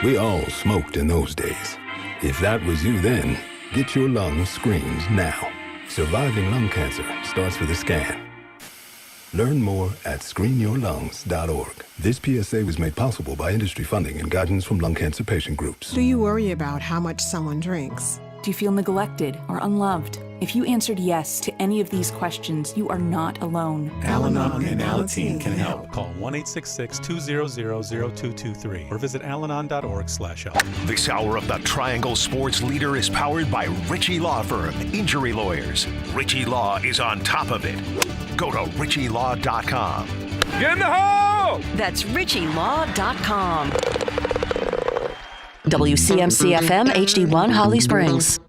We all smoked in those days. If that was you then, get your lungs screened now. Surviving lung cancer starts with a scan. Learn more at screenyourlungs.org. This PSA was made possible by industry funding and guidance from lung cancer patient groups. Do you worry about how much someone drinks? Do you feel neglected or unloved? If you answered yes to any of these questions, you are not alone. Al-Anon and Alateen can help. Call 1-866-200-0223 or visit alanon.org/help. This hour of the Triangle Sports Leader is powered by Ritchie Law Firm, Injury Lawyers. Ritchie Law is on top of it. Go to ritchielaw.com. Get in the hole! That's ritchielaw.com. WCMC-FM HD1 Holly Springs.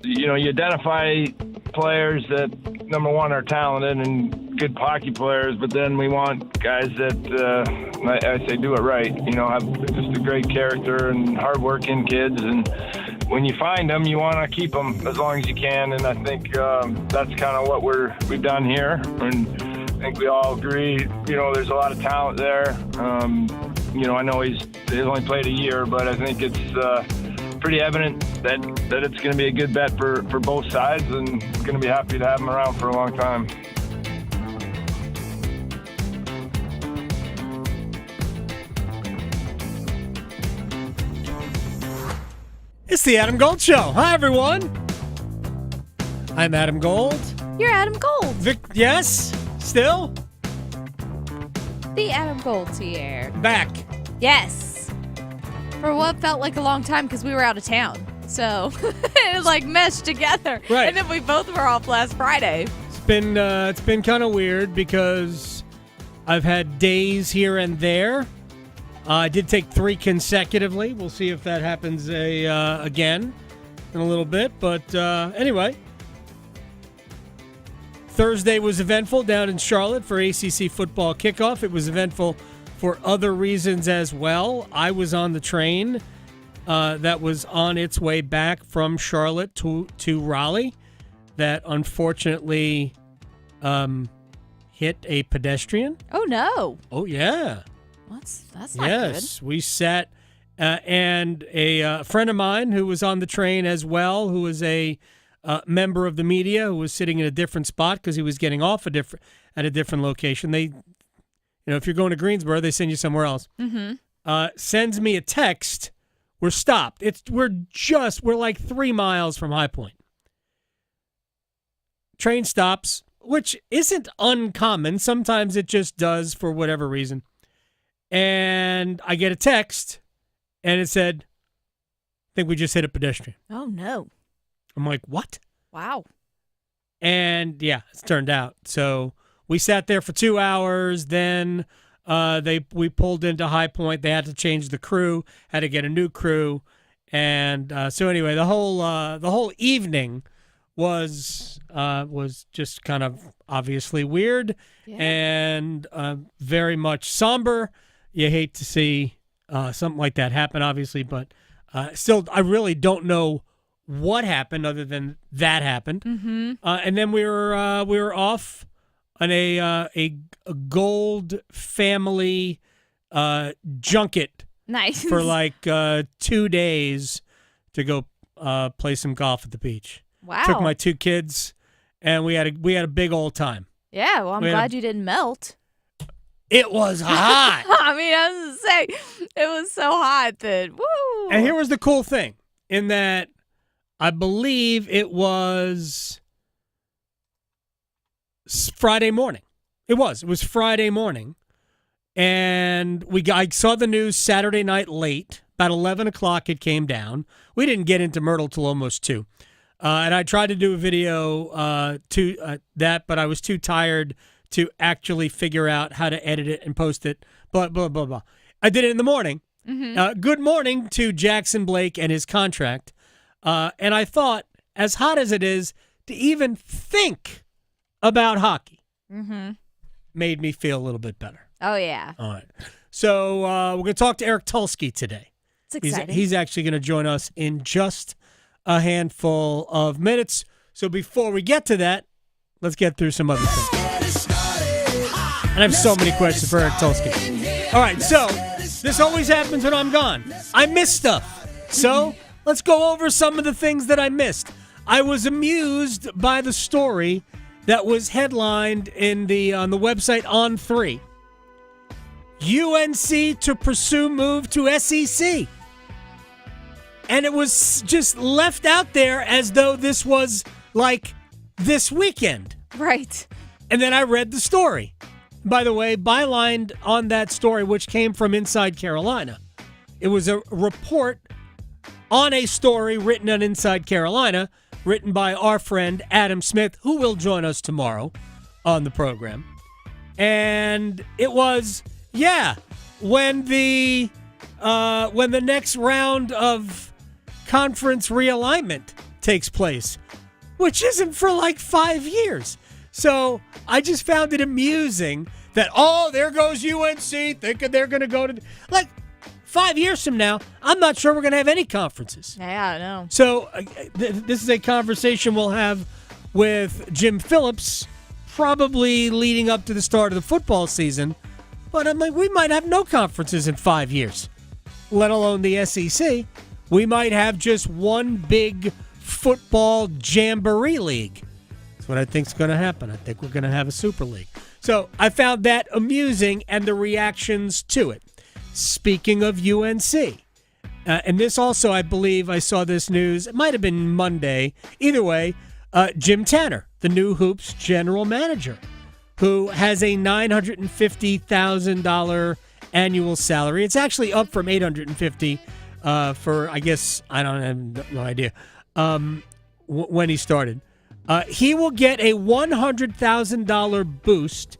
You know, you identify players that, number one, are talented and good hockey players, but then we want guys that, I say, do it right. You know, have just a great character and hardworking kids. And when you find them, you want to keep them as long as you can. And I think that's kind of what we've done here. And I think we all agree, you know, there's a lot of talent there. You know, I know he's only played a year, but I think it's pretty evident that it's going to be a good bet for both sides, and going to be happy to have him around for a long time. It's the Adam Gold Show. Hi, everyone. I'm Adam Gold. You're Adam Gold. Yes? Still? The Adam Gold's here. Back. Yes. For what felt like a long time because we were out of town. So it like meshed together. Right. And then we both were off last Friday. It's been kind of weird because I've had days here and there. I did take 3 consecutively. We'll see if that happens again in a little bit. But anyway, Thursday was eventful down in Charlotte for ACC football kickoff. It was eventful for other reasons as well. I was on the train that was on its way back from Charlotte to Raleigh that unfortunately hit a pedestrian. Oh, no. Oh, yeah. That's not good. Yes, we sat, and a friend of mine who was on the train as well, who was a member of the media, who was sitting in a different spot because he was getting off at a different location. They, if you're going to Greensboro, they send you somewhere else. Mm-hmm. Sends me a text. We're stopped. We're like 3 miles from High Point. Train stops, which isn't uncommon. Sometimes it just does for whatever reason. And I get a text, and it said, I think we just hit a pedestrian. Oh, no. I'm like, what? Wow. And, yeah, it's turned out. So we sat there for 2 hours. Then we pulled into High Point. They had to change the crew, had to get a new crew. And so anyway, the whole evening was just kind of obviously weird and very much somber. You hate to see something like that happen, obviously, but still, I really don't know what happened other than that happened. Mm-hmm. And then we were off on a gold family junket. Nice. For like 2 days to go play some golf at the beach. Wow. Took my 2 kids, and we had a big old time. Yeah, well, I'm glad you didn't melt. It was hot. I mean, I was going to say, it was so hot that, woo. And here was the cool thing, in that I believe it was Friday morning. It was Friday morning. And I saw the news Saturday night late. About 11 o'clock it came down. We didn't get into Myrtle till almost 2. And I tried to do a video to that, but I was too tired to actually figure out how to edit it and post it, blah, blah, blah, blah. I did it in the morning. Mm-hmm. Good morning to Jackson Blake and his contract. And I thought, as hot as it is, to even think about hockey made me feel a little bit better. Oh, yeah. All right. So we're going to talk to Eric Tulski today. It's exciting. He's actually going to join us in just a handful of minutes. So before we get to that, let's get through some other things. And I have so many questions for Eric Tulski. All right, so This always happens when I'm gone. I miss stuff. So let's go over some of the things that I missed. I was amused by the story that was headlined on the website On3. UNC to pursue move to SEC. And it was just left out there as though this was like this weekend. Right. And then I read the story. By the way, bylined on that story, which came from Inside Carolina. It was a report on a story written on Inside Carolina, written by our friend Adam Smith, who will join us tomorrow on the program. And it was, when the next round of conference realignment takes place, which isn't for like 5 years. So I just found it amusing that, there goes UNC, thinking they're going to go to, 5 years from now, I'm not sure we're going to have any conferences. Yeah, I know. So this is a conversation we'll have with Jim Phillips, probably leading up to the start of the football season. But I'm like, we might have no conferences in 5 years, let alone the SEC. We might have just one big football jamboree league. That's what I think is going to happen. I think we're going to have a super league. So I found that amusing and the reactions to it. Speaking of UNC, and this also, I believe I saw this news, it might have been Monday. Either way, Jim Tanner, the new Hoops general manager, who has a $950,000 annual salary. It's actually up from $850,000 for, I guess, I have no idea, when he started. He will get a $100,000 boost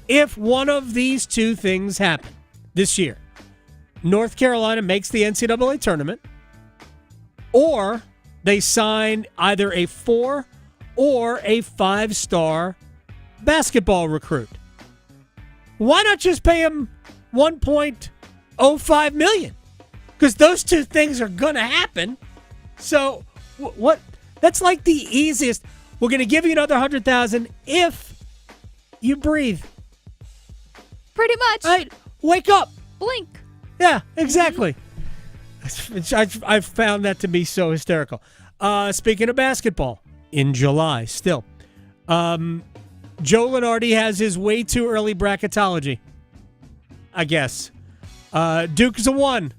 if one of these two things happen this year. North Carolina makes the NCAA tournament, or they sign either a 4 or a 5-star basketball recruit. Why not just pay him $1.05 million? Because those two things are going to happen. So what? That's like the easiest. We're going to give you another $100,000 if you breathe. Pretty much. Right? Wake up. Blink. Yeah, exactly. I've found that to be so hysterical. Speaking of basketball, in July still, Joe Lunardi has his way too early bracketology, I guess. Duke is a 1.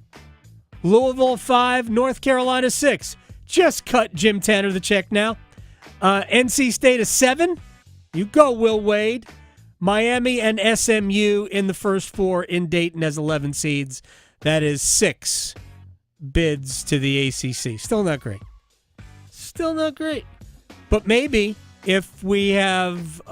Louisville 5. North Carolina 6. Just cut Jim Tanner the check now. NC State a 7. You go, Will Wade. Miami and SMU in the first 4 in Dayton as 11 seeds. That is 6 bids to the ACC. Still not great. Still not great. But maybe if we have,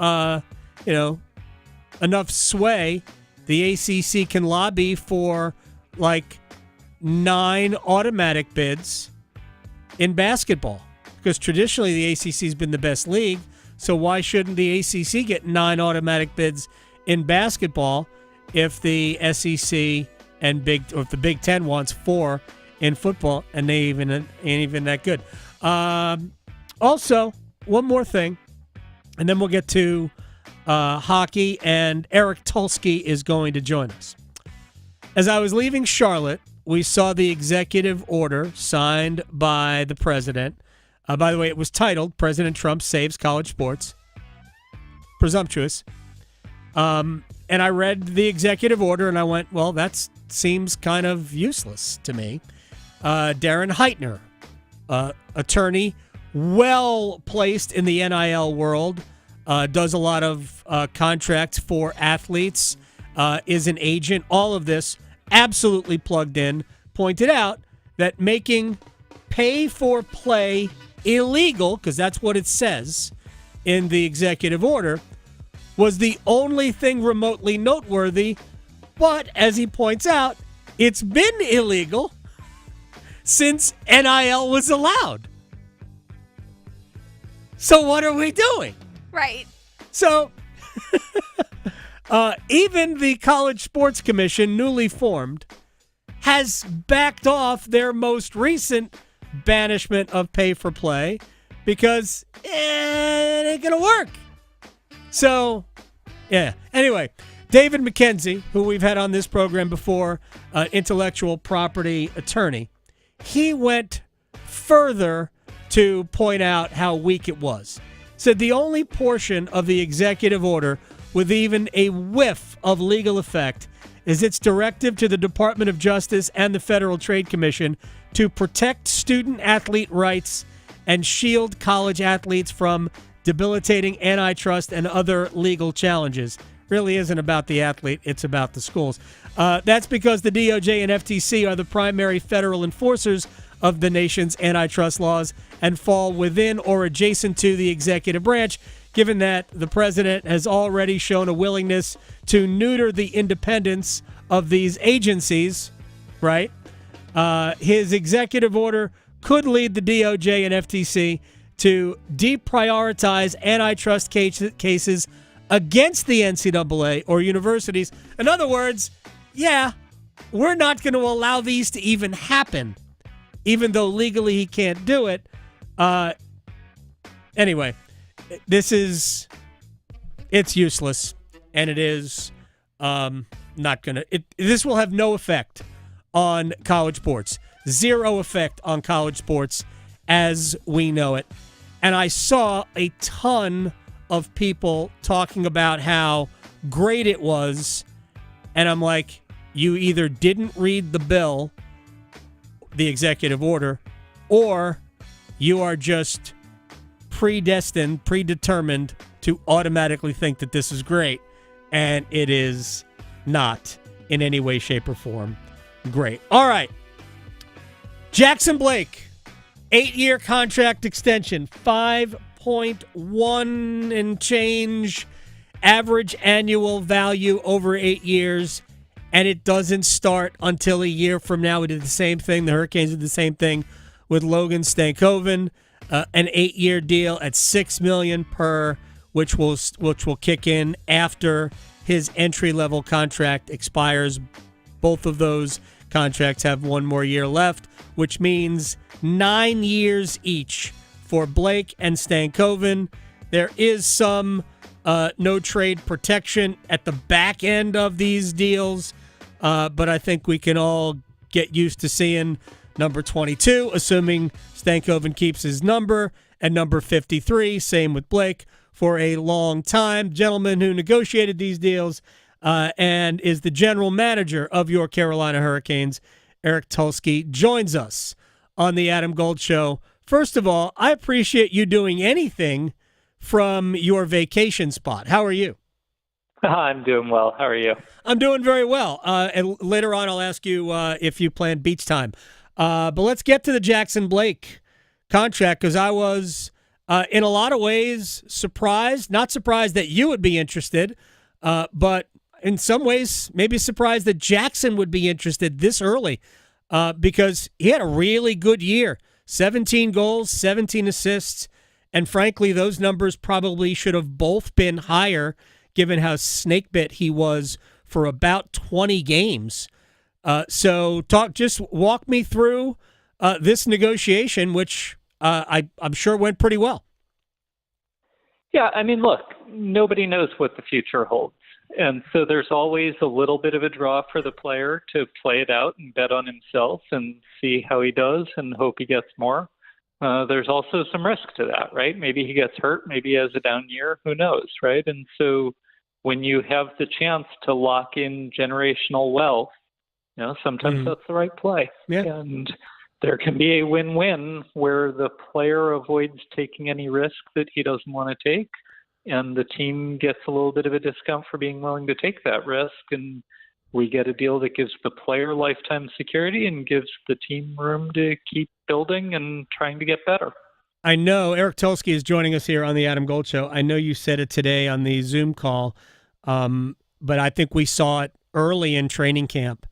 enough sway, the ACC can lobby for 9 automatic bids in basketball. Because traditionally the ACC has been the best league. So why shouldn't the ACC get 9 automatic bids in basketball if the SEC and if the Big Ten wants 4 in football and they ain't even that good? Also, one more thing, and then we'll get to hockey, and Eric Tulski is going to join us. As I was leaving Charlotte, we saw the executive order signed by the president. By the way, it was titled, President Trump Saves College Sports. Presumptuous. And I read the executive order, and I went, well, that seems kind of useless to me. Darren Heitner, attorney, well-placed in the NIL world, does a lot of contracts for athletes, is an agent, all of this, absolutely plugged in, pointed out that making pay-for-play illegal, because that's what it says in the executive order, was the only thing remotely noteworthy. But, as he points out, it's been illegal since NIL was allowed. So what are we doing? Right. So, even the College Sports Commission, newly formed, has backed off their most recent banishment of pay-for-play because it ain't going to work. So, yeah. Anyway, David McKenzie, who we've had on this program before, intellectual property attorney, he went further to point out how weak it was. Said the only portion of the executive order with even a whiff of legal effect is its directive to the Department of Justice and the Federal Trade Commission to protect student-athlete rights and shield college athletes from debilitating antitrust and other legal challenges. Really isn't about the athlete, it's about the schools. That's because the DOJ and FTC are the primary federal enforcers of the nation's antitrust laws and fall within or adjacent to the executive branch, given that the president has already shown a willingness to neuter the independence of these agencies, right? His executive order could lead the DOJ and FTC to deprioritize antitrust cases against the NCAA or universities. In other words, yeah, we're not going to allow these to even happen, even though legally he can't do it. Anyway, it's useless, and it is not going to. This will have no effect on college sports. Zero effect on college sports as we know it. And I saw a ton of people talking about how great it was, and I'm like, you either didn't read the bill, the executive order, or you are just predetermined to automatically think that this is great, and it is not in any way, shape, or form great. All right. Jackson Blake, 8-year contract extension, 5.1 and change average annual value over 8 years, and it doesn't start until a year from now. We did the same thing. The Hurricanes did the same thing with Logan Stankoven, an 8-year deal at $6 million per, which will kick in after his entry-level contract expires. Both of those contracts have one more year left, which means 9 years each for Blake and Stankoven. There is some no-trade protection at the back end of these deals, but I think we can all get used to seeing number 22, assuming Stankoven keeps his number, and number 53, same with Blake, for a long time. Gentleman who negotiated these deals and is the general manager of your Carolina Hurricanes, Eric Tulski, joins us on the Adam Gold Show. First of all, I appreciate you doing anything from your vacation spot. How are you? I'm doing well. How are you? I'm doing very well. And later on, I'll ask you if you plan beach time. But let's get to the Jackson Blake contract, because I was, in a lot of ways, surprised. Not surprised that you would be interested, but in some ways, maybe surprised that Jackson would be interested this early, because he had a really good year. 17 goals, 17 assists, and frankly, those numbers probably should have both been higher given how snake-bit he was for about 20 games. So just walk me through this negotiation, which I'm sure went pretty well. Yeah, I mean, look, nobody knows what the future holds. And so there's always a little bit of a draw for the player to play it out and bet on himself and see how he does and hope he gets more. There's also some risk to that, right? Maybe he gets hurt. Maybe he has a down year. Who knows, right? And so when you have the chance to lock in generational wealth, sometimes that's the right play. Yeah. And there can be a win-win where the player avoids taking any risk that he doesn't want to take, and the team gets a little bit of a discount for being willing to take that risk, and we get a deal that gives the player lifetime security and gives the team room to keep building and trying to get better. I know Eric Tulski is joining us here on the Adam Gold Show. I know you said it today on the Zoom call, but I think we saw it early in training camp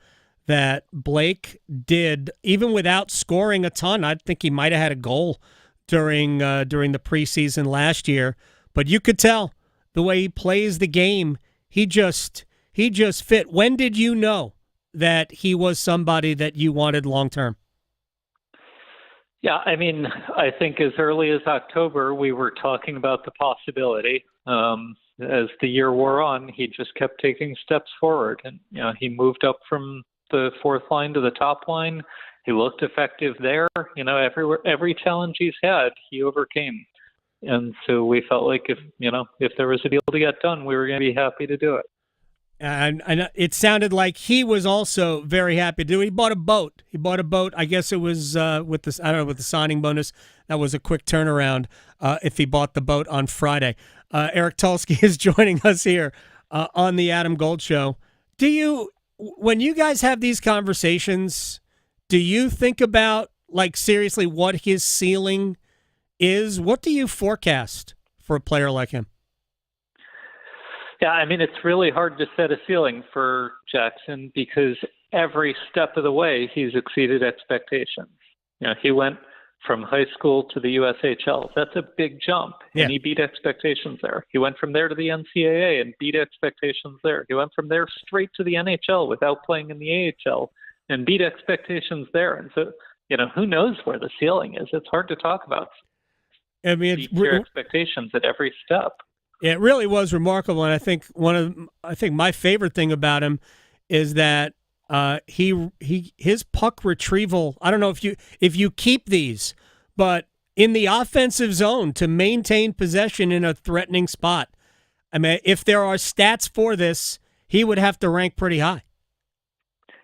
that Blake did, even without scoring a ton. I think he might have had a goal during the preseason last year, but you could tell the way he plays the game. He just fit. When did you know that he was somebody that you wanted long term? Yeah, I mean, I think as early as October we were talking about the possibility. as the year wore on, he just kept taking steps forward. And, he moved up from the fourth line to the top line. He looked effective there. Every challenge he's had, he overcame. And so we felt like if there was a deal to get done, we were going to be happy to do it. And it sounded like he was also very happy to do it. He bought a boat. I guess it was with the signing bonus. That was a quick turnaround if he bought the boat on Friday. Eric Tulski is joining us here on the Adam Gold Show. When you guys have these conversations, do you think about, like, seriously what his ceiling is? What do you forecast for a player like him? Yeah, I mean, it's really hard to set a ceiling for Jackson because every step of the way he's exceeded expectations. He went from high school to the USHL. That's a big jump, and he beat expectations there. He went from there to the NCAA and beat expectations there. He went from there straight to the NHL without playing in the AHL and beat expectations there. And so, who knows where the ceiling is? It's hard to talk about. I mean, beat your expectations at every step. It really was remarkable, and I think my favorite thing about him is that his puck retrieval. I don't know if you keep these, but in the offensive zone to maintain possession in a threatening spot. I mean, if there are stats for this, he would have to rank pretty high.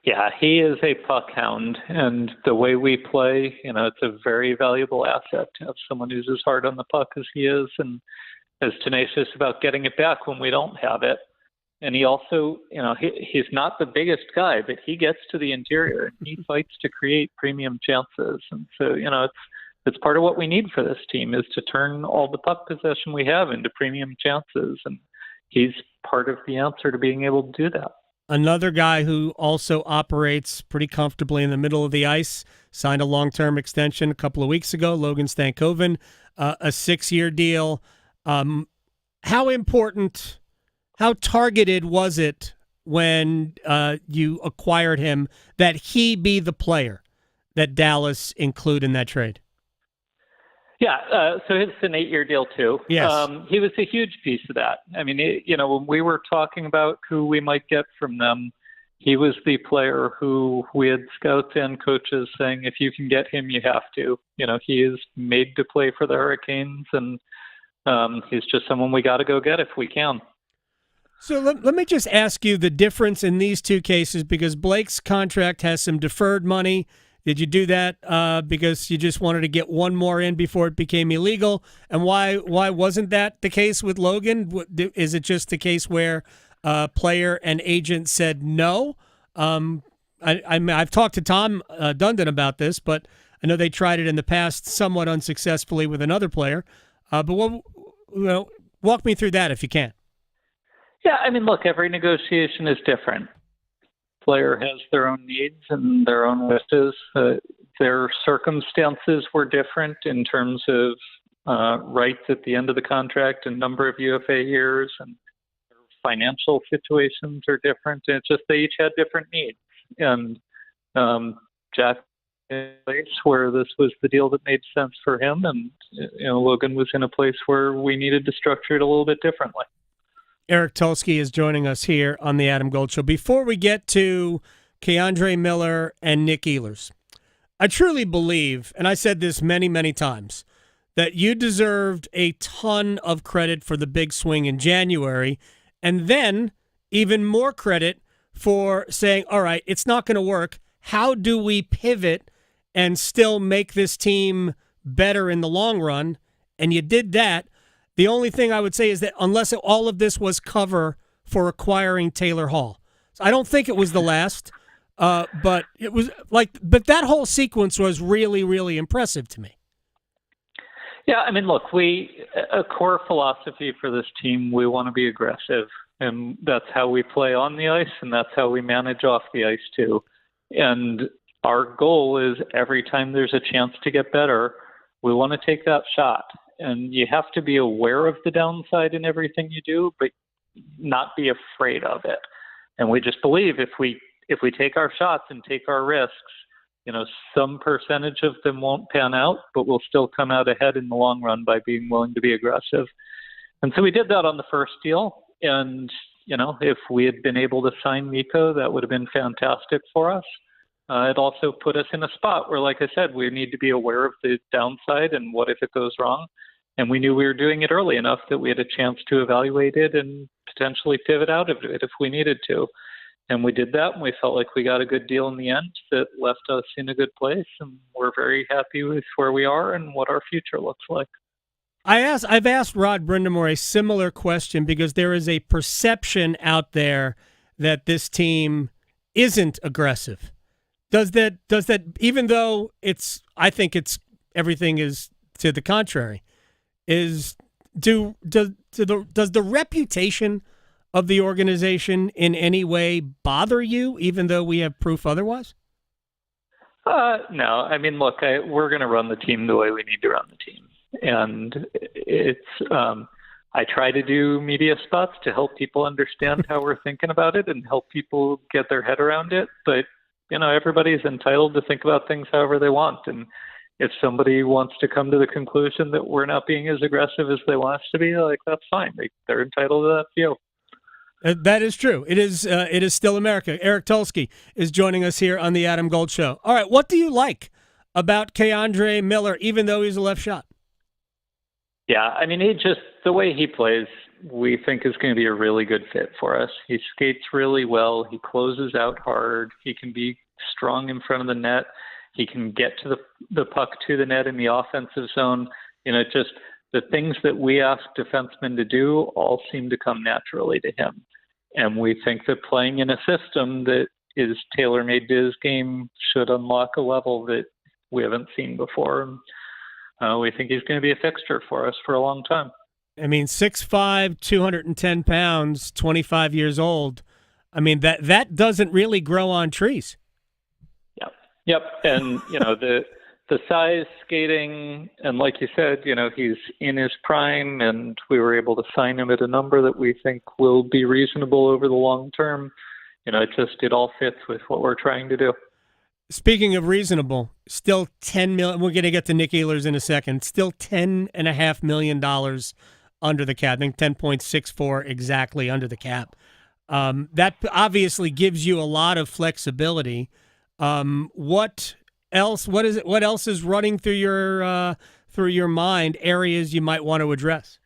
Yeah, he is a puck hound, and the way we play, it's a very valuable asset to have someone who's as hard on the puck as he is, and as tenacious about getting it back when we don't have it. And he also, he's not the biggest guy, but he gets to the interior and he fights to create premium chances. And so, it's part of what we need for this team is to turn all the puck possession we have into premium chances. And he's part of the answer to being able to do that. Another guy who also operates pretty comfortably in the middle of the ice, signed a long-term extension a couple of weeks ago, Logan Stankoven, a 6-year deal. How important, how targeted was it when you acquired him that he be the player that Dallas include in that trade? Yeah, so it's an 8-year deal too. Yes. He was a huge piece of that. I mean, when we were talking about who we might get from them, he was the player who we had scouts and coaches saying, if you can get him, you have to. He is made to play for the Hurricanes, and he's just someone we got to go get if we can. So let me just ask you the difference in these two cases, because Blake's contract has some deferred money. Did you do that because you just wanted to get one more in before it became illegal? And why wasn't that the case with Logan? Is it just the case where player and agent said no? I've talked to Tom Dundon about this, but I know they tried it in the past somewhat unsuccessfully with another player. But walk me through that if you can. Yeah, I mean, look, every negotiation is different. Player has their own needs and their own wishes. Their circumstances were different in terms of rights at the end of the contract and number of UFA years, and their financial situations are different. And it's just they each had different needs. And Jack in a place where this was the deal that made sense for him, and Logan was in a place where we needed to structure it a little bit differently. Eric Tulski is joining us here on the Adam Gold Show. Before we get to Keandre Miller and Nick Ehlers, I truly believe, and I said this many, many times, that you deserved a ton of credit for the big swing in January, and then even more credit for saying, all right, it's not going to work. How do we pivot and still make this team better in the long run? And you did that. The only thing I would say is that unless all of this was cover for acquiring Taylor Hall. So I don't think it was the last, but it was but that whole sequence was really, really impressive to me. Yeah, I mean, look, a core philosophy for this team, we want to be aggressive, and that's how we play on the ice, and that's how we manage off the ice too. And our goal is every time there's a chance to get better, we want to take that shot. And you have to be aware of the downside in everything you do, but not be afraid of it. And we just believe if we take our shots and take our risks, some percentage of them won't pan out, but we'll still come out ahead in the long run by being willing to be aggressive. And so we did that on the first deal. And, if we had been able to sign Mikko, that would have been fantastic for us. It also put us in a spot where, like I said, we need to be aware of the downside and what if it goes wrong. And we knew we were doing it early enough that we had a chance to evaluate it and potentially pivot out of it if we needed to. And we did that, and we felt like we got a good deal in the end that left us in a good place. And we're very happy with where we are and what our future looks like. I've asked Rod Brindamore a similar question because there is a perception out there that this team isn't aggressive. Does that even though I think everything is to the contrary, does the reputation of the organization in any way bother you, even though we have proof otherwise? No. I mean, look, we're going to run the team the way we need to run the team. And I try to do media spots to help people understand how we're thinking about it and help people get their head around it. But, everybody's entitled to think about things however they want. And if somebody wants to come to the conclusion that we're not being as aggressive as they want us to be, that's fine. They're entitled to that view. That is true. It is still America. Eric Tulski is joining us here on the Adam Gold Show. All right, what do you like about K'Andre Miller, even though he's a left shot? Yeah, I mean, the way he plays, we think is going to be a really good fit for us. He skates really well. He closes out hard. He can be strong in front of the net. He can get to the puck to the net in the offensive zone. Just the things that we ask defensemen to do all seem to come naturally to him. And we think that playing in a system that is tailor-made to his game should unlock a level that we haven't seen before. We think he's going to be a fixture for us for a long time. I mean, 6'5", 210 pounds, 25 years old. I mean, that doesn't really grow on trees. Yep. And, the size, skating, and like you said, he's in his prime, and we were able to sign him at a number that we think will be reasonable over the long term. It all fits with what we're trying to do. Speaking of reasonable, still $10 million. We're going to get to Nick Ehlers in a second. Still $10.5 million under the cap. I think 10.64 exactly under the cap. That obviously gives you a lot of flexibility. What else? What is it? What else is running through your mind? Areas you might want to address.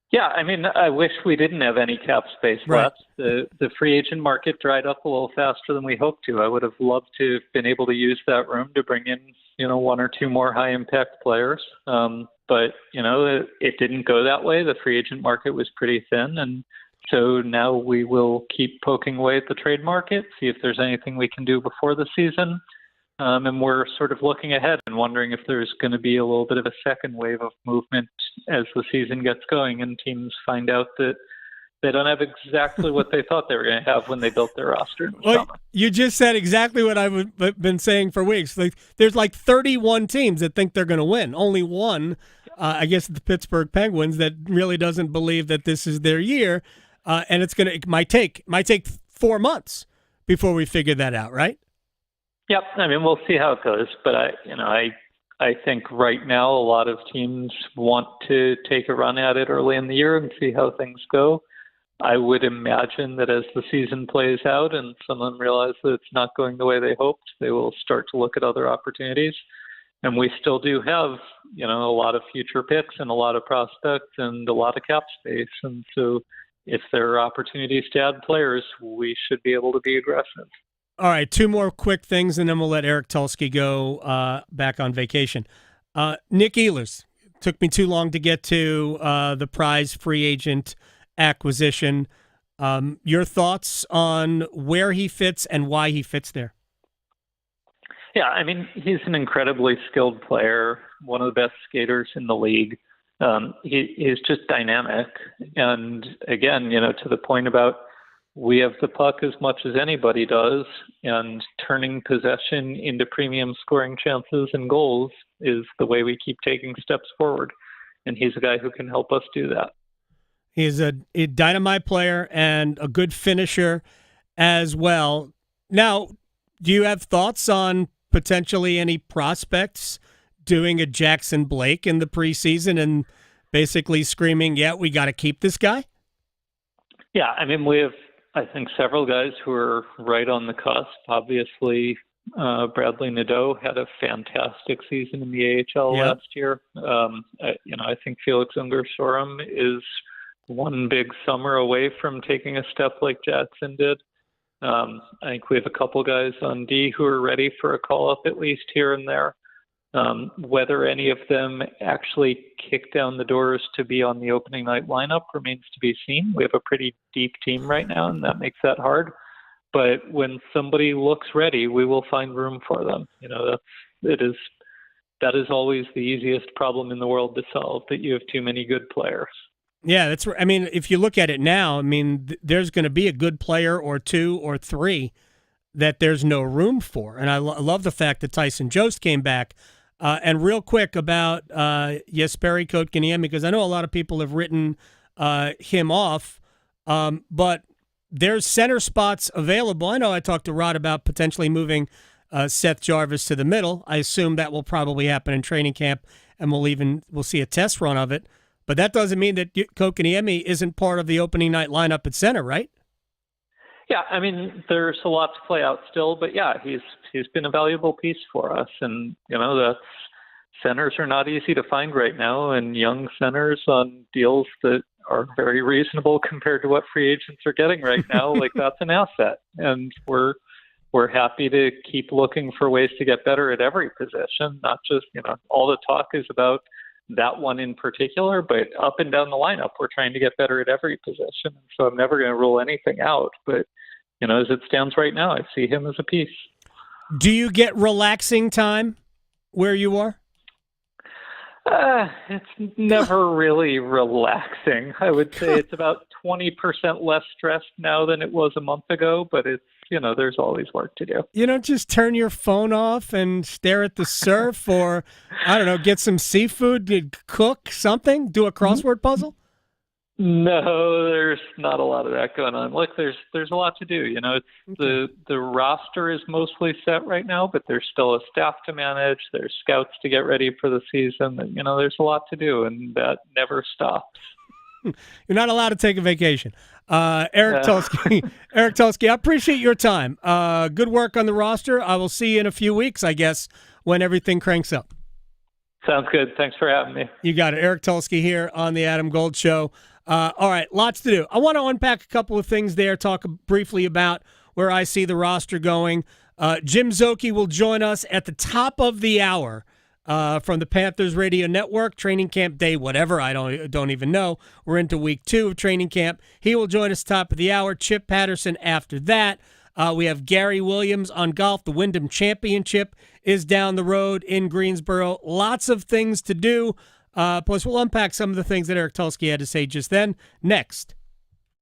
Yeah, I mean, I wish we didn't have any cap space left. The free agent market dried up a little faster than we hoped to. I would have loved to have been able to use that room to bring in, one or two more high impact players. But it didn't go that way. The free agent market was pretty thin, and so now we will keep poking away at the trade market, see if there's anything we can do before the season. And we're sort of looking ahead and wondering if there's going to be a little bit of a second wave of movement as the season gets going and teams find out that they don't have exactly what they thought they were going to have when they built their roster in the summer. You just said exactly what I've been saying for weeks. There's 31 teams that think they're going to win. Only one, I guess the Pittsburgh Penguins, that really doesn't believe that this is their year. And it might take 4 months before we figure that out, right? Yep. I mean, we'll see how it goes, but I think right now a lot of teams want to take a run at it early in the year and see how things go. I would imagine that as the season plays out and some of them realize that it's not going the way they hoped, they will start to look at other opportunities. And we still do have, a lot of future picks and a lot of prospects and a lot of cap space. And so if there are opportunities to add players, we should be able to be aggressive. All right, 2 more quick things, and then we'll let Eric Tulski go back on vacation. Nick Ehlers. Took me too long to get to the prize free agent acquisition. Your thoughts on where he fits and why he fits there? Yeah, I mean, he's an incredibly skilled player, one of the best skaters in the league. He's just dynamic. And again, to the point about we have the puck as much as anybody does, and turning possession into premium scoring chances and goals is the way we keep taking steps forward. And he's a guy who can help us do that. He's a dynamite player and a good finisher as well. Now, do you have thoughts on potentially any prospects doing a Jackson Blake in the preseason and basically screaming, yeah, we got to keep this guy? Yeah, I mean, we have, I think, several guys who are right on the cusp. Obviously, Bradley Nadeau had a fantastic season in the AHL last year. I think Felix Ungersorum is one big summer away from taking a step like Jackson did. I think we have a couple guys on D who are ready for a call-up at least here and there. Whether any of them actually kick down the doors to be on the opening night lineup remains to be seen. We have a pretty deep team right now, and that makes that hard. But when somebody looks ready, we will find room for them. That is always the easiest problem in the world to solve, that you have too many good players. Yeah, that's. I mean, if you look at it now, I mean, there's going to be a good player or two or three that there's no room for. And I love the fact that Tyson Jost came back. And real quick about Jesperi Kotkaniemi, because I know a lot of people have written him off, but there's center spots available. I know I talked to Rod about potentially moving Seth Jarvis to the middle. I assume that will probably happen in training camp, and we'll see a test run of it. But that doesn't mean that Kotkaniemi isn't part of the opening night lineup at center, right? Yeah, I mean, there's a lot to play out still, but yeah, he's been a valuable piece for us, and centers are not easy to find right now, and young centers on deals that are very reasonable compared to what free agents are getting right now, like that's an asset, and we're happy to keep looking for ways to get better at every position, not just all the talk is about that one in particular, but up and down the lineup, we're trying to get better at every position. So I'm never going to rule anything out. But, as it stands right now, I see him as a piece. Do you get relaxing time where you are? It's never really relaxing. I would say it's about 20% less stressed now than it was a month ago, but it's, there's always work to do. You don't just turn your phone off and stare at the surf or, I don't know, get some seafood, cook something, do a crossword puzzle? No, there's not a lot of that going on. Look, there's a lot to do. It's the roster is mostly set right now, but there's still a staff to manage. There's scouts to get ready for the season. There's a lot to do, and that never stops. You're not allowed to take a vacation. Eric Tulski, I appreciate your time. Good work on the roster. I will see you in a few weeks, I guess, when everything cranks up. Sounds good. Thanks for having me. You got it. Eric Tulski here on the Adam Gold Show. All right, lots to do. I want to unpack a couple of things there, talk briefly about where I see the roster going. Jim Zokei will join us at the top of the hour from the Panthers Radio Network, training camp day, whatever, I don't even know. We're into week 2 of training camp. He will join us top of the hour. Chip Patterson after that. We have Gary Williams on golf. The Wyndham Championship is down the road in Greensboro. Lots of things to do. Plus, we'll unpack some of the things that Eric Tulski had to say just then. Next.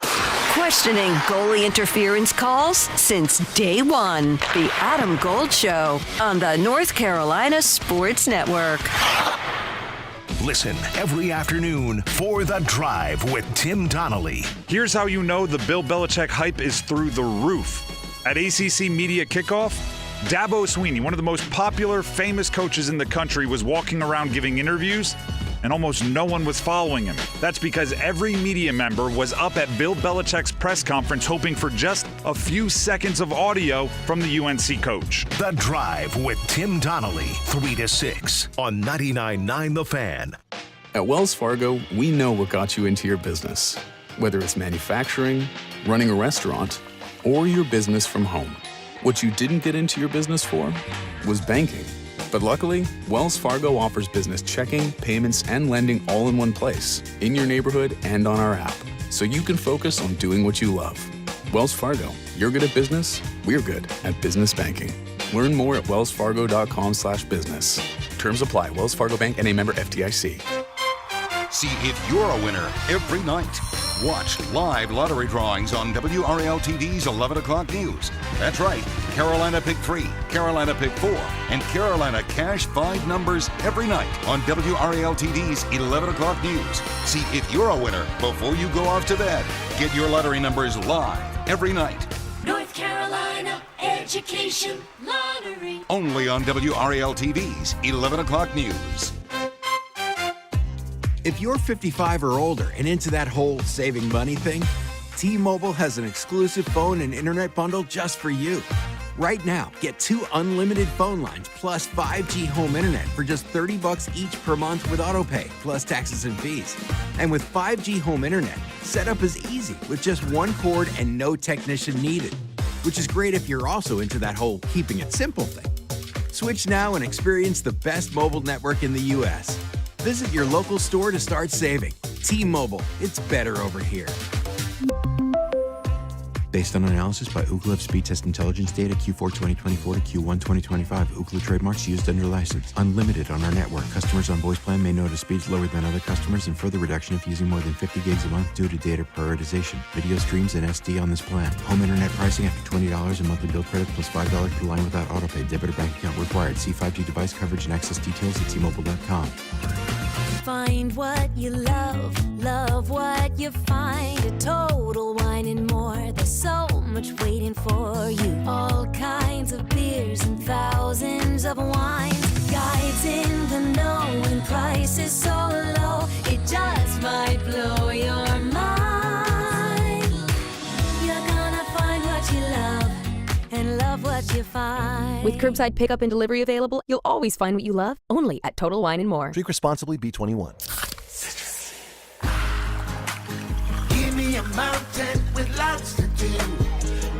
Questioning goalie interference calls since day one. The Adam Gold Show on the North Carolina Sports Network. Listen every afternoon for The Drive with Tim Donnelly. Here's how you know the Bill Belichick hype is through the roof. At ACC Media Kickoff, Dabo Swinney, one of the most popular, famous coaches in the country, was walking around giving interviews, and almost no one was following him. That's because every media member was up at Bill Belichick's press conference hoping for just a few seconds of audio from the UNC coach. The Drive with Tim Donnelly, 3 to 6 on 99.9 The Fan. At Wells Fargo, we know what got you into your business. Whether it's manufacturing, running a restaurant, or your business from home. What you didn't get into your business for was banking. But luckily, Wells Fargo offers business checking, payments, and lending all in one place, in your neighborhood and on our app, so you can focus on doing what you love. Wells Fargo, you're good at business, we're good at business banking. Learn more at wellsfargo.com/business. Terms apply. Wells Fargo Bank and a member FDIC. See if you're a winner every night. Watch live lottery drawings on WRAL-TV's 11 o'clock news. That's right, Carolina Pick 3, Carolina Pick 4, and Carolina Cash 5 numbers every night on WRAL-TV's 11 o'clock news. See if you're a winner before you go off to bed. Get your lottery numbers live every night. North Carolina Education Lottery. Only on WRAL-TV's 11 o'clock news. If you're 55 or older and into that whole saving money thing, T-Mobile has an exclusive phone and internet bundle just for you. Right now, get 2 unlimited phone lines plus 5G home internet for just $30 each per month with autopay, plus taxes and fees. And with 5G home internet, setup is easy with just 1 cord and no technician needed, which is great if you're also into that whole keeping it simple thing. Switch now and experience the best mobile network in the U.S. Visit your local store to start saving. T-Mobile, it's better over here. Based on analysis by Ookla Speed Test Intelligence data Q4 2024 to Q1 2025. Ookla trademarks used under license. Unlimited on our network. Customers on voice plan may notice speeds lower than other customers and further reduction if using more than 50 gigs a month due to data prioritization. Video streams and SD on this plan. Home internet pricing after $20 in monthly bill credit plus $5 per line without autopay. Debit or bank account required. See 5G device coverage and access details at T-Mobile.com. Find what you love, love what you find. A Total Wine and More. There's so much waiting for you. All kinds of beers and thousands of wines. Guides in the know and prices so low. It just might blow your mind. You're gonna find what you love and love what you find. With curbside pickup and delivery available, you'll always find what you love, only at Total Wine & More. Drink responsibly, B21. Give me a mountain with lots to do.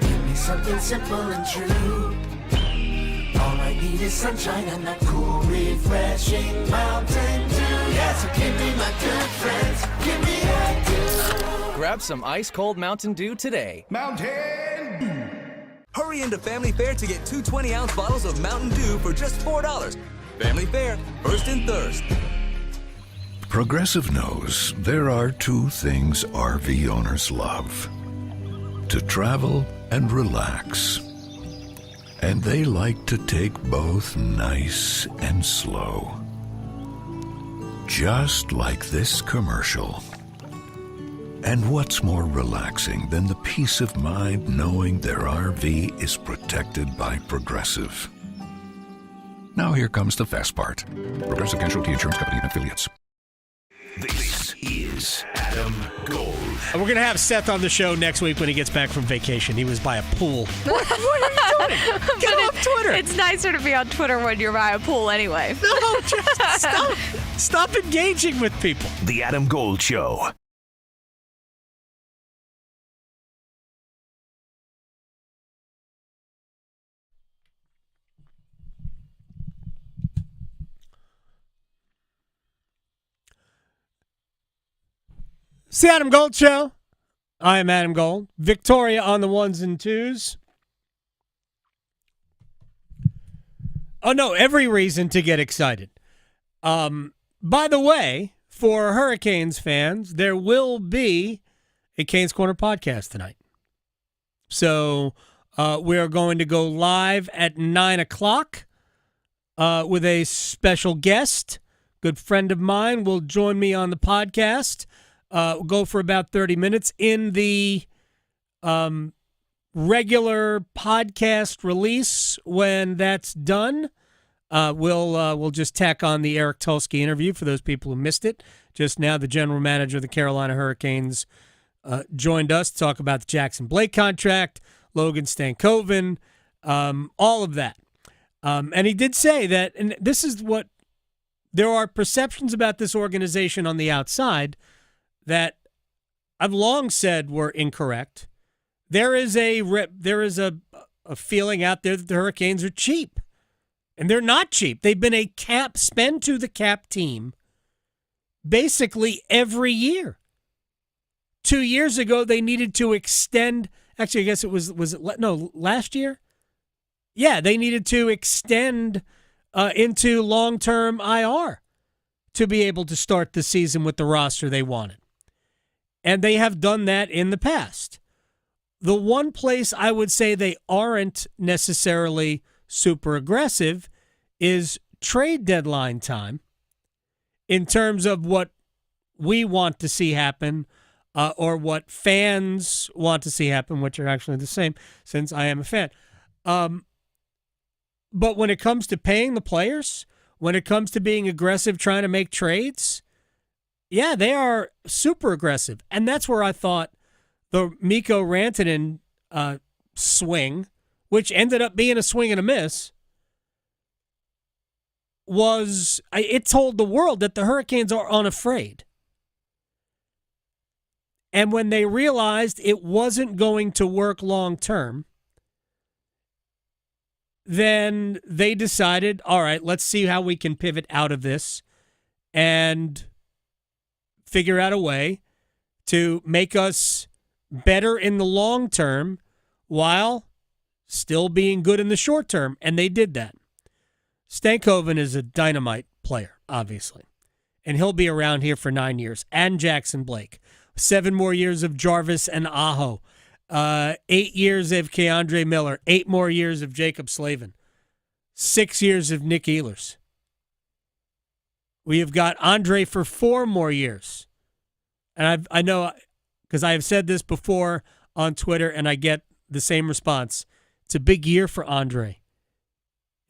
Give me something simple and true. All I need is sunshine and that cool, refreshing Mountain Dew. Yes, so give me my good friends. Give me that dew. Grab some ice-cold Mountain Dew today. Mountain Dew. Hurry into Family Fare to get 2 20-ounce bottles of Mountain Dew for just $4. Family Fare, first in thirst. Progressive knows there are 2 things RV owners love: to travel and relax. And they like to take both nice and slow. Just like this commercial. And what's more relaxing than the peace of mind knowing their RV is protected by Progressive? Now here comes the fast part. Progressive Casualty Insurance Company and Affiliates. This is Adam Gold. And we're going to have Seth on the show next week when he gets back from vacation. He was by a pool. What are you doing? Get off Twitter. It's nicer to be on Twitter when you're by a pool anyway. No, just stop. Stop engaging with people. The Adam Gold Show. It's the Adam Gold Show. I am Adam Gold. Victoria on the 1s and 2s. Oh, no, every reason to get excited. By the way, for Hurricanes fans, there will be a Canes Corner podcast tonight. So we are going to go live at 9 o'clock with a special guest. Good friend of mine will join me on the podcast. We'll go for about 30 minutes. In the regular podcast release, when that's done, we'll just tack on the Eric Tulski interview for those people who missed it. Just now, the general manager of the Carolina Hurricanes joined us to talk about the Jackson Blake contract, Logan Stankoven, all of that. And he did say that, and this is what, there are perceptions about this organization on the outside that I've long said were incorrect. There is a feeling out there that the Hurricanes are cheap, and they're not cheap. They've been a spend to the cap team basically every year. 2 years ago, they needed to extend. Actually, I guess it was last year? Yeah, they needed to extend into long-term IR to be able to start the season with the roster they wanted. And they have done that in the past. The one place I would say they aren't necessarily super aggressive is trade deadline time in terms of what we want to see happen or what fans want to see happen, which are actually the same since I am a fan. But when it comes to paying the players, when it comes to being aggressive trying to make trades, Yeah, they are super aggressive. And that's where I thought the Mikko Rantanen swing, which ended up being a swing and a miss, it told the world that the Hurricanes are unafraid. And when they realized it wasn't going to work long term, then they decided, all right, let's see how we can pivot out of this and figure out a way to make us better in the long term while still being good in the short term. And they did that. Stankoven is a dynamite player, obviously. And he'll be around here for 9 years. And Jackson Blake. 7 more years of Jarvis and Aho. 8 years of Keandre Miller. 8 more years of Jacob Slavin. 6 years of Nick Ehlers. We have got Andre for 4 more years. And I know, because I have said this before on Twitter, and I get the same response. It's a big year for Andre.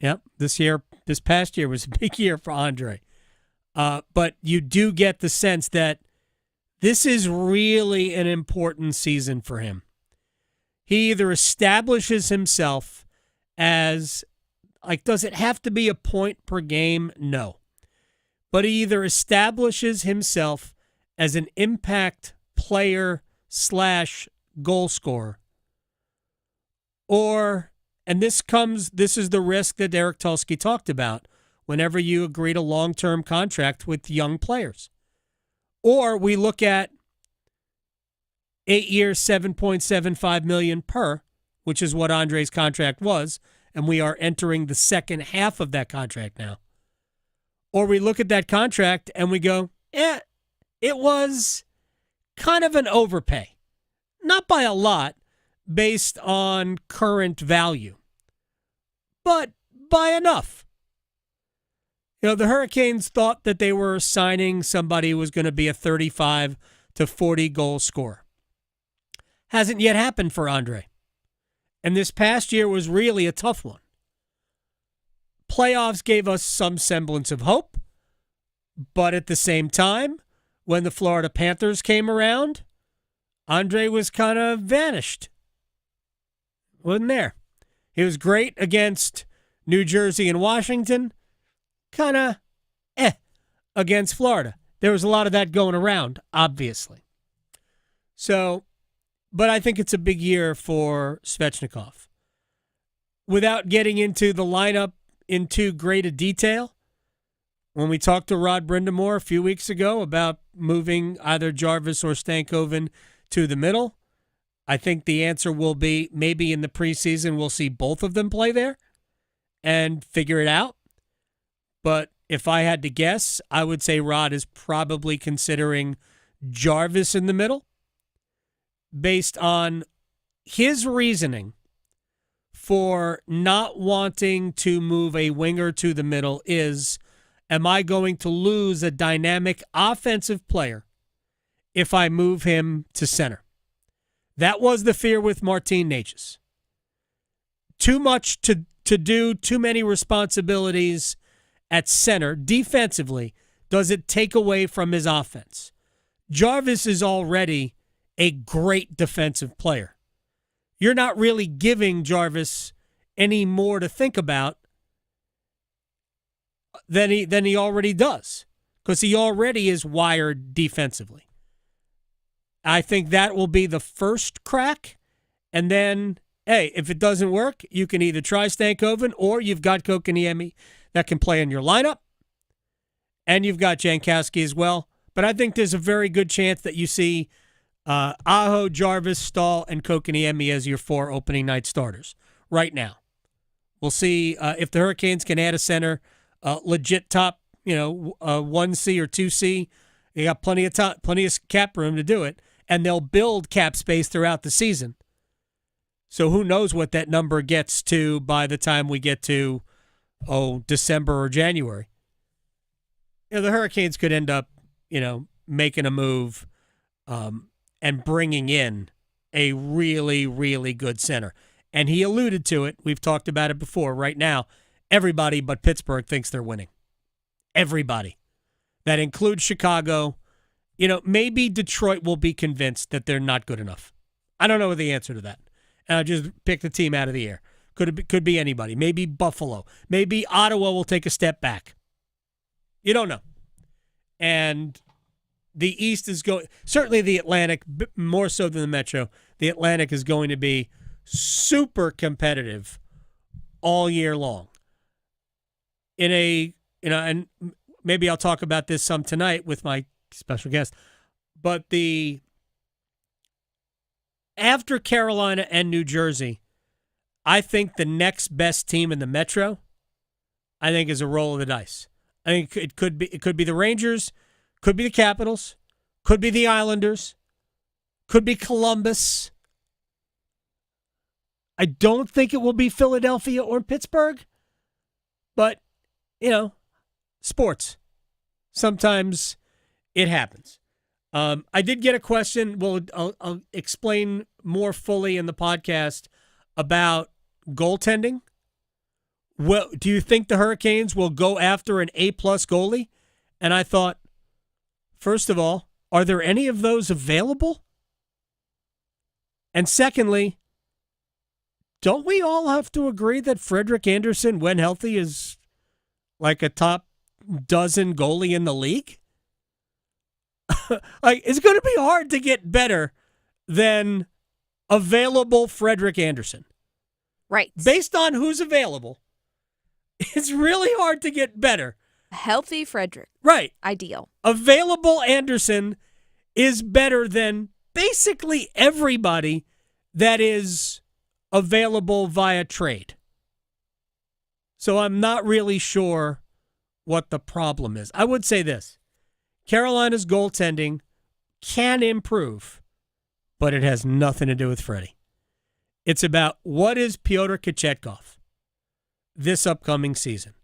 Yep, this past year was a big year for Andre. But you do get the sense that this is really an important season for him. He either establishes himself as, does it have to be a point per game? No. But he either establishes himself as an impact player / goal scorer, or, and this is the risk that Eric Tulski talked about whenever you agree to long-term contract with young players. Or we look at 8 years, $7.75 million per, which is what Andre's contract was, and we are entering the second half of that contract now. Or we look at that contract and we go, it was kind of an overpay. Not by a lot based on current value, but by enough. The Hurricanes thought that they were signing somebody who was going to be a 35 to 40 goal scorer. Hasn't yet happened for Andre. And this past year was really a tough one. Playoffs gave us some semblance of hope, but at the same time, when the Florida Panthers came around, Andre was kind of vanished. Wasn't there. He was great against New Jersey and Washington, kind of against Florida. There was a lot of that going around, obviously. So, but I think it's a big year for Svechnikov. Without getting into the lineup in too great a detail, when we talked to Rod Brindamore a few weeks ago about moving either Jarvis or Stankoven to the middle, I think the answer will be maybe in the preseason we'll see both of them play there and figure it out. But if I had to guess, I would say Rod is probably considering Jarvis in the middle based on his reasoning for not wanting to move a winger to the middle is, am I going to lose a dynamic offensive player if I move him to center? That was the fear with Martin Necas. Too much to do, too many responsibilities at center defensively. Does it take away from his offense? Jarvis is already a great defensive player. You're not really giving Jarvis any more to think about than he already does, because he already is wired defensively. I think that will be the first crack, and then, hey, if it doesn't work, you can either try Stankoven or you've got Kotkaniemi that can play in your lineup, and you've got Jankowski as well. But I think there's a very good chance that you see Aho, Jarvis, Stahl, and Kotkaniemi as your 4 opening night starters right now. We'll see if the Hurricanes can add a center, legit top, 1C or 2C. You got plenty of time, plenty of cap room to do it, and they'll build cap space throughout the season. So who knows what that number gets to by the time we get to December or January. The Hurricanes could end up, making a move and bringing in a really, really good center. And he alluded to it. We've talked about it before. Right now, everybody but Pittsburgh thinks they're winning. Everybody. That includes Chicago. maybe Detroit will be convinced that they're not good enough. I don't know the answer to that. And I just picked a team out of the air. Could be anybody. Maybe Buffalo. Maybe Ottawa will take a step back. You don't know. And the East is going, certainly the Atlantic, more so than the Metro, the Atlantic is going to be super all year long. And maybe I'll talk about this some tonight with my special guest, but after Carolina and New Jersey, I think the next best team in the Metro, I think, is a roll of the dice. I think it could be the Rangers, could be the Capitals, could be the Islanders, could be Columbus. I don't think it will be Philadelphia or Pittsburgh, but, sports. Sometimes it happens. I did get a question. I'll explain more fully in the podcast about goaltending. Well, do you think the Hurricanes will go after an A-plus goalie? And I thought, first of all, are there any of those available? And secondly, don't we all have to agree that Frederik Andersen, when healthy, is like a top dozen goalie in the league? It's going to be hard to get better than available Frederik Andersen. Right. Based on who's available, it's really hard to get better. Healthy Frederik. Right. Ideal. Available Andersen is better than basically everybody that is available via trade. So I'm not really sure what the problem is. I would say this. Carolina's goaltending can improve, but it has nothing to do with Freddie. It's about what is Pyotr Kochetkov this upcoming season.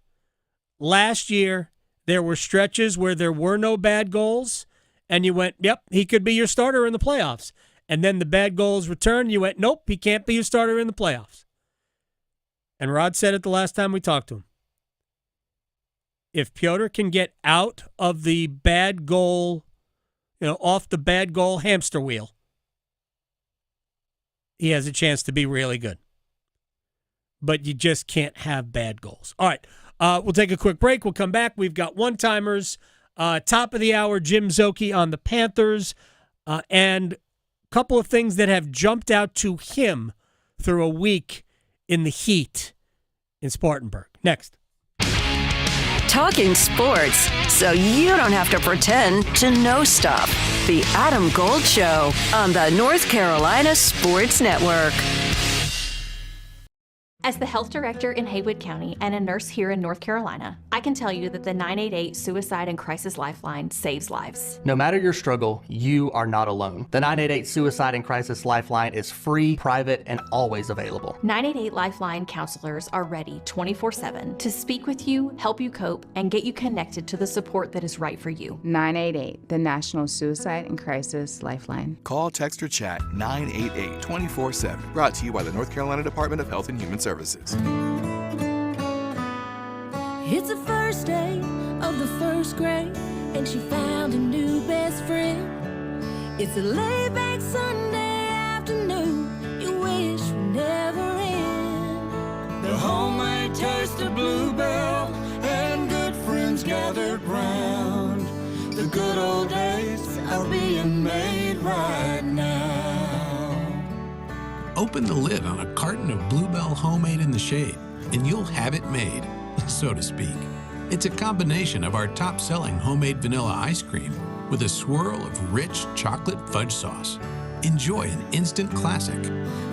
Last year, there were stretches where there were no bad goals, and you went, yep, he could be your starter in the playoffs. And then the bad goals returned, and you went, nope, he can't be your starter in the playoffs. And Rod said it the last time we talked to him. If Pyotr can get out of the bad goal, off the bad goal hamster wheel, he has a chance to be really good. But you just can't have bad goals. All right, we'll take a quick break. We'll come back. We've got one-timers. Top of the hour, Jim Zokei on the Panthers. And a couple of things that have jumped out to him through a week in the heat in Spartanburg. Next. Talking sports so you don't have to pretend to know stuff. The Adam Gold Show on the North Carolina Sports Network. As the health director in Haywood County and a nurse here in North Carolina, I can tell you that the 988 Suicide and Crisis Lifeline saves lives. No matter your struggle, you are not alone. The 988 Suicide and Crisis Lifeline is free, private, and always available. 988 Lifeline counselors are ready 24/7 to speak with you, help you cope, and get you connected to the support that is right for you. 988, the National Suicide and Crisis Lifeline. Call, text, or chat 988 24/7. Brought to you by the North Carolina Department of Health and Human Services. It's the first day of the first grade, and she found a new best friend. It's a laid-back Sunday afternoon you wish would never end. The homemade taste of Bluebell and good friends gathered round. The good old days are being made right now. Open the lid on a carton of Bluebell Homemade in the Shade, and you'll have it made, so to speak. It's a combination of our top-selling homemade vanilla ice cream with a swirl of rich chocolate fudge sauce. Enjoy an instant classic.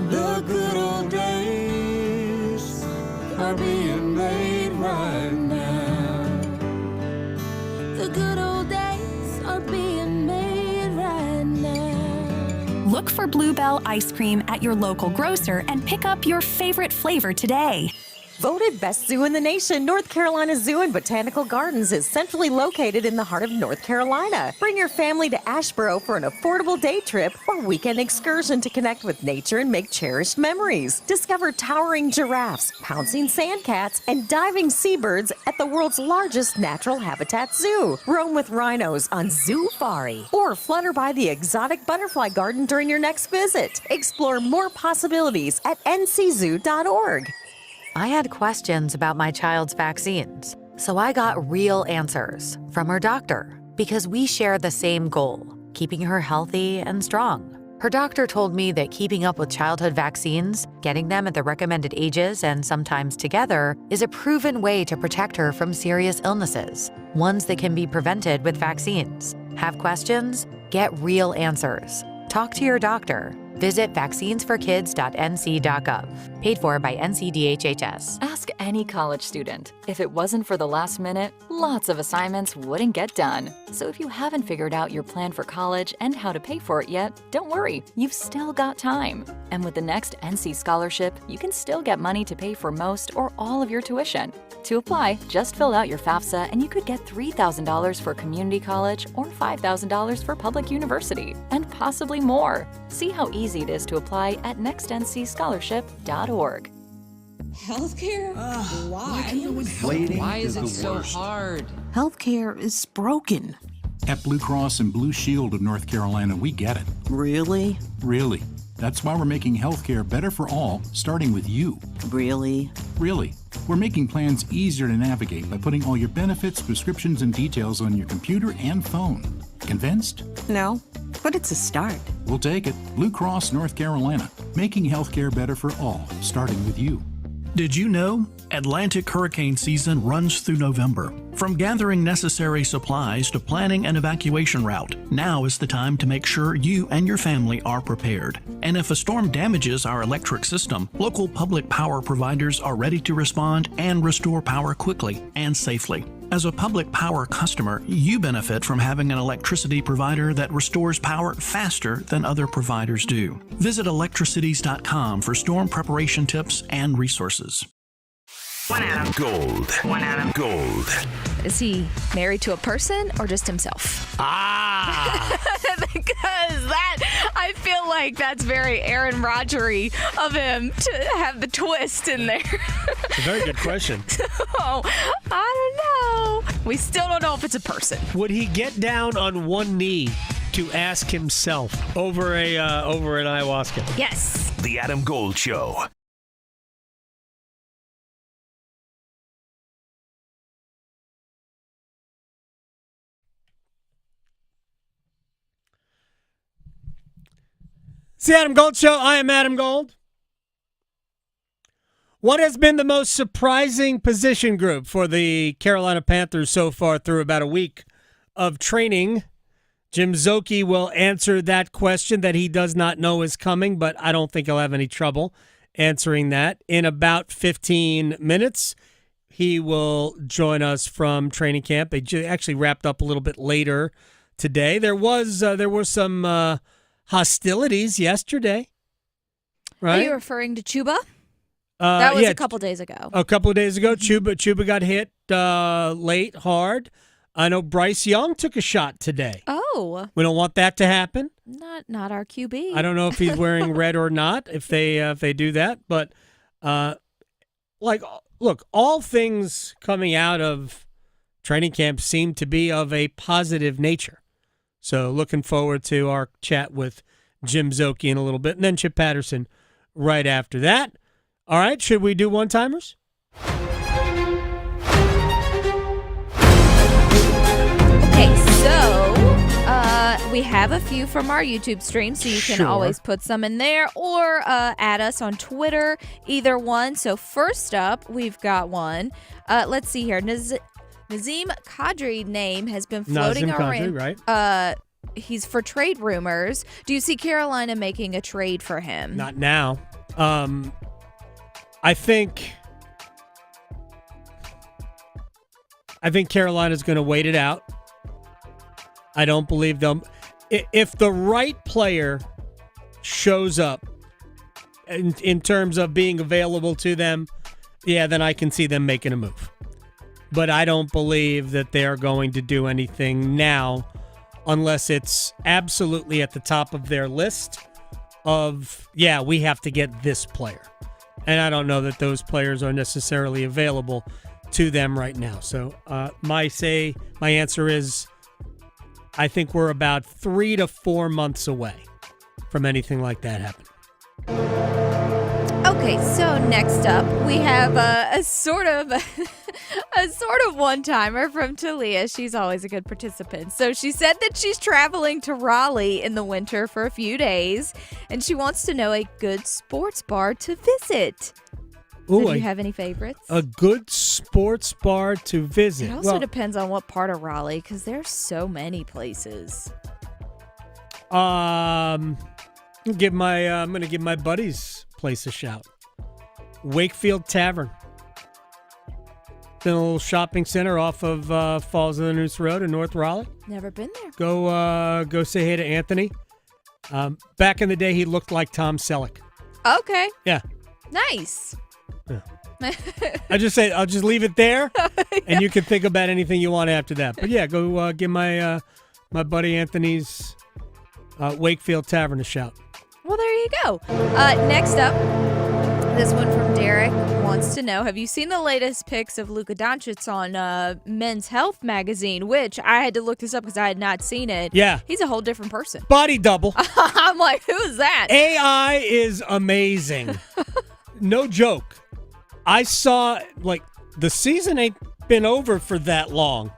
The good old days are being made right now. The good old days are being made right now. Look for Bluebell ice cream at your local grocer and pick up your favorite flavor today. Voted best zoo in the nation, North Carolina Zoo and Botanical Gardens is centrally located in the heart of North Carolina. Bring your family to Asheboro for an affordable day trip or weekend excursion to connect with nature and make cherished memories. Discover towering giraffes, pouncing sandcats, and diving seabirds at the world's largest natural habitat zoo. Roam with rhinos on Zoofari or flutter by the exotic butterfly garden during your next visit. Explore more possibilities at nczoo.org. I had questions about my child's vaccines, so I got real answers from her doctor because we share the same goal, keeping her healthy and strong. Her doctor told me that keeping up with childhood vaccines, getting them at the recommended ages and sometimes together, is a proven way to protect her from serious illnesses, ones that can be prevented with vaccines. Have questions? Get real answers. Talk to your doctor. Visit vaccinesforkids.nc.gov. Paid for by NCDHHS. Ask any college student. If it wasn't for the last minute, lots of assignments wouldn't get done. So if you haven't figured out your plan for college and how to pay for it yet, don't worry, you've still got time. And with the next NC scholarship, you can still get money to pay for most or all of your tuition. To apply, just fill out your FAFSA and you could get $3,000 for community college or $5,000 for public university, and possibly more. See how easy it is to apply at nextncscholarship.org. Healthcare? Why? Why is it so hard? Healthcare is broken. At Blue Cross and Blue Shield of North Carolina, we get it. Really? Really. That's why we're making healthcare better for all, starting with you. Really? Really. We're making plans easier to navigate by putting all your benefits, prescriptions, and details on your computer and phone. Convinced? No, but it's a start. We'll take it. Blue Cross North Carolina, making healthcare better for all, starting with you. Did you know? Atlantic hurricane season runs through November. From gathering necessary supplies to planning an evacuation route, now is the time to make sure you and your family are prepared. And if a storm damages our electric system, local public power providers are ready to respond and restore power quickly and safely. As a public power customer, you benefit from having an electricity provider that restores power faster than other providers do. Visit electricities.com for storm preparation tips and resources. One Adam Gold. One Adam Gold. Is he married to a person or just himself? Because that, I feel like that's very Aaron Rodgery of him to have the twist in there. It's a very good question. So, I don't know. We still don't know if it's a person. Would he get down on one knee to ask himself over an ayahuasca? Yes. The Adam Gold Show. It's the Adam Gold Show. I am Adam Gold. What has been the most surprising position group for the Carolina Panthers so far through about a week of training? Jim Zokei will answer that question that he does not know is coming, but I don't think he'll have any trouble answering that. In about 15 minutes, he will join us from training camp. They actually wrapped up a little bit later today. There were some hostilities yesterday, right? Are you referring to Chuba? That was a couple days ago. A couple of days ago, Chuba got hit late, hard. I know Bryce Young took a shot today. Oh. We don't want that to happen. Not our QB. I don't know if he's wearing red or not, if they do that. But, look, all things coming out of training camp seem to be of a positive nature. So looking forward to our chat with Jim Zokei in a little bit, and then Chip Patterson right after that. All right, should we do one-timers? Okay, so we have a few from our YouTube stream, so you can always put some in there or add us on Twitter, either one. So first up, we've got one. Let's see here. Nazim Kadri name has been floating around. Right? He's for trade rumors. Do you see Carolina making a trade for him? Not now. I think Carolina's going to wait it out. I don't believe them. If the right player shows up in terms of being available to them yeah, then I can see them making a move. But I don't believe that they're going to do anything now unless it's absolutely at the top of their list of, yeah, we have to get this player. And I don't know that those players are necessarily available to them right now. So my answer is I think we're about 3 to 4 months away from anything like that happening. Okay, so next up we have a sort of one-timer from Talia. She's always a good participant. So she said that she's traveling to Raleigh in the winter for a few days, and she wants to know a good sports bar to visit. Ooh, do you have any favorites? A good sports bar to visit. It also depends on what part of Raleigh, because there's so many places. I'm gonna give my buddy's place a shout. Wakefield Tavern. It's in a little shopping center off of Falls of the Noose Road in North Raleigh. Never been there. Go say hey to Anthony. Back in the day, he looked like Tom Selleck. Okay. Yeah. Nice. Yeah. I'll just leave it there, and you can think about anything you want after that. But yeah, go give my buddy Anthony's Wakefield Tavern a shout. Well, there you go. Next up, this one from Derek wants to know, have you seen the latest pics of Luka Doncic on Men's Health magazine, which I had to look this up because I had not seen it. Yeah. He's a whole different person. Body double. I'm like, who is that? AI is amazing. No joke. I saw, the season ain't been over for that long.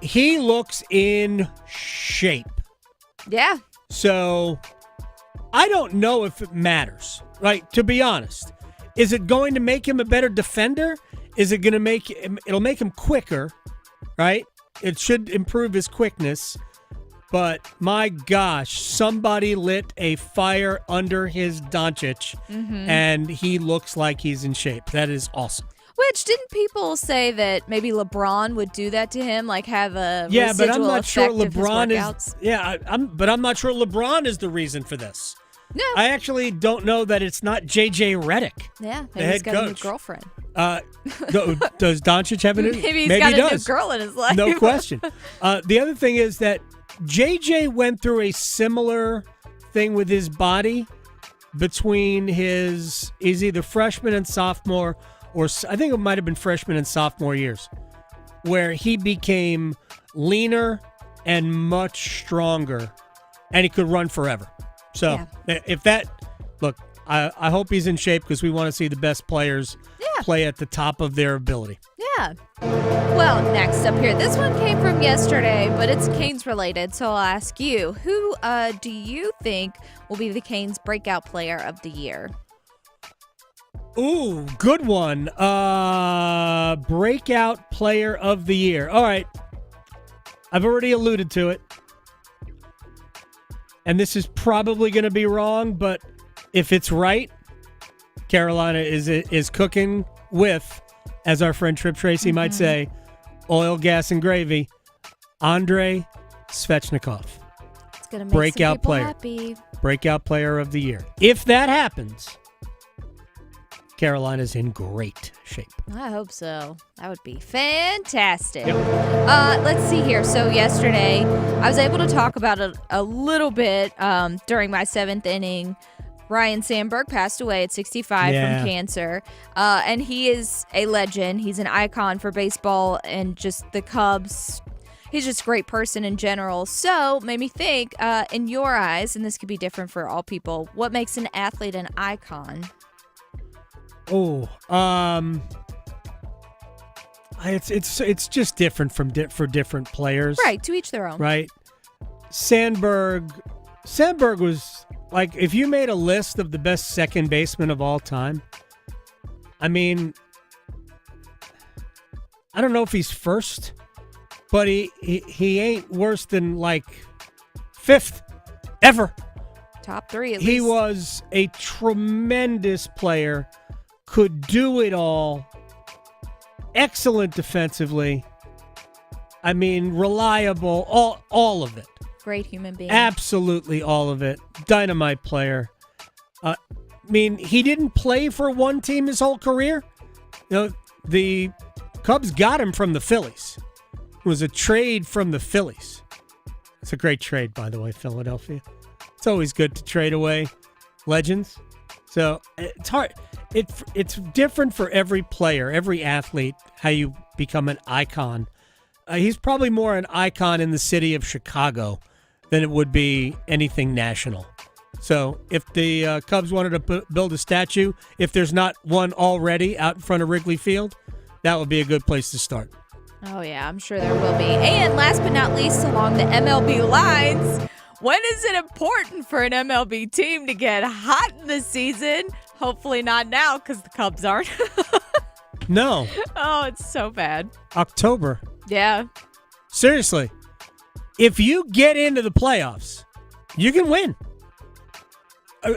He looks in shape. Yeah. So, I don't know if it matters, right? To be honest. Is it going to make him a better defender? Is it going to it'll make him quicker, right? It should improve his quickness. But my gosh, somebody lit a fire under his Doncic, and he looks like he's in shape. That is awesome. Which, didn't people say that maybe LeBron would do that to him, like have a but I'm residual not sure effect of his LeBron workouts? is. Yeah, I'm not sure LeBron is the reason for this. No, I actually don't know that it's not JJ Redick. Yeah, the maybe head he's got coach. a new girlfriend. Does Doncic have a new? Maybe he's maybe got he a does. new girl in his life. No question. The other thing is that JJ went through a similar thing with his body between he's either freshman and sophomore, or I think it might have been freshman and sophomore years, where he became leaner and much stronger, and he could run forever. So if that, look, I hope he's in shape because we want to see the best players play at the top of their ability. Yeah. Well, next up here, this one came from yesterday, but it's Canes related, so I'll ask you, who do you think will be the Canes breakout player of the year? Ooh, good one. Breakout player of the year. All right. I've already alluded to it. And this is probably going to be wrong, but if it's right, Carolina is cooking with, as our friend Trip Tracy might say, oil, gas, and gravy. Andrei Svechnikov. It's going to make breakout some people player. happy. Breakout player of the year. If that happens, Carolina's in great shape. I hope so. That would be fantastic. Yep. Let's see here. So yesterday, I was able to talk about it a little bit during my 7th inning. Ryan Sandberg passed away at 65 from cancer. And he is a legend. He's an icon for baseball and just the Cubs. He's just a great person in general. So made me think, in your eyes, and this could be different for all people, what makes an athlete an icon? Oh, it's just different for different players. Right, to each their own. Right. Sandberg was like, if you made a list of the best second baseman of all time, I mean, I don't know if he's first, but he ain't worse than like 5th ever. Top 3 at He least. was a tremendous player, could do it all, excellent defensively. I mean, reliable, all of it. Great human being. Absolutely all of it. Dynamite player. mean, he didn't play for one team his whole career. The Cubs got him from the Phillies. It was a trade from the Phillies. It's a great trade, by the way, Philadelphia. It's always good to trade away legends. So it's hard. It's different for every player, every athlete, how you become an icon. He's probably more an icon in the city of Chicago than it would be anything national. So if the Cubs wanted to build a statue, if there's not one already out in front of Wrigley Field, that would be a good place to start. Oh, yeah, I'm sure there will be. And last but not least, along the MLB lines, when is it important for an MLB team to get hot in the season? Hopefully not now, because the Cubs aren't. No. Oh, it's so bad. October. Yeah. Seriously. If you get into the playoffs, you can win.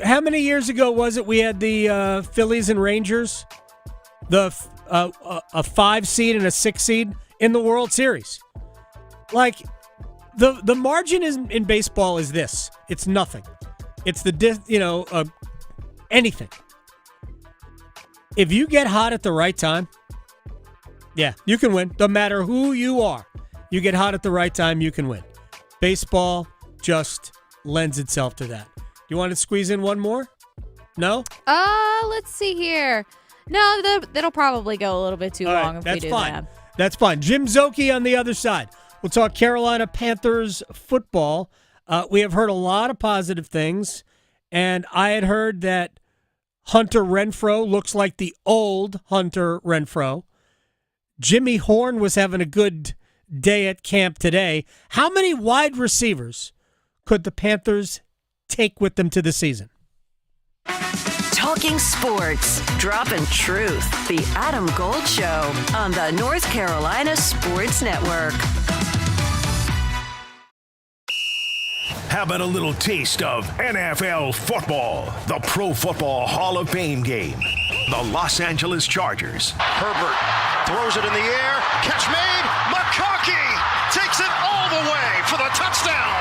How many years ago was it we had the Phillies and Rangers? A 5 seed and a 6 seed in the World Series. Like, the margin in baseball is this. It's nothing. It's anything. If you get hot at the right time, yeah, you can win. No matter who you are, you get hot at the right time, you can win. Baseball just lends itself to that. You want to squeeze in one more? No? Let's see here. No, that'll probably go a little bit too long if we do that. That's fine. Jim Zokei on the other side. We'll talk Carolina Panthers football. We have heard a lot of positive things, and I had heard that Hunter Renfrow looks like the old Hunter Renfrow. Jimmy Horn was having a good day at camp today. How many wide receivers could the Panthers take with them to the season? Talking sports, dropping truth. The Adam Gold Show on the North Carolina Sports Network. How about a little taste of NFL football? The Pro Football Hall of Fame game. The Los Angeles Chargers. Herbert throws it in the air. Catch made. McConkey takes it all the way for the touchdown.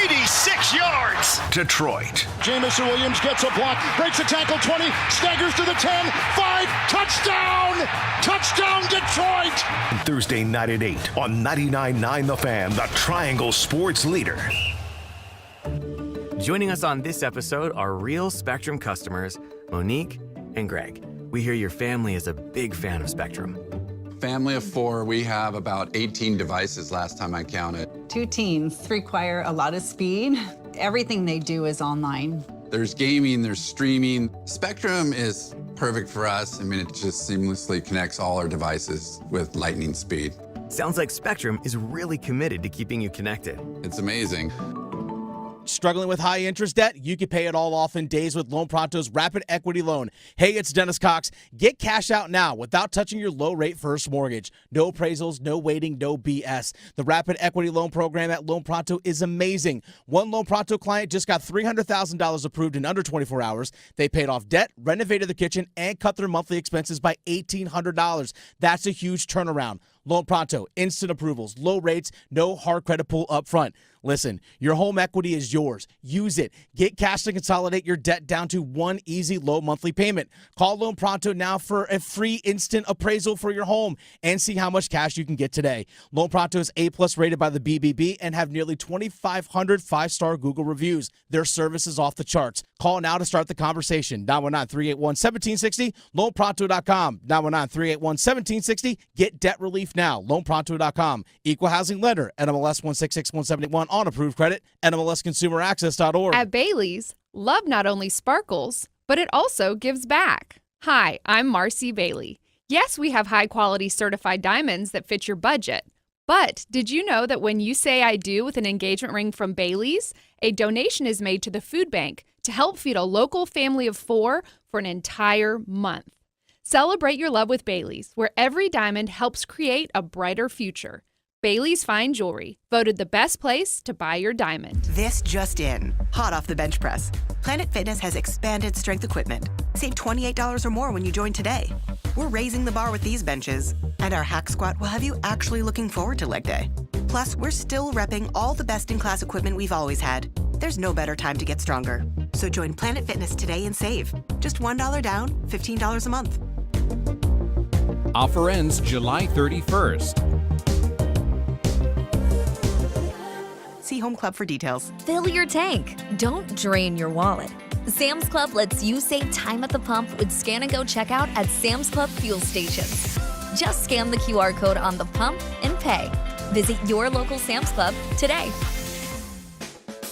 86 yards. Detroit. Jamison Williams gets a block, breaks a tackle, 20, staggers to the 10, 5, touchdown! Touchdown, Detroit! Thursday night at 8 on 99.9 The Fan, the Triangle Sports Leader. Joining us on this episode are real Spectrum customers, Monique and Greg. We hear your family is a big fan of Spectrum. Family of 4, we have about 18 devices last time I counted. 2 teens require a lot of speed. Everything they do is online. There's gaming, there's streaming. Spectrum is perfect for us. I mean, it just seamlessly connects all our devices with lightning speed. Sounds like Spectrum is really committed to keeping you connected. It's amazing. Struggling with high interest debt? You can pay it all off in days with Loan Pronto's Rapid Equity Loan. Hey, it's Dennis Cox. Get cash out now without touching your low-rate first mortgage. No appraisals, no waiting, no BS. The Rapid Equity Loan program at Loan Pronto is amazing. One Loan Pronto client just got $300,000 approved in under 24 hours. They paid off debt, renovated the kitchen, and cut their monthly expenses by $1,800. That's a huge turnaround. Loan Pronto, instant approvals, low rates, no hard credit pull up front. Listen, your home equity is yours. Use it. Get cash to consolidate your debt down to one easy low monthly payment. Call Loan Pronto now for a free instant appraisal for your home and see how much cash you can get today. Loan Pronto is A+ rated by the BBB and have nearly 2,500 5-star Google reviews. Their service is off the charts. Call now to start the conversation. 919-381-1760, loanpronto.com. 919-381-1760. Get debt relief now. Loanpronto.com. Equal housing lender. NMLS 166171 on approved credit. NMLSconsumeraccess.org. At Bailey's, love not only sparkles, but it also gives back. Hi, I'm Marcy Bailey. Yes, we have high-quality certified diamonds that fit your budget. But did you know that when you say I do with an engagement ring from Bailey's, a donation is made to the food bank to help feed a local family of 4 for an entire month? Celebrate your love with Bailey's, where every diamond helps create a brighter future. Bailey's Fine Jewelry, voted the best place to buy your diamond. This just in, hot off the bench press. Planet Fitness has expanded strength equipment. Save $28 or more when you join today. We're raising the bar with these benches, and our hack squat will have you actually looking forward to leg day. Plus, we're still repping all the best-in-class equipment we've always had. There's no better time to get stronger. So join Planet Fitness today and save. Just $1 down, $15 a month. Offer ends July 31st. See Home Club for details. Fill your tank. Don't drain your wallet. Sam's Club lets you save time at the pump with Scan and Go checkout at Sam's Club fuel stations. Just scan the QR code on the pump and pay. Visit your local Sam's Club today.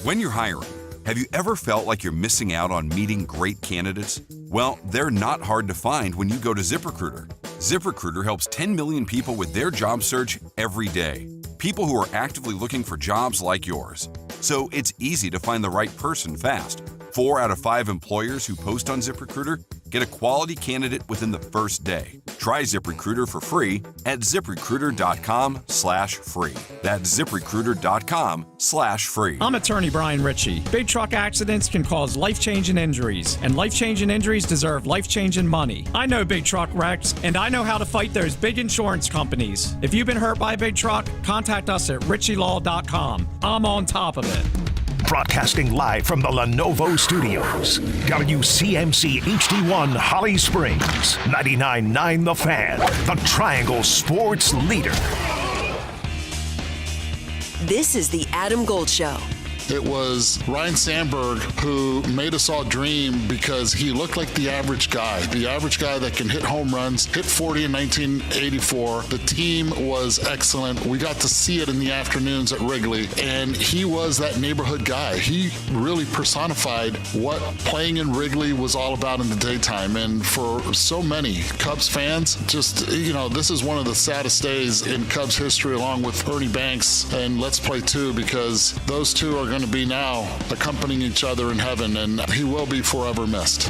When you're hiring, have you ever felt like you're missing out on meeting great candidates? Well, they're not hard to find when you go to ZipRecruiter. ZipRecruiter helps 10 million people with their job search every day. People who are actively looking for jobs like yours. So it's easy to find the right person fast. 4 out of 5 employers who post on ZipRecruiter get a quality candidate within the first day. Try ZipRecruiter for free at ZipRecruiter.com/free. That's ZipRecruiter.com/free. I'm attorney Brian Ritchie. Big truck accidents can cause life-changing injuries, and life-changing injuries deserve life-changing money. I know big truck wrecks, and I know how to fight those big insurance companies. If you've been hurt by a big truck, contact us at RitchieLaw.com. I'm on top of it. Broadcasting live from the Lenovo Studios. WCMC HD1 Holly Springs. 99.9 The Fan. The Triangle Sports Leader. This is the Adam Gold Show. It was Ryan Sandberg who made us all dream because he looked like the average guy that can hit home runs, hit 40 in 1984. The team was excellent. We got to see it in the afternoons at Wrigley, and he was that neighborhood guy. He really personified what playing in Wrigley was all about in the daytime. And for so many Cubs fans, just, this is one of the saddest days in Cubs history, along with Ernie Banks and Let's Play 2, because those two are going to be now accompanying each other in heaven, and he will be forever missed.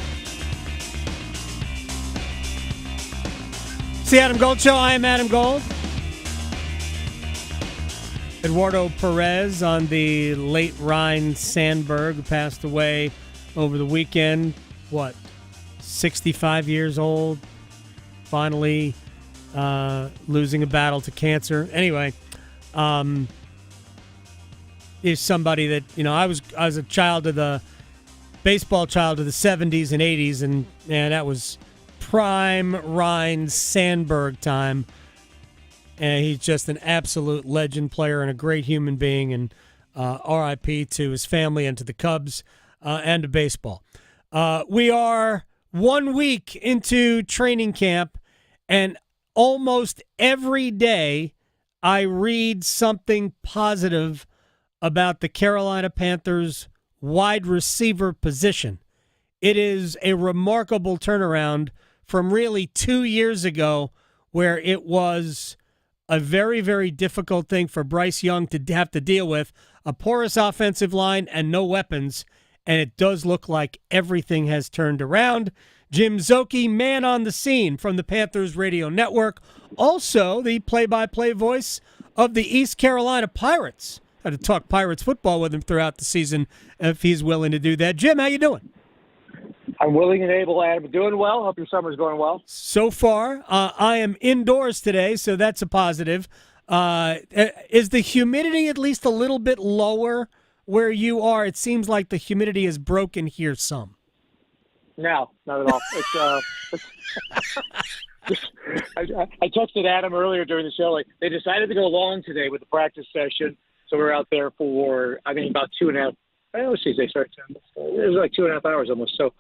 It's the Adam Gold Show. I am Adam Gold. Eduardo Perez on the late Ryan Sandberg, who passed away over the weekend. 65 years old. Finally losing a battle to cancer. Anyway, is somebody that, I was a baseball child of the 70s and 80s, and that was prime Ryan Sandberg time. And he's just an absolute legend player and a great human being, and RIP to his family and to the Cubs and to baseball. We are 1 week into training camp, and almost every day I read something positive about the Carolina Panthers wide receiver position. It is a remarkable turnaround from really 2 years ago, where it was a very, very difficult thing for Bryce Young to have to deal with, a porous offensive line and no weapons, and it does look like everything has turned around. Jim Zokei, man on the scene from the Panthers Radio Network, also the play-by-play voice of the East Carolina Pirates. I had to talk Pirates football with him throughout the season if he's willing to do that. Jim, how you doing? I'm willing and able, Adam. Doing well. Hope your summer's going well. So far, I am indoors today, so that's a positive. Is the humidity at least a little bit lower where you are? It seems like the humidity is broken here some. No, not at all. I texted Adam earlier during the show. Like, they decided to go long today with the practice session. So we're out there for, about 2.5. They start. It was like 2.5 hours almost. So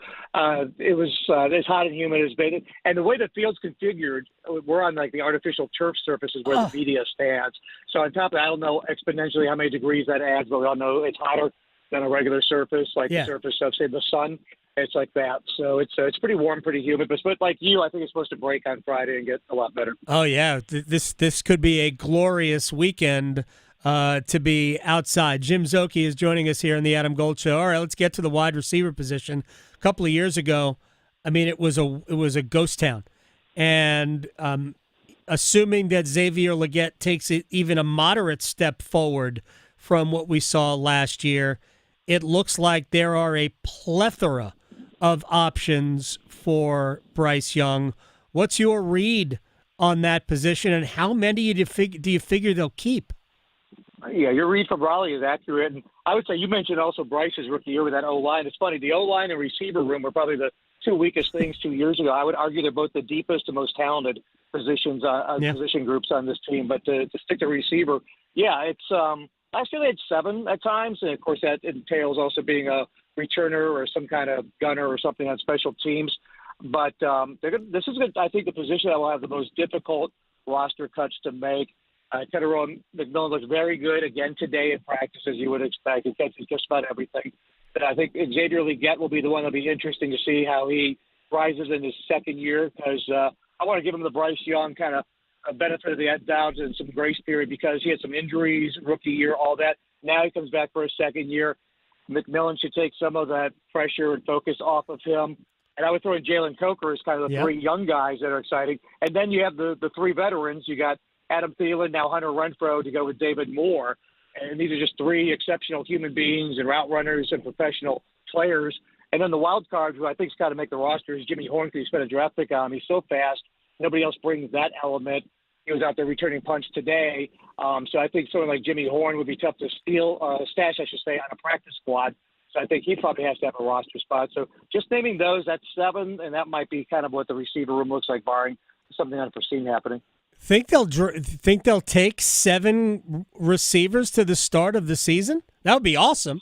it was as hot and humid as been. And the way the field's configured, we're on like the artificial turf surfaces where the media stands. So on top of that, I don't know exponentially how many degrees that adds, but we all know it's hotter than a regular surface, like the surface of, say, the sun. It's like that. So it's pretty warm, pretty humid. But like you, I think it's supposed to break on Friday and get a lot better. Oh, yeah. This could be a glorious weekend to be outside. Jim Zokei is joining us here on the Adam Gold Show. All right, let's get to the wide receiver position. A couple of years ago, it was a ghost town. And assuming that Xavier Legette takes it even a moderate step forward from what we saw last year, it looks like there are a plethora of options for Bryce Young. What's your read on that position, and how many do you figure they'll keep? Yeah, your read from Raleigh is accurate. And I would say you mentioned also Bryce's rookie year with that O-line. It's funny, the O-line and receiver room were probably the two weakest things 2 years ago. I would argue they're both the deepest and most talented position groups on this team. But to stick to receiver, it's last year they had 7 at times, and of course that entails also being a returner or some kind of gunner or something on special teams. But this is, I think, the position that will have the most difficult roster cuts to make. Tyrone McMillan looks very good again today in practice, as you would expect. He catches just about everything. But I think Xavier Legette will be the one that'll be interesting to see how he rises in his second year, because I want to give him the Bryce Young kind of a benefit of the doubt and some grace period, because he had some injuries, rookie year, all that. Now he comes back for a second year. McMillan should take some of that pressure and focus off of him. And I would throw in Jalen Coker as kind of the 3 young guys that are exciting. And then you have the 3 veterans. You got Adam Thielen, now Hunter Renfrow to go with David Moore. And these are just 3 exceptional human beings and route runners and professional players. And then the wild card, who I think has got to make the roster, is Jimmy Horn, because he spent a draft pick on him. He's so fast. Nobody else brings that element. He was out there returning punch today. So I think someone like Jimmy Horn would be tough to stash, I should say, on a practice squad. So I think he probably has to have a roster spot. So just naming those, that's 7, and that might be kind of what the receiver room looks like, barring something unforeseen happening. Think they'll take 7 receivers to the start of the season? That would be awesome.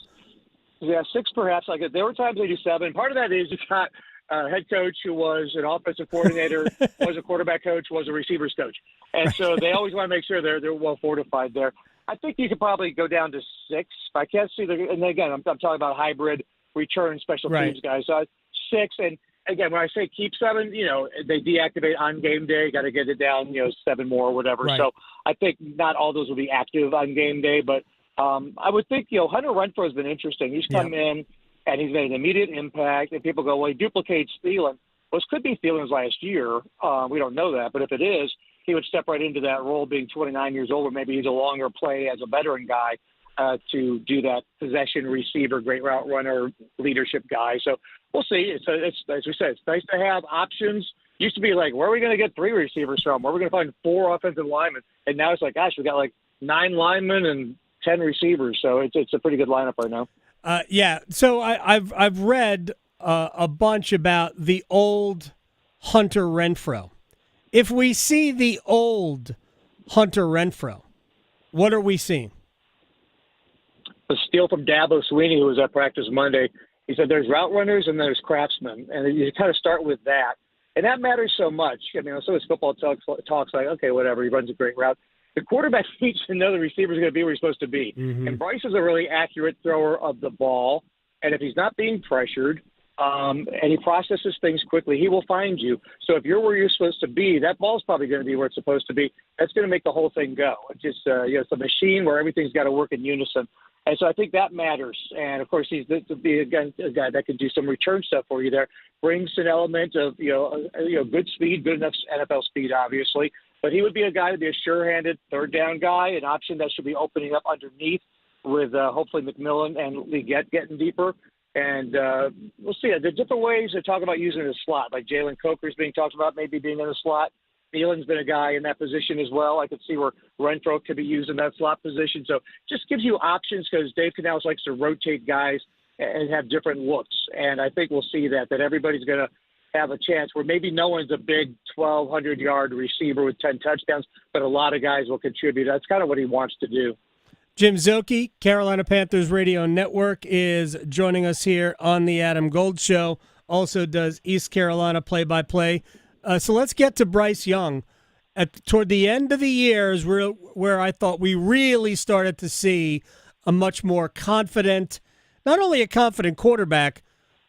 Yeah, 6 perhaps. Like there were times they do 7. Part of that is you've got a head coach who was an offensive coordinator, was a quarterback coach, was a receivers coach, and so they always want to make sure they're well fortified there. I think you could probably go down to 6. I can't see and again, I'm talking about hybrid return special teams guys. So 6, and again, when I say keep 7, they deactivate on game day. Got to get it down, 7 more or whatever. Right. So I think not all those will be active on game day, but I would think, Hunter Renfrow has been interesting. He's come in and he's made an immediate impact, and people go, well, he duplicates Thielen. Well, this could be Thielen's last year. We don't know that, but if it is, he would step right into that role, being 29 years old, or maybe he's a longer play as a veteran guy to do that possession receiver, great route runner, leadership guy. So we'll see. It's as we said, it's nice to have options. Used to be like, where are we going to get 3 receivers from? Where are we going to find 4 offensive linemen? And now it's like, gosh, we got like 9 linemen and 10 receivers. So it's a pretty good lineup right now. So I've read a bunch about the old Hunter Renfrow. If we see the old Hunter Renfrow, what are we seeing? A steal from Dabo Sweeney, who was at practice Monday. He said there's route runners and there's craftsmen, and you kind of start with that. And that matters so much. I mean, so as football talks like, okay, whatever, he runs a great route. The quarterback needs to know the receiver's going to be where he's supposed to be. Mm-hmm. And Bryce is a really accurate thrower of the ball. And if he's not being pressured and he processes things quickly, he will find you. So if you're where you're supposed to be, that ball's probably going to be where it's supposed to be. That's going to make the whole thing go. It's just it's a machine where everything's got to work in unison. And so I think that matters. And, of course, he's a guy that can do some return stuff for you there. Brings an element of, good speed, good enough NFL speed, obviously. But he would be a guy to be a sure-handed third down guy, an option that should be opening up underneath with hopefully McMillan and Legette getting deeper. And we'll see. There are different ways to talk about using the slot. Like Jalen Coker is being talked about maybe being in the slot. Thielen's been a guy in that position as well. I could see where Renfrow could be used in that slot position. So just gives you options, because Dave Canales likes to rotate guys and have different looks. And I think we'll see that everybody's going to have a chance where maybe no one's a big 1,200-yard receiver with 10 touchdowns, but a lot of guys will contribute. That's kind of what he wants to do. Jim Zokei, Carolina Panthers Radio Network, is joining us here on the Adam Gold Show. Also does East Carolina play-by-play. So let's get to Bryce Young. Toward the end of the year is where I thought we really started to see a much more confident, not only a confident quarterback,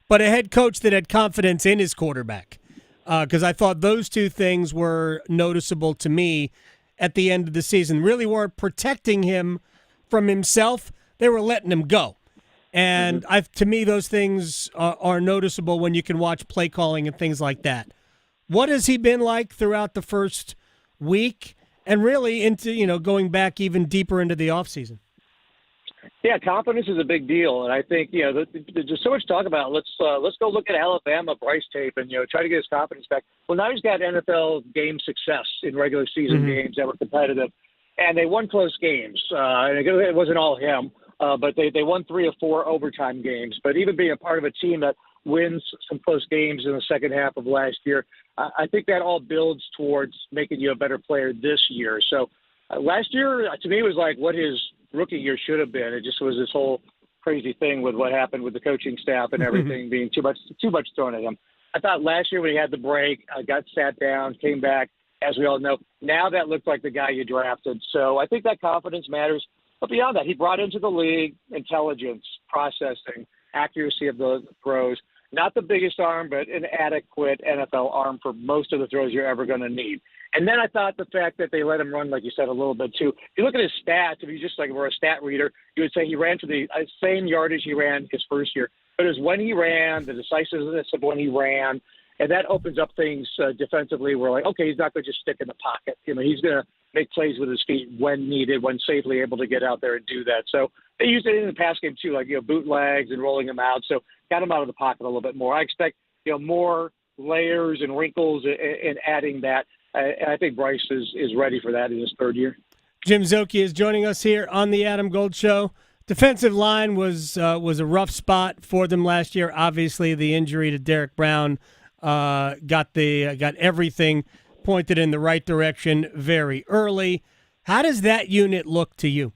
but a head coach that had confidence in his quarterback. Because I thought those two things were noticeable to me at the end of the season. Really weren't protecting him from himself. They were letting him go. And to me, those things are noticeable when you can watch play calling and things like that. What has he been like throughout the first week and really into, going back even deeper into the offseason? Yeah, confidence is a big deal. And I think, there's so much talk about let's go look at Alabama Bryce tape and, try to get his confidence back. Well, now he's got NFL game success in regular season games that were competitive. And they won close games. And it wasn't all him. but they won 3 of 4 overtime games. But even being a part of a team that wins some close games in the second half of last year, I think that all builds towards making you a better player this year. So last year, to me, was like what his rookie year should have been. It just was this whole crazy thing with what happened with the coaching staff and everything being too much thrown at him. I thought last year when he had the break, got sat down, came back, as we all know, now that looked like the guy you drafted. So I think that confidence matters. But beyond that, he brought into the league intelligence, processing, accuracy of the throws. Not the biggest arm, but an adequate NFL arm for most of the throws you're ever going to need. And then I thought the fact that they let him run, like you said, a little bit too. If you look at his stats, if you just like were a stat reader, you would say he ran to the same yardage he ran his first year. But it was when he ran, the decisiveness of when he ran, and that opens up things defensively. We're like, okay, he's not going to just stick in the pocket. You know, he's going to make plays with his feet when needed, when safely able to get out there and do that. So they used it in the pass game too, like bootlegs and rolling him out. So got him out of the pocket a little bit more. I expect more layers and wrinkles in adding that. And I think Bryce is ready for that in his third year. Jim Zokei is joining us here on the Adam Gold Show. Defensive line was a rough spot for them last year. Obviously, the injury to Derek Brown got everything pointed in the right direction very early. How does that unit look to you?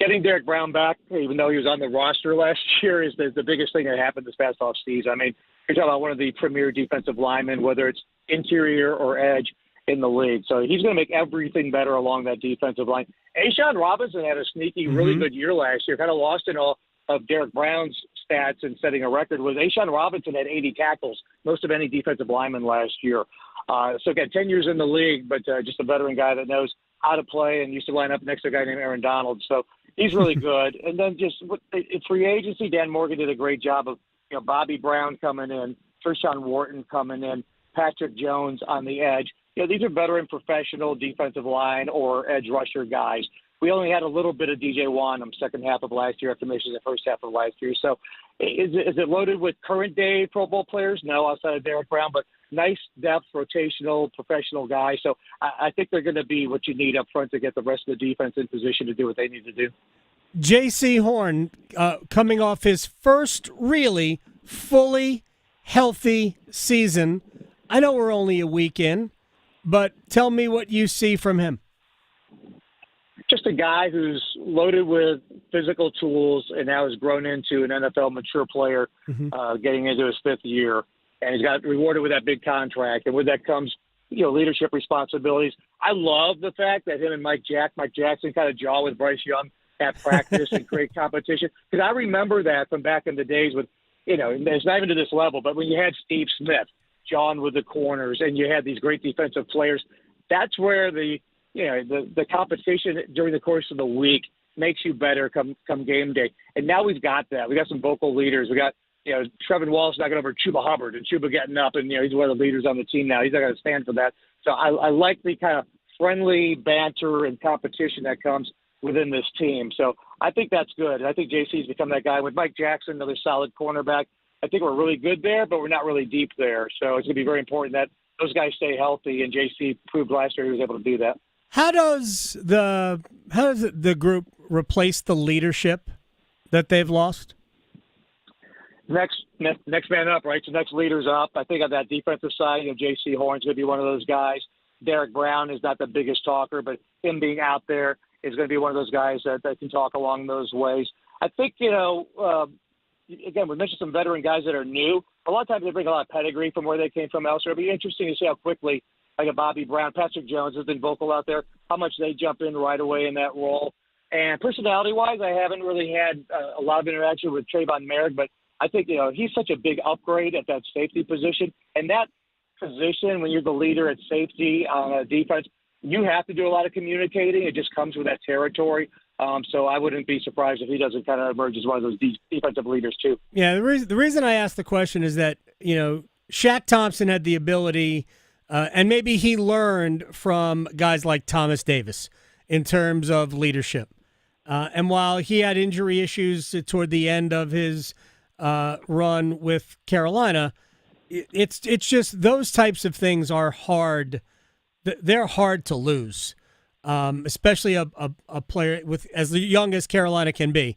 Getting Derek Brown back, even though he was on the roster last year, is the biggest thing that happened this past offseason. I mean, you're talking about one of the premier defensive linemen, whether it's interior or edge in the league. So he's going to make everything better along that defensive line. A'Shawn Robinson had a sneaky, really good year last year. Kind of lost in all of Derek Brown's stats and setting a record. Was A'Shawn Robinson had 80 tackles, most of any defensive lineman last year. So again, 10 years in the league, but just a veteran guy that knows how to play and used to line up next to a guy named Aaron Donald. So he's really good. And then just in free agency, Dan Morgan did a great job of Bobby Brown coming in, Trishawn Wharton coming in, Patrick Jones on the edge. These are veteran professional defensive line or edge rusher guys. We only had a little bit of DJ Wanham second half of last year after missing the first half of last year. So is it loaded with current day Pro Bowl players? No, outside of Derek Brown, but nice depth, rotational, professional guys. So I think they're going to be what you need up front to get the rest of the defense in position to do what they need to do. J.C. Horn coming off his first really fully healthy season. I know we're only a week in, but tell me what you see from him. Just a guy who's loaded with physical tools and now has grown into an NFL mature player, getting into his fifth year. And he's got rewarded with that big contract. And with that comes, leadership responsibilities. I love the fact that him and Mike Jackson kind of jaw with Bryce Young at practice and create competition. Because I remember that from back in the days with, it's not even to this level, but when you had Steve Smith, John with the corners, and you had these great defensive players, that's where the competition during the course of the week makes you better come game day. And now we've got that. We got some vocal leaders. We got, Trevin Wallace knocking over Chuba Hubbard, and Chuba getting up, and, he's one of the leaders on the team now. He's not going to stand for that. So I like the kind of friendly banter and competition that comes within this team. So I think that's good. And I think JC's become that guy. With Mike Jackson, another solid cornerback, I think we're really good there, but we're not really deep there. So it's going to be very important that those guys stay healthy, and JC proved last year he was able to do that. How does the group replace the leadership that they've lost? Next man up, right? So next leader's up. I think on that defensive side, J.C. Horn's going to be one of those guys. Derek Brown is not the biggest talker, but him being out there is going to be one of those guys that can talk along those ways. I think, again, we mentioned some veteran guys that are new. A lot of times they bring a lot of pedigree from where they came from elsewhere. It'll be interesting to see how quickly, like a Bobby Brown, Patrick Jones has been vocal out there, how much they jump in right away in that role. And personality-wise, I haven't really had a lot of interaction with Trayvon Merrick, but I think, he's such a big upgrade at that safety position. And that position, when you're the leader at safety on a defense, you have to do a lot of communicating. It just comes with that territory. So I wouldn't be surprised if he doesn't kind of emerge as one of those defensive leaders too. Yeah, the reason I asked the question is that, Shaq Thompson had the ability, and maybe he learned from guys like Thomas Davis in terms of leadership. And while he had injury issues toward the end of his run with Carolina, it's just those types of things are hard. They're hard to lose. especially a player with as young as Carolina can be,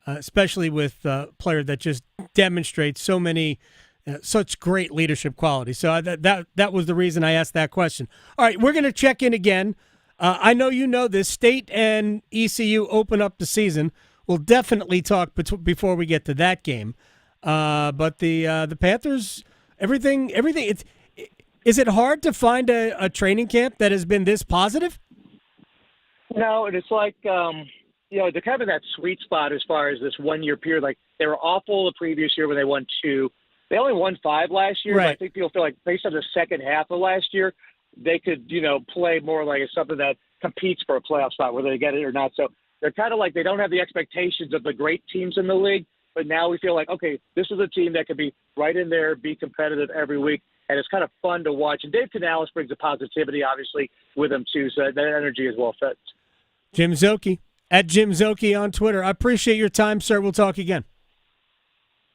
especially with a player that just demonstrates so many, such great leadership qualities. So that was the reason I asked that question. All right, we're going to check in again. I know you know this. State and ECU open up the season. We'll definitely talk before we get to that game. But the Panthers, everything. Is it hard to find a training camp that has been this positive? No, and it's like, they're kind of in that sweet spot as far as this 1 year period. Like, they were awful the previous year when they won 2. They only won 5 last year. Right. But I think people feel like based on the second half of last year, they could, play more like something that competes for a playoff spot, whether they get it or not. So they're kind of like they don't have the expectations of the great teams in the league. But now we feel like, okay, this is a team that could be right in there, be competitive every week. And it's kind of fun to watch. And Dave Canales brings a positivity, obviously, with him, too. So that energy is well fit. Jim Zokei, at Jim Zokei on Twitter. I appreciate your time, sir. We'll talk again.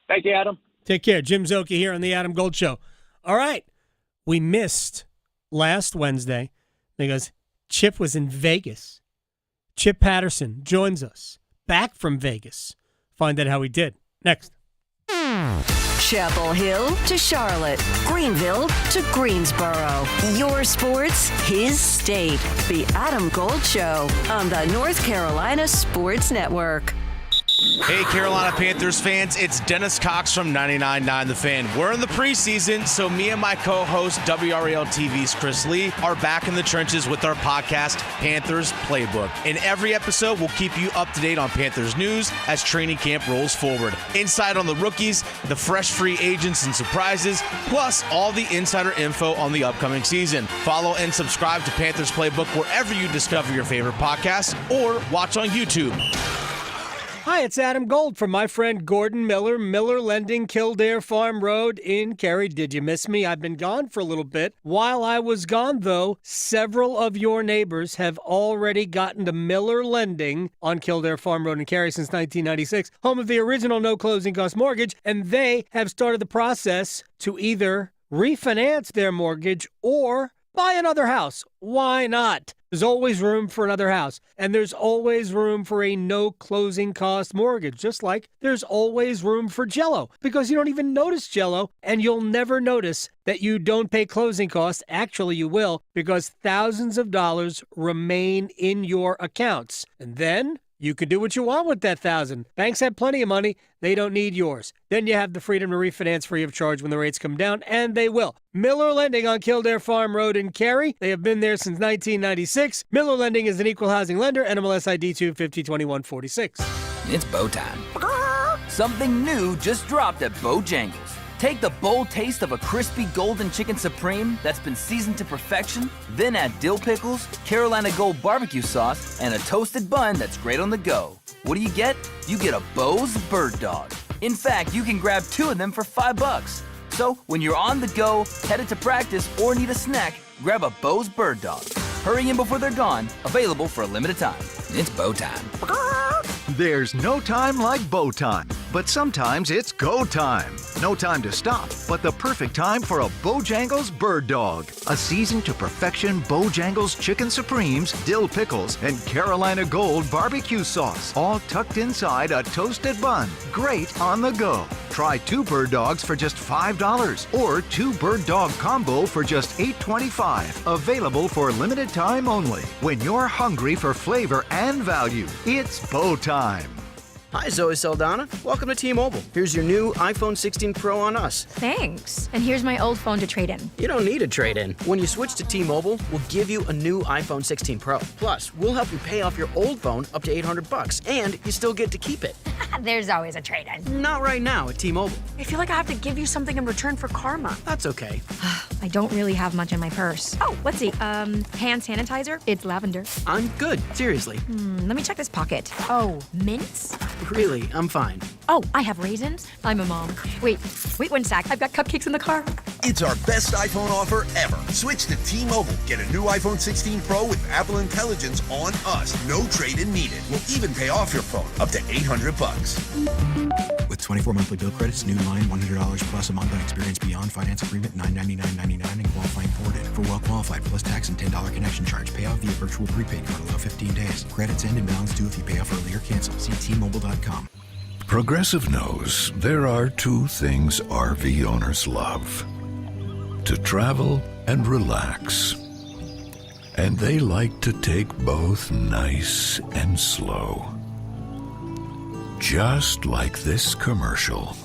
Thank you, Adam. Take care. Jim Zokei here on the Adam Gold Show. All right. We missed last Wednesday because Chip was in Vegas. Chip Patterson joins us back from Vegas. Find out how he did. Next. Chapel Hill to Charlotte, Greenville to Greensboro. Your sports, his state. The Adam Gold Show on the North Carolina Sports Network. Hey, Carolina Panthers fans, it's Dennis Cox from 99.9 The Fan. We're in the preseason, so me and my co-host, WRAL TV's Chris Lee, are back in the trenches with our podcast, Panthers Playbook. In every episode, we'll keep you up to date on Panthers news as training camp rolls forward. Insight on the rookies, the fresh free agents and surprises, plus all the insider info on the upcoming season. Follow and subscribe to Panthers Playbook wherever you discover your favorite podcasts or watch on YouTube. Hi, it's Adam Gold from my friend Gordon Miller, Miller Lending, Kildare Farm Road in Cary. Did you miss me? I've been gone for a little bit. While I was gone, though, several of your neighbors have already gotten to Miller Lending on Kildare Farm Road in Cary since 1996, home of the original no closing cost mortgage, and they have started the process to either refinance their mortgage or buy another house. Why not? There's always room for another house, and there's always room for a no closing cost mortgage, just like there's always room for Jell-O, because you don't even notice Jell-O, and you'll never notice that you don't pay closing costs. Actually, you will, because thousands of dollars remain in your accounts. And then you can do what you want with that $1,000. Banks have plenty of money. They don't need yours. Then you have the freedom to refinance free of charge when the rates come down, and they will. Miller Lending on Kildare Farm Road in Cary. They have been there since 1996. Miller Lending is an equal housing lender. NMLS ID 2502146. It's bow time. Something new just dropped at Bojangles. Take the bold taste of a crispy golden chicken supreme that's been seasoned to perfection, then add dill pickles, Carolina Gold barbecue sauce, and a toasted bun that's great on the go. What do? You get a Bo's Bird Dog. In fact, you can grab 2 of them for $5. So when you're on the go, headed to practice, or need a snack, grab a Bo's Bird Dog. Hurry in before they're gone. Available for a limited time. It's bow time. There's no time like bow time, but sometimes it's go time. No time to stop, but the perfect time for a Bojangles Bird Dog. A seasoned to perfection Bojangles Chicken Supremes, dill pickles, and Carolina Gold barbecue sauce, all tucked inside a toasted bun. Great on the go. Try 2 Bird Dogs for just $5 or 2 Bird Dog combo for just $8.25. Available for limited time only. When you're hungry for flavor and value, it's bow time. Hi, Zoe Saldana. Welcome to T-Mobile. Here's your new iPhone 16 Pro on us. Thanks. And here's my old phone to trade in. You don't need a trade-in. When you switch to T-Mobile, we'll give you a new iPhone 16 Pro. Plus, we'll help you pay off your old phone up to $800, and you still get to keep it. There's always a trade-in. Not right now at T-Mobile. I feel like I have to give you something in return for karma. That's okay. I don't really have much in my purse. Oh, let's see. Hand sanitizer. It's lavender. I'm good. Seriously. Let me check this pocket. Oh, mints? Really, I'm fine. Oh, I have raisins. I'm a mom. Wait 1 sec. I've got cupcakes in the car. It's our best iPhone offer ever. Switch to T-Mobile. Get a new iPhone 16 Pro with Apple Intelligence on us. No trade-in needed. We'll even pay off your phone up to $800. With 24 monthly bill credits. New line $100 plus a month on experience beyond finance agreement $999.99 and qualifying forwarded. For well qualified plus tax and $10 connection charge. Payout via virtual prepaid card. Allow 15 days. Credits end and balance due if you pay off early or cancel. See T-Mobile.com. Progressive knows there are two things RV owners love: to travel and relax. And they like to take both nice and slow. Just like this commercial.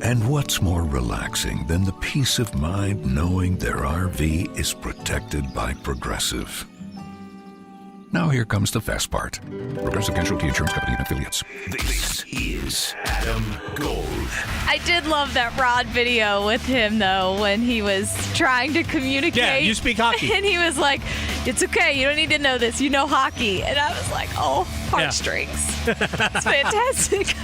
And what's more relaxing than the peace of mind knowing their RV is protected by Progressive? Now here comes the fast part. Progressive Casualty Insurance Company and Affiliates. This is Adam Gold. I did love that Rod video with him, though, when he was trying to communicate. Yeah, you speak hockey. And he was like, it's okay, you don't need to know this, you know hockey. And I was like, oh, heartstrings. Yeah. It's fantastic.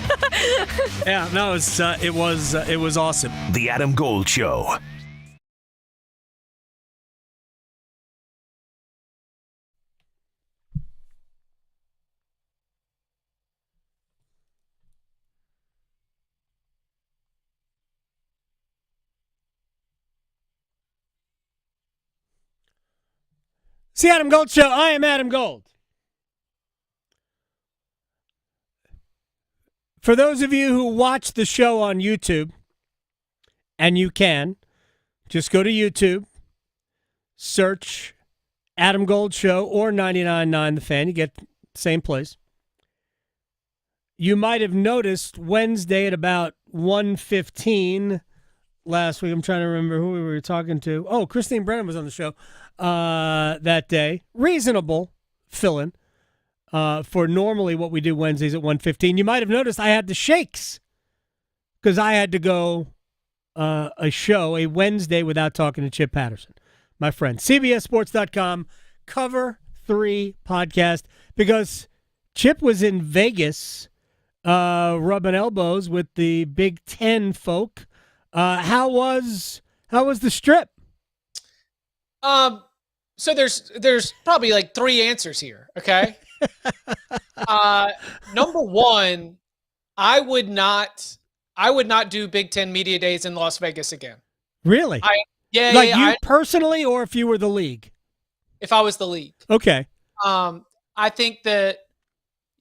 Yeah, no, it was awesome. The Adam Gold Show. It's the Adam Gold Show. I am Adam Gold. For those of you who watch the show on YouTube, and you can, just go to YouTube, search Adam Gold Show or 99.9 The Fan. You get the same place. You might have noticed Wednesday at about 1:15 last week. I'm trying to remember who we were talking to. Oh, Christine Brennan was on the show that day. Reasonable fill-in for normally what we do Wednesdays at 1:15. You might have noticed I had the shakes because I had to go a Wednesday without talking to Chip Patterson, my friend. CBSSports.com, Cover 3 podcast, because Chip was in Vegas rubbing elbows with the Big Ten folk. How was the Strip? So there's probably like 3 answers here, okay? Number one, I would not do Big Ten Media Days in Las Vegas again. Really? Personally, or if you were the league? If I was the league. Okay. I think that,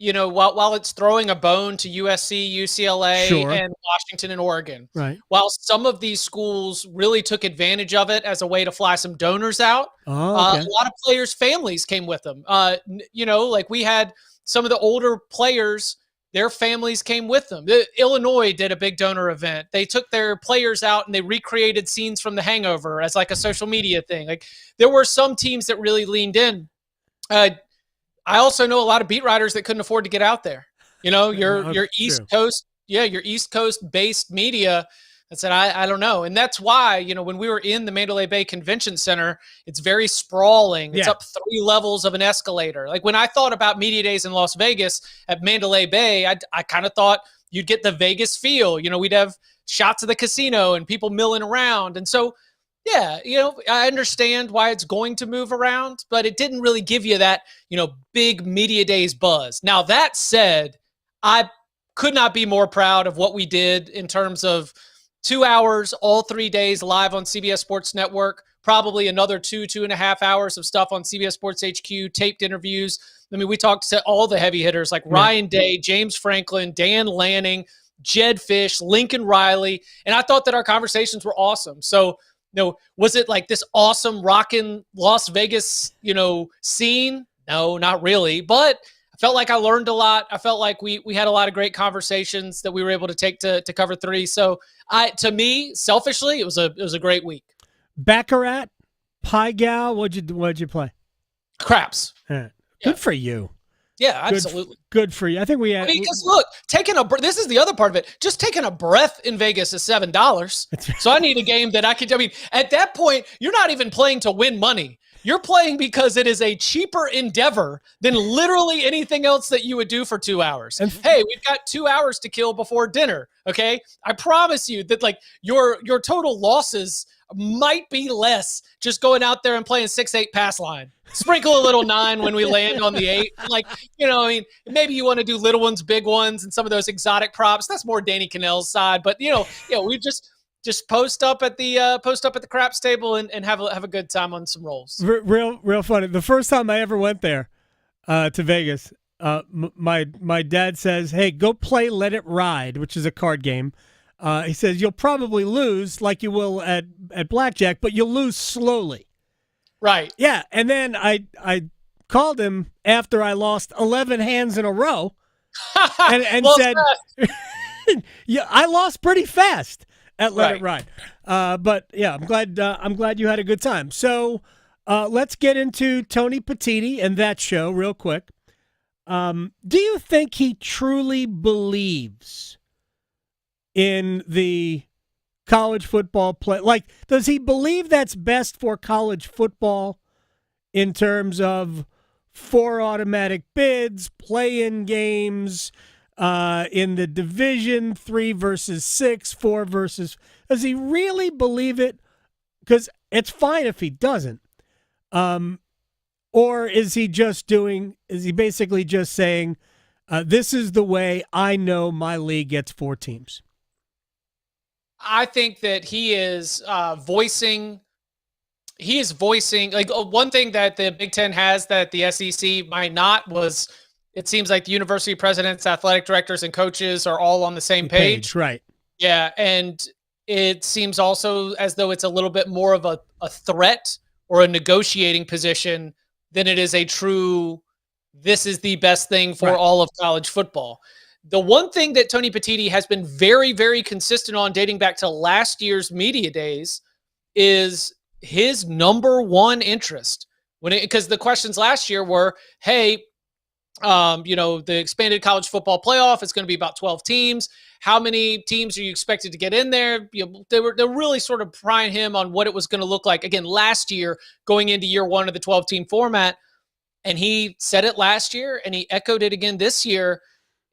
while it's throwing a bone to USC, UCLA, Sure. and Washington and Oregon, Right. while some of these schools really took advantage of it as a way to fly some donors out, Oh, okay. a lot of players' families came with them. Like we had some of the older players, their families came with them. Illinois did a big donor event. They took their players out and they recreated scenes from The Hangover as like a social media thing. Like there were some teams that really leaned in. I also know a lot of beat writers that couldn't afford to get out there. Your East Coast, your East Coast based media that said, I don't know. And that's why, when we were in the Mandalay Bay Convention Center, it's very sprawling. It's up 3 levels of an escalator. Like when I thought about media days in Las Vegas at Mandalay Bay, I kind of thought you'd get the Vegas feel. We'd have shots of the casino and people milling around. And so, yeah, I understand why it's going to move around, but it didn't really give you that, big media days buzz. Now, that said, I could not be more proud of what we did in terms of 2 hours, all 3 days live on CBS Sports Network, probably another 2.5 hours of stuff on CBS Sports HQ, taped interviews. I mean, we talked to all the heavy hitters like Ryan Day, James Franklin, Dan Lanning, Jed Fish, Lincoln Riley, and I thought that our conversations were awesome. So, was it like this awesome rockin' Las Vegas, scene? No, not really. But I felt like I learned a lot. I felt like we had a lot of great conversations that we were able to take to Cover 3. So to me, selfishly, it was a great week. Baccarat, Pie Gal, what'd you play? Craps. Yeah. Good for you. Yeah, absolutely. Good for you. I think we had. Because look, this is the other part of it. Just taking a breath in Vegas is $7. So I need a game that I could. At that point, you're not even playing to win money. You're playing because it is a cheaper endeavor than literally anything else that you would do for 2 hours. And hey, we've got 2 hours to kill before dinner. Okay. I promise you that like your total losses might be less just going out there and playing 6-8 pass line. Sprinkle a little 9 when we land on the 8. Like, maybe you want to do little ones, big ones, and some of those exotic props. That's more Danny Canales' side. But we just post up at the craps table and have a good time on some rolls. Real funny. The first time I ever went there to Vegas, my dad says, "Hey, go play Let It Ride," which is a card game. He says you'll probably lose like you will at blackjack, but you'll lose slowly. Right. Yeah, and then I called him after I lost 11 hands in a row, and said, "Yeah, I lost pretty fast at Let It Ride." But yeah, I'm glad you had a good time. So let's get into Tony Petitti and that show real quick. Do you think he truly believes in the college football play? Like, does he believe that's best for college football in terms of 4 automatic bids, play-in games, in the division, 3 versus 6, 4 versus... Does he really believe it? Because it's fine if he doesn't. Or is he basically just saying, this is the way I know my league gets 4 teams? I think that he is voicing like one thing that the Big Ten has that the SEC might not was it seems like the university presidents, athletic directors, and coaches are all on the same page. Right. Yeah. And it seems also as though it's a little bit more of a threat or a negotiating position than it is a true, this is the best thing for all of college football. The one thing that Tony Petitti has been very, very consistent on dating back to last year's media days is his number one interest. Because the questions last year were, hey, the expanded college football playoff, it's going to be about 12 teams. How many teams are you expected to get in there? They're really sort of prying him on what it was going to look like, again, last year going into year 1 of the 12-team format. And he said it last year, and he echoed it again this year.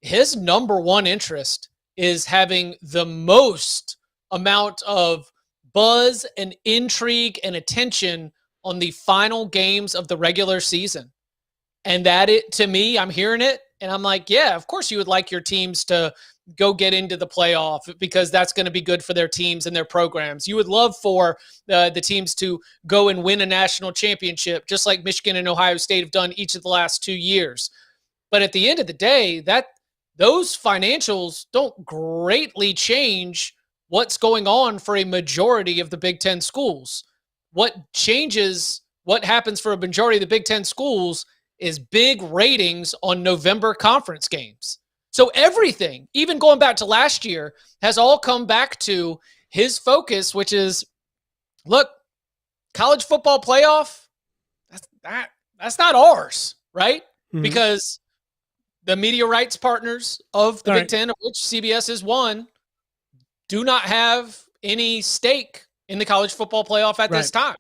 His number one interest is having the most amount of buzz and intrigue and attention on the final games of the regular season. And to me, I'm hearing it and I'm like, yeah, of course you would like your teams to go get into the playoff because that's going to be good for their teams and their programs. You would love for the teams to go and win a national championship, just like Michigan and Ohio State have done each of the last 2 years. But at the end of the day, those financials don't greatly change what's going on for a majority of the Big Ten schools. What happens for a majority of the Big Ten schools is big ratings on November conference games. So everything, even going back to last year, has all come back to his focus, which is, look, college football playoff, that's not ours, right? Mm-hmm. Because the media rights partners of the Big Ten, of which CBS is one, do not have any stake in the college football playoff at this time.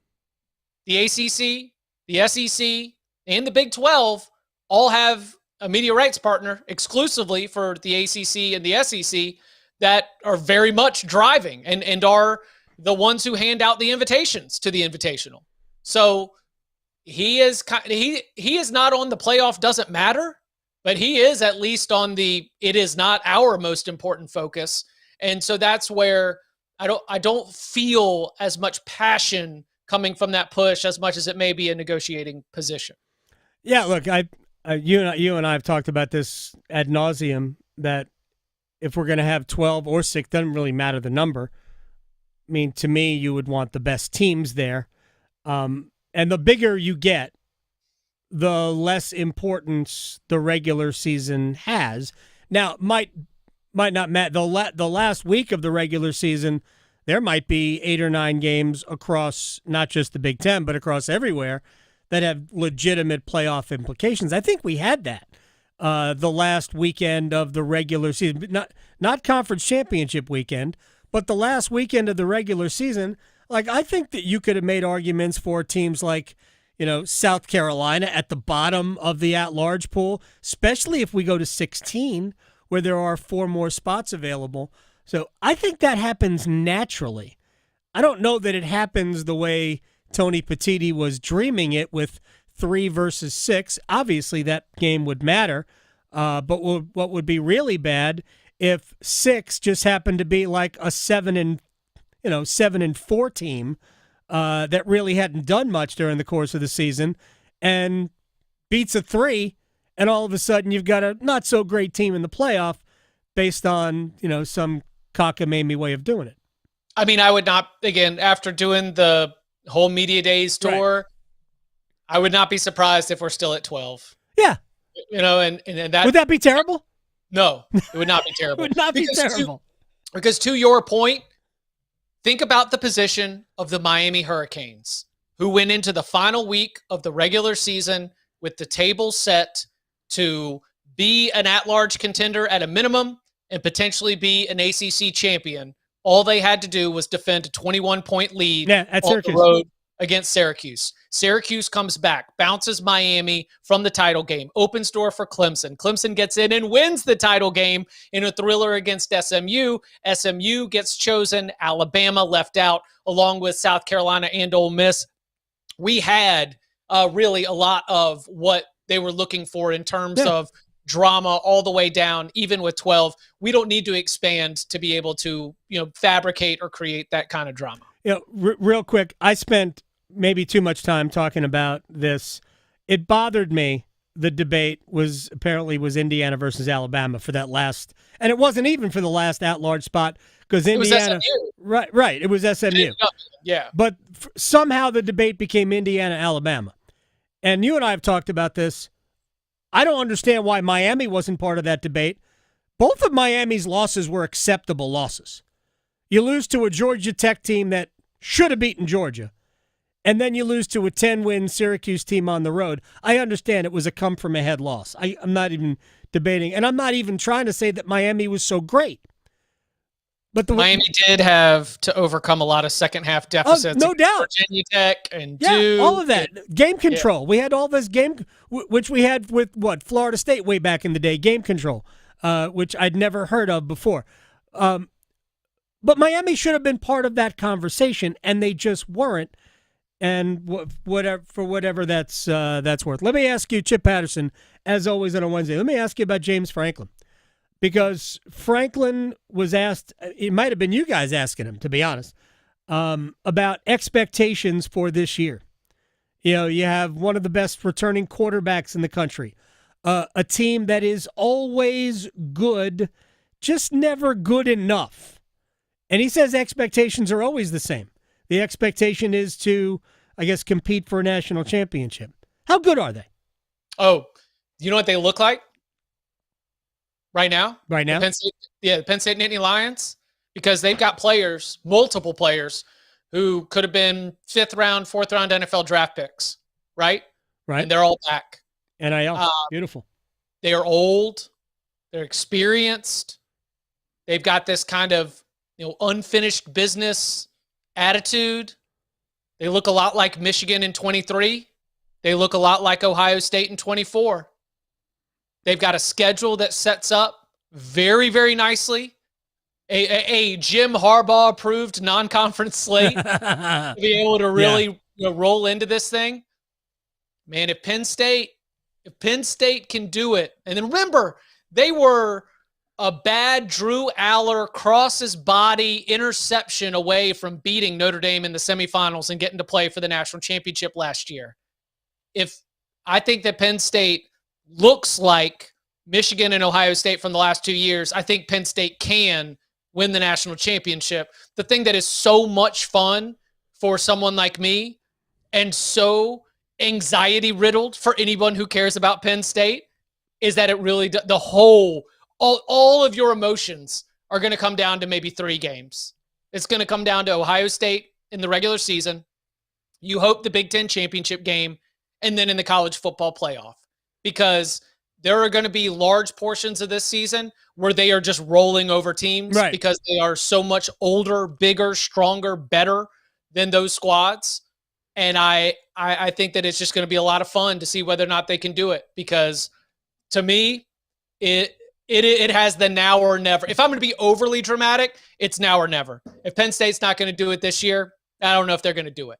The ACC, the SEC, and the Big 12 all have a media rights partner exclusively for the ACC and the SEC that are very much driving and are the ones who hand out the invitations to the invitational. So he is not on the playoff doesn't matter, but he is at least on it is not our most important focus. And so that's where I don't feel as much passion coming from that push as much as it may be a negotiating position. Yeah, look, you and I have talked about this ad nauseum, that if we're going to have 12 or 6, doesn't really matter the number. I mean, to me, you would want the best teams there. And the bigger you get, the less importance the regular season has. Now, might not matter. The last week of the regular season, there might be 8 or 9 games across not just the Big Ten, but across everywhere that have legitimate playoff implications. I think we had that the last weekend of the regular season, not conference championship weekend, but the last weekend of the regular season. Like, I think that you could have made arguments for teams like, South Carolina at the bottom of the at-large pool, especially if we go to 16, where there are 4 more spots available. So I think that happens naturally. I don't know that it happens the way Tony Petitti was dreaming it with 3 versus 6. Obviously, that game would matter. But what would be really bad if 6 just happened to be like a 7-4 team that really hadn't done much during the course of the season and beats a 3, and all of a sudden you've got a not so great team in the playoff based on some cockamamie way of doing it. I mean, I would not, again, after doing the whole Media Days tour, right, I would not be surprised if we're still at 12. Yeah. And that would that be terrible? No, it would not be terrible. It would not be terrible. Because to your point, think about the position of the Miami Hurricanes, who went into the final week of the regular season with the table set to be an at-large contender at a minimum and potentially be an ACC champion. All they had to do was defend a 21-point lead at on Syracuse. The road against Syracuse. Syracuse comes back, bounces Miami from the title game, opens door for Clemson. Clemson gets in and wins the title game in a thriller against SMU. SMU gets chosen. Alabama left out, along with South Carolina and Ole Miss. We had really a lot of what they were looking for in terms of drama all the way down, even with 12. We don't need to expand to be able to, fabricate or create that kind of drama. Real quick, I spent maybe too much time talking about this. It bothered me. The debate was Indiana versus Alabama for that last, and it wasn't even for the last at-large spot because Indiana, right, it was SMU. Yeah, but somehow the debate became Indiana-Alabama, and you and I have talked about this. I don't understand why Miami wasn't part of that debate. Both of Miami's losses were acceptable losses. You lose to a Georgia Tech team that should have beaten Georgia, and then you lose to a 10-win Syracuse team on the road. I understand it was a come-from-ahead loss. I'm not even debating, and I'm not even trying to say that Miami was so great. But Miami did have to overcome a lot of second-half deficits. No doubt. Virginia Tech and Duke. All of that. Game control. Yeah. We had all this game, which we had with, Florida State way back in the day, game control, which I'd never heard of before. But Miami should have been part of that conversation, and they just weren't. And whatever that's worth. Let me ask you, Chip Patterson, as always on a Wednesday. Let me ask you about James Franklin, because Franklin was asked. It might have been you guys asking him, to be honest, about expectations for this year. You have one of the best returning quarterbacks in the country, a team that is always good, just never good enough. And he says expectations are always the same. The expectation is to, I guess, compete for a national championship. How good are they? Oh, you know what they look like right now? Right now? The Penn State Nittany Lions, because they've got players, multiple players, who could have been 5th round, 4th round NFL draft picks, right? Right. And they're all back. NIL. Beautiful. They are old. They're experienced. They've got this kind of unfinished business attitude. They look a lot like Michigan in 23. They look a lot like Ohio State in 24. They've got a schedule that sets up very, very nicely. A Jim Harbaugh approved non-conference slate to be able to really roll into this thing. Man, if Penn State can do it, and then remember, they were a bad Drew Aller cross his body interception away from beating Notre Dame in the semifinals and getting to play for the national championship last year. If I think that Penn State looks like Michigan and Ohio State from the last 2 years, I think Penn State can win the national championship. The thing that is so much fun for someone like me and so anxiety riddled for anyone who cares about Penn State is that it really, all of your emotions are going to come down to maybe 3 games. It's going to come down to Ohio State in the regular season. You hope the Big Ten championship game, and then in the college football playoff, because there are going to be large portions of this season where they are just rolling over teams because they are so much older, bigger, stronger, better than those squads. And I think that it's just going to be a lot of fun to see whether or not they can do it, because to me, it has the now or never. If I'm going to be overly dramatic, it's now or never. If Penn State's not going to do it this year, I don't know if they're going to do it.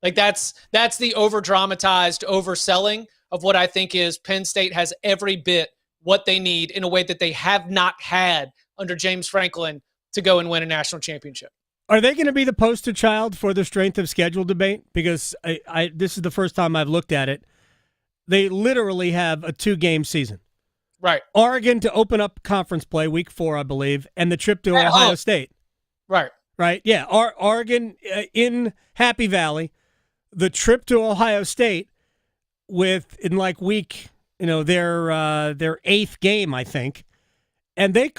Like that's the over dramatized overselling of what I think is Penn State has every bit what they need in a way that they have not had under James Franklin to go and win a national championship. Are they going to be the poster child for the strength of schedule debate? Because this is the first time I've looked at it. They literally have a 2-game season. Right. Oregon to open up conference play, week 4, I believe, and the trip to Ohio State. Right. Right. Yeah. Oregon in Happy Valley, the trip to Ohio State in like week, their 8th game, I think. And they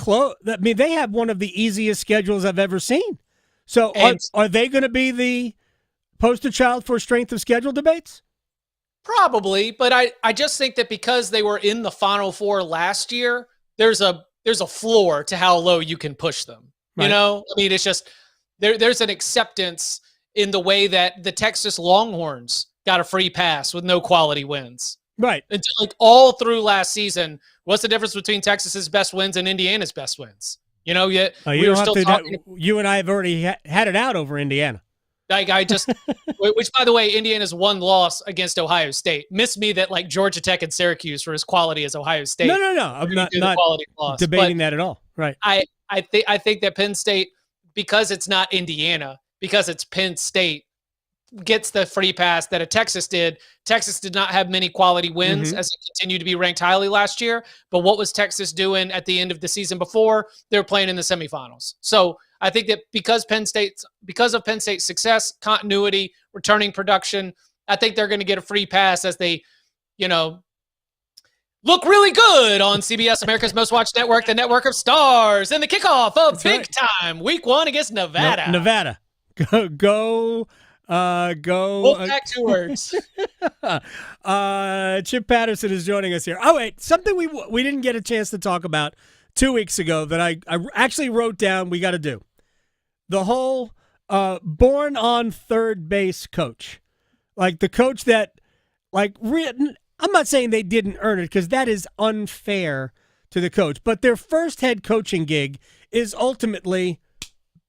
they have one of the easiest schedules I've ever seen. So are they going to be the poster child for strength of schedule debates? Probably, but I just think that because they were in the Final Four last year, there's a floor to how low you can push them. Right. It's just there's an acceptance in the way that the Texas Longhorns got a free pass with no quality wins. Right. Until like all through last season, what's the difference between Texas's best wins and Indiana's best wins? You and I have already had it out over Indiana. Which by the way, Indiana's one loss against Ohio State. Miss me that like Georgia Tech and Syracuse were as quality as Ohio State. No. I'm not debating that at all. Right. I think that Penn State, because it's not Indiana, because it's Penn State, gets the free pass that a Texas did. Texas did not have many quality wins as it continued to be ranked highly last year. But what was Texas doing at the end of the season before? They were playing in the semifinals. So I think that because of Penn State's success, continuity, returning production, I think they're going to get a free pass as they, look really good on CBS, America's Most Watched Network, the network of stars, and the kickoff of Big Time Week 1 against Nevada. Nevada. Go. Back 2 words. Chip Patterson is joining us here. Oh, wait, something we didn't get a chance to talk about 2 weeks ago that I actually wrote down we got to do. The whole born on third base coach. Like the coach that, I'm not saying they didn't earn it because that is unfair to the coach, but their first head coaching gig is ultimately,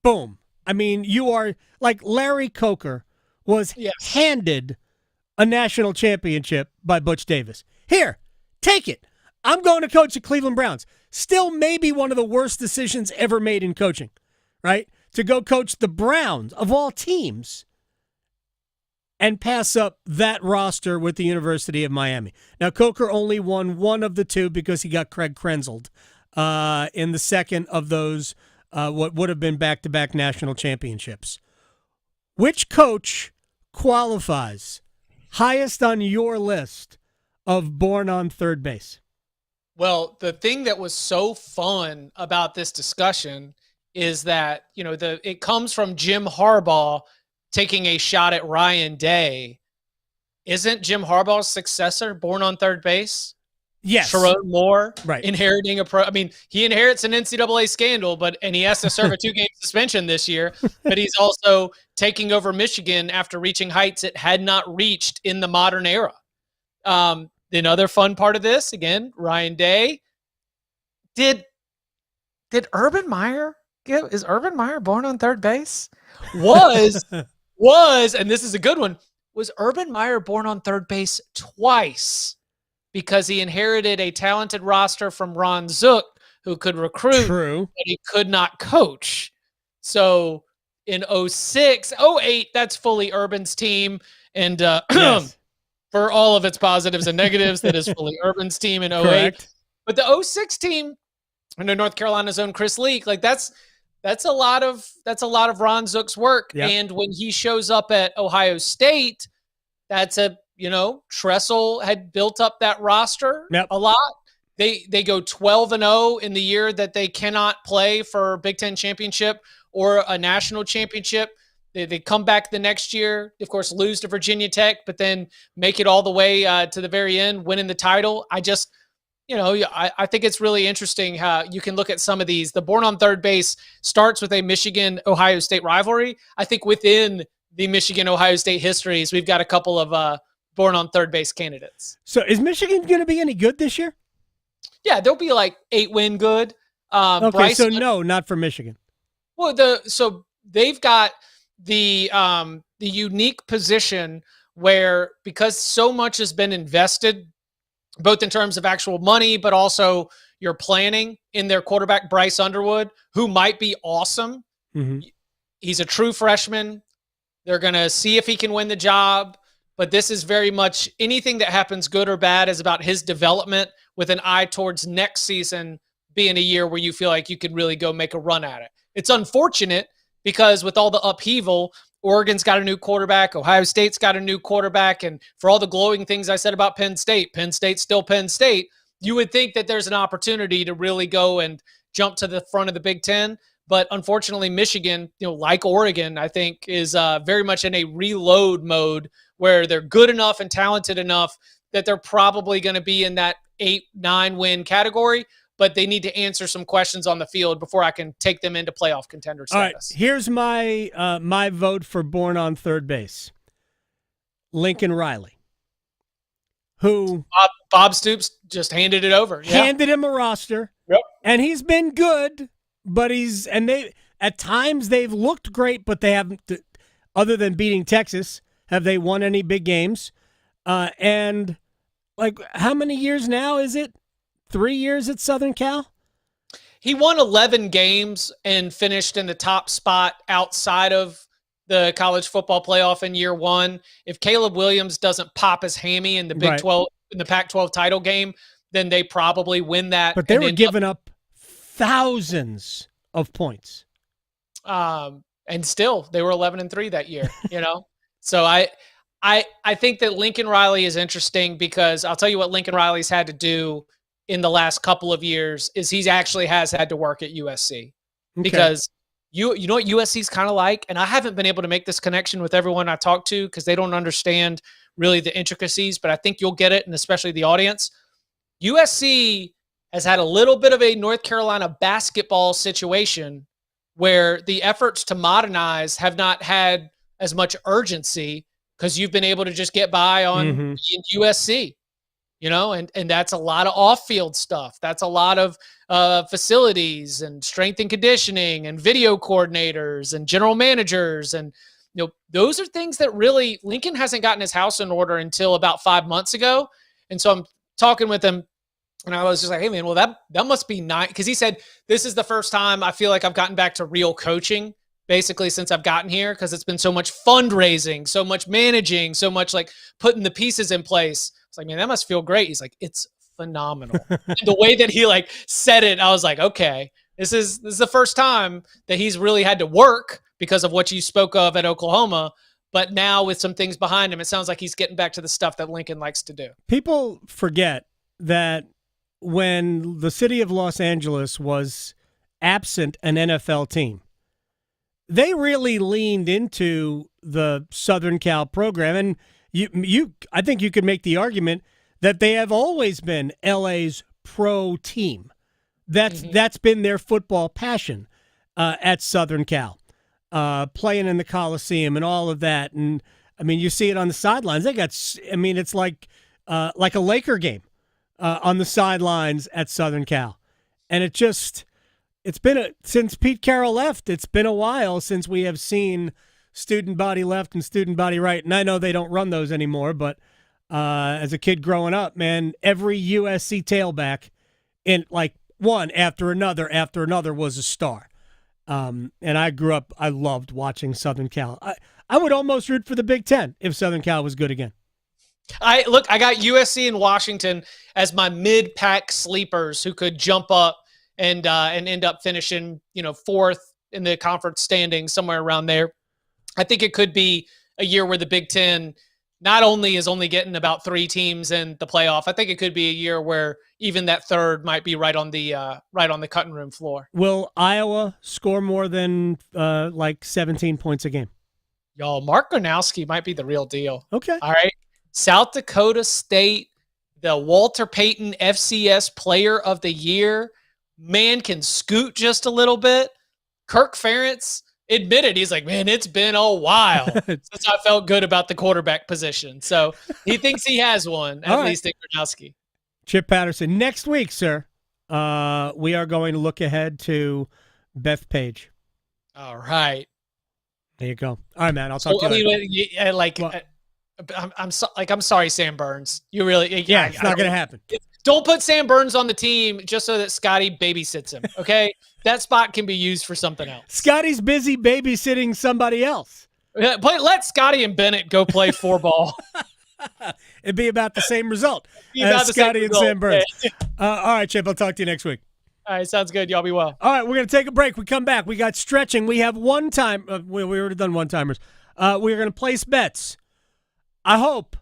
boom. I mean, you are like Larry Coker was handed a national championship by Butch Davis. Here, take it. I'm going to coach the Cleveland Browns. Still maybe one of the worst decisions ever made in coaching, right? To go coach the Browns of all teams and pass up that roster with the University of Miami. Now, Coker only won one of the 2 because he got Craig Krenzeled in the second of those what would have been back-to-back national championships. Which coach qualifies highest on your list of born on third base? Well, the thing that was so fun about this discussion is that, it comes from Jim Harbaugh taking a shot at Ryan Day. Isn't Jim Harbaugh's successor born on third base? Yes. Sherrod Moore, right. Inheriting he inherits an NCAA scandal, and he has to serve a 2-game suspension this year, but he's also taking over Michigan after reaching heights it had not reached in the modern era. The other fun part of this, again, Ryan Day. Did Urban Meyer is Urban Meyer born on third base? Was, and this is a good one, was Urban Meyer born on third base twice? Because he inherited a talented roster from Ron Zook, who could recruit, True. but he could not coach. So in 06, 08, that's fully Urban's team. And Yes. for all of its positives and negatives, that is fully Urban's team in 08. Correct. But the 06 team under North Carolina's own Chris Leak, that's a lot of Ron Zook's work. Yep. And when he shows up at Ohio State, that's Tressel had built up that roster a lot. They go 12-0 in the year that they cannot play for Big Ten championship or a national championship. They come back the next year, of course, lose to Virginia Tech, but then make it all the way to the very end, winning the title. I think it's really interesting how you can look at some of these. The born on third base starts with a Michigan-Ohio State rivalry. I think within the Michigan-Ohio State histories, we've got a couple of born on third base candidates. So is Michigan going to be any good this year? Yeah, they'll be like 8-win good. Okay, Bryce, so no, not for Michigan. Well, so they've got the unique position where, because so much has been invested, both in terms of actual money, but also your planning in their quarterback, Bryce Underwood, who might be awesome. Mm-hmm. He's a true freshman. They're going to see if he can win the job. But this is very much anything that happens, good or bad, is about his development with an eye towards next season being a year where you feel like you can really go make a run at it. It's unfortunate because with all the upheaval, Oregon's got a new quarterback, Ohio State's got a new quarterback, and for all the glowing things I said about Penn State's still Penn State, you would think that there's an opportunity to really go and jump to the front of the Big Ten. But unfortunately, Michigan, like Oregon, I think is very much in a reload mode where they're good enough and talented enough that they're probably going to be in that 8-9 win category, but they need to answer some questions on the field before I can take them into playoff contender status. All right, here's my my vote for born on third base. Lincoln Riley, who Bob Stoops just handed it over. Handed him a roster. Yep. And he's been good, but at times they've looked great, but they haven't, other than beating Texas, have they won any big games? And like, how many years now is it? 3 years at Southern Cal? He won 11 games and finished in the top spot outside of the college football playoff in year one. If Caleb Williams doesn't pop his hammy in the Big 12, in the Pac-12 title game, then they probably win that. But they were giving up thousands of points. And still, they were 11-3 that year, So I think that Lincoln Riley is interesting because I'll tell you what Lincoln Riley's had to do in the last couple of years is he actually has had to work at USC because you know what USC's kind of like, and I haven't been able to make this connection with everyone I talk to because they don't understand really the intricacies, but I think you'll get it, and especially the audience. USC has had a little bit of a North Carolina basketball situation where the efforts to modernize have not had as much urgency because you've been able to just get by on USC. And that's a lot of off-field stuff. That's a lot of facilities and strength and conditioning and video coordinators and general managers. And, those are things that really Lincoln hasn't gotten his house in order until about 5 months ago. And so I'm talking with him and I was just like, hey man, well that must be nice. Cause he said, this is the first time I feel like I've gotten back to real coaching basically since I've gotten here. Cause it's been so much fundraising, so much managing, so much like putting the pieces in place. It's like, man, that must feel great. He's like, it's phenomenal. The way that he said it, I was like, okay, this is the first time that he's really had to work because of what you spoke of at Oklahoma. But now with some things behind him, it sounds like he's getting back to the stuff that Lincoln likes to do. People forget that when the city of Los Angeles was absent an NFL team, they really leaned into the Southern Cal program. And I think you could make the argument that they have always been LA's pro team. That's been their football passion at Southern Cal, playing in the Coliseum and all of that. And I mean, you see it on the sidelines. It's like a Laker game on the sidelines at Southern Cal, and it's been since Pete Carroll left. It's been a while since we have seen student body left and student body right. And I know they don't run those anymore, but as a kid growing up, man, every USC tailback in one after another was a star. And I grew up, I loved watching Southern Cal. I would almost root for the Big Ten if Southern Cal was good again. I got USC and Washington as my mid-pack sleepers who could jump up and end up finishing, fourth in the conference standings, somewhere around there. I think it could be a year where the Big Ten not only is only getting about 3 teams in the playoff. I think it could be a year where even that third might be right on the cutting room floor. Will Iowa score more than 17 points a game? Y'all, Mark Gronowski might be the real deal. Okay. All right. South Dakota State, the Walter Payton FCS Player of the Year. Man can scoot just a little bit. Kirk Ferentz admitted, he's like, man, it's been a while since I felt good about the quarterback position. So he thinks he has one, at least in Gronowski. Chip Patterson. Next week, sir, we are going to look ahead to Beth Page. All right. There you go. All right, man. I'll talk to you later. I'm sorry, Sam Burns. You really, it's not going to happen. Don't put Sam Burns on the team just so that Scotty babysits him. Okay, that spot can be used for something else. Scotty's busy babysitting somebody else. Let Scotty and Bennett go play 4-ball. It'd be about the same result as Scotty and Sam Burns. All right, Chip. I'll talk to you next week. All right, sounds good. Y'all be well. All right, we're going to take a break. We come back. We got stretching. We have one-time. We already done one-timers. We're going to place bets. I hope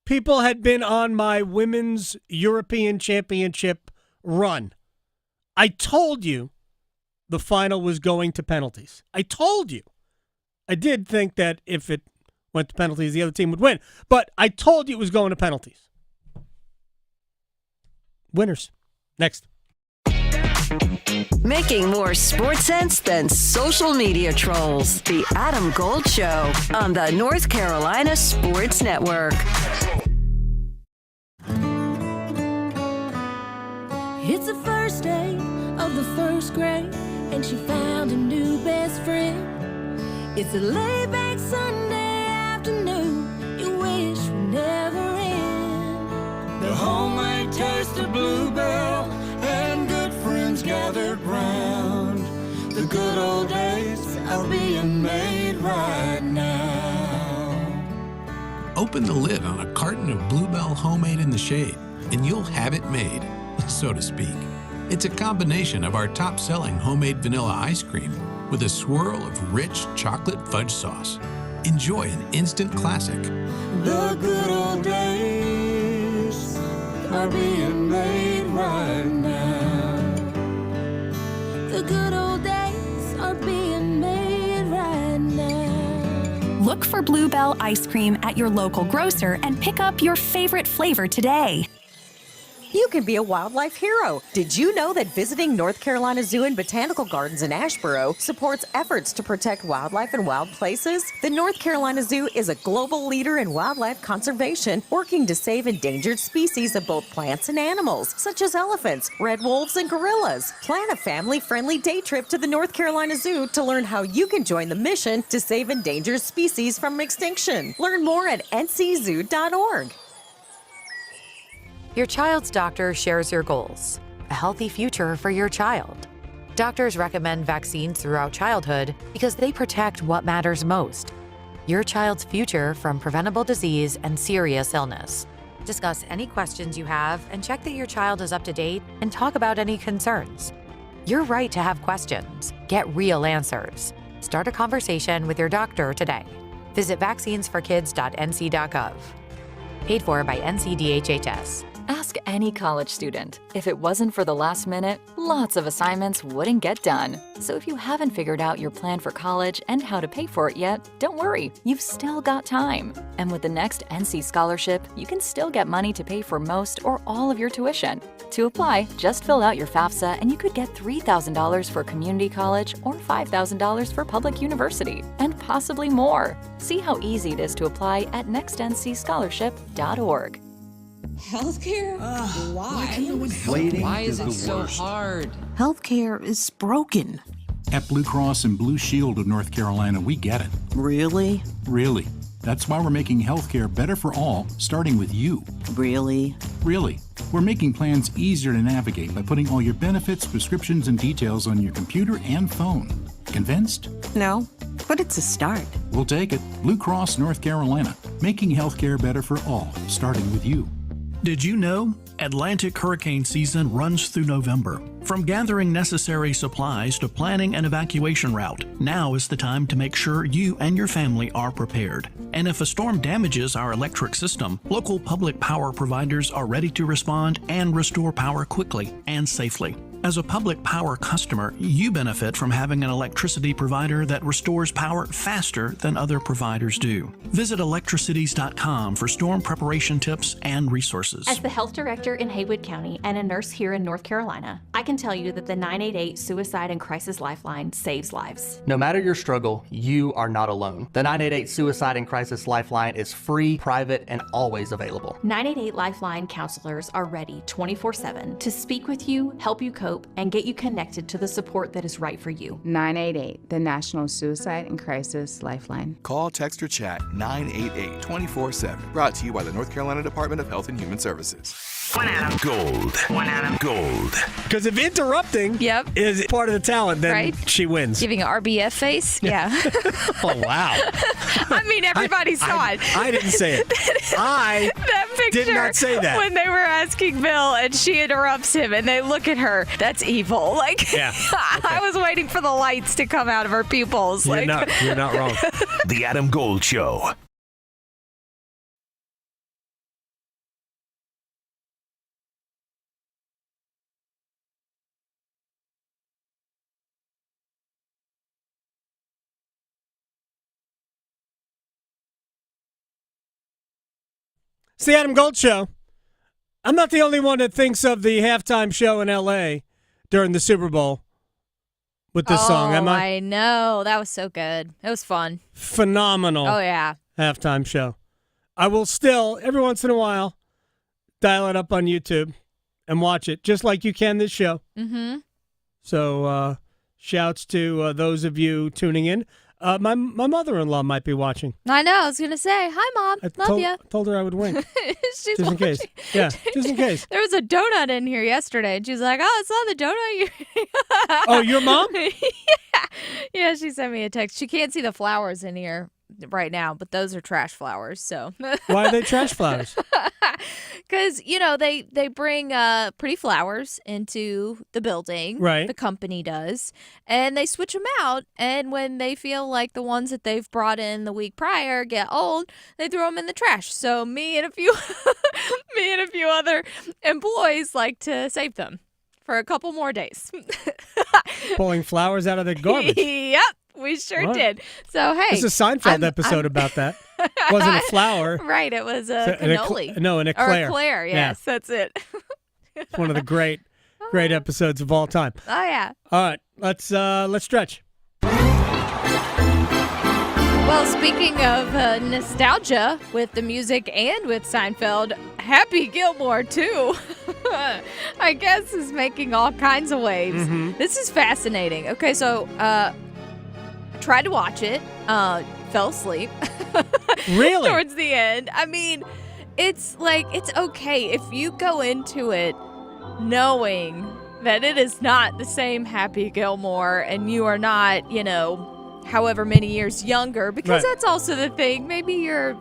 people had been on my Women's European Championship run. I told you the final was going to penalties. I told you. I did think that if it went to penalties, the other team would win. But I told you it was going to penalties. Winners. Next. Making more sports sense than social media trolls. The Adam Gold Show on the North Carolina Sports Network. It's the first day of the first grade, and she found a new best friend. It's a laid-back Sunday afternoon you wish would never end. The homemade taste of Bluebell and good friends gathered round. The good old days are being made right now. Open the lid on a carton of Bluebell Homemade in the Shade, and you'll have it made, so to speak. It's a combination of our top-selling homemade vanilla ice cream with a swirl of rich chocolate fudge sauce. Enjoy an instant classic. The good old days are being made right now. The good old days are being made right now. Look for Bluebell ice cream at your local grocer and pick up your favorite flavor today. You can be a wildlife hero. Did you know that visiting North Carolina Zoo and Botanical Gardens in Asheboro supports efforts to protect wildlife and wild places? The North Carolina Zoo is a global leader in wildlife conservation, working to save endangered species of both plants and animals, such as elephants, red wolves, and gorillas. Plan a family-friendly day trip to the North Carolina Zoo to learn how you can join the mission to save endangered species from extinction. Learn more at nczoo.org. Your child's doctor shares your goals, a healthy future for your child. Doctors recommend vaccines throughout childhood because they protect what matters most, your child's future from preventable disease and serious illness. Discuss any questions you have and check that your child is up to date and talk about any concerns. You're right to have questions. Get real answers. Start a conversation with your doctor today. Visit vaccinesforkids.nc.gov. Paid for by NCDHHS. Ask any college student. If it wasn't for the last minute, lots of assignments wouldn't get done. So if you haven't figured out your plan for college and how to pay for it yet, don't worry, you've still got time. And with the next NC scholarship, you can still get money to pay for most or all of your tuition. To apply, just fill out your FAFSA and you could get $3,000 for community college or $5,000 for public university, and possibly more. See how easy it is to apply at nextncscholarship.org. Healthcare? Why? Why is it so hard? Healthcare is broken. At Blue Cross and Blue Shield of North Carolina, we get it. Really? Really. That's why we're making healthcare better for all, starting with you. Really? Really. We're making plans easier to navigate by putting all your benefits, prescriptions, and details on your computer and phone. Convinced? No, but it's a start. We'll take it. Blue Cross North Carolina, making healthcare better for all, starting with you. Did you know? Atlantic hurricane season runs through November. From gathering necessary supplies to planning an evacuation route, now is the time to make sure you and your family are prepared. And if a storm damages our electric system, local public power providers are ready to respond and restore power quickly and safely. As a public power customer, you benefit from having an electricity provider that restores power faster than other providers do. Visit electricities.com for storm preparation tips and resources. As the health director in Haywood County and a nurse here in North Carolina, I I can tell you that the 988 Suicide and Crisis Lifeline saves lives. No matter your struggle, you are not alone. The 988 Suicide and Crisis Lifeline is free, private, and always available. 988 Lifeline counselors are ready 24/7 to speak with you, help you cope, and get you connected to the support that is right for you. 988, the National Suicide and Crisis Lifeline. Call, text, or chat 988 24/7. Brought to you by the North Carolina Department of Health and Human Services. One Adam. Gold. One Adam. Gold. Because if interrupting is part of the talent, then she wins. Giving an RBF face? Yeah. Oh, wow. I mean, everybody saw it. I didn't say it. I that picture did not say that. When they were asking Bill and she interrupts him and they look at her, that's evil. Like, yeah. I was waiting for the lights to come out of her pupils. You're not wrong. The Adam Gold Show. It's the Adam Gold Show. I'm not the only one that thinks of the halftime show in L.A. during the Super Bowl with this song, am I? I know. That was so good. It was fun. Phenomenal. Oh, yeah. Halftime show. I will still, every once in a while, dial it up on YouTube and watch it, just like you can this show. Mm-hmm. So, shouts to those of you tuning in. My mother-in-law might be watching. I know. I was going to say, hi, Mom. Love you. Told her I would wink. She's just in case. Yeah, just in case. There was a donut in here yesterday, and she's like, oh, it's not the donut. Oh, your mom? Yeah, she sent me a text. She can't see the flowers in here right now, but those are trash flowers. So why are they trash flowers? Because, they bring pretty flowers into the building. Right. The company does. And they switch them out. And when they feel like the ones that they've brought in the week prior get old, they throw them in the trash. So me and a few other employees like to save them for a couple more days. Pulling flowers out of the garbage. Yep. We sure did. So, hey. There's a Seinfeld episode about that. It wasn't a flower. Right. It was a cannoli. An eclair. Or eclair, yes. Yeah. That's it. It's one of the great episodes of all time. Oh, yeah. All right. Let's stretch. Well, speaking of nostalgia with the music and with Seinfeld, Happy Gilmore, too, I guess is making all kinds of waves. Mm-hmm. This is fascinating. Okay, so tried to watch it, fell asleep. Really? Towards the end. I mean, it's okay if you go into it knowing that it is not the same Happy Gilmore and you are not, however many years younger, because that's also the thing. Maybe your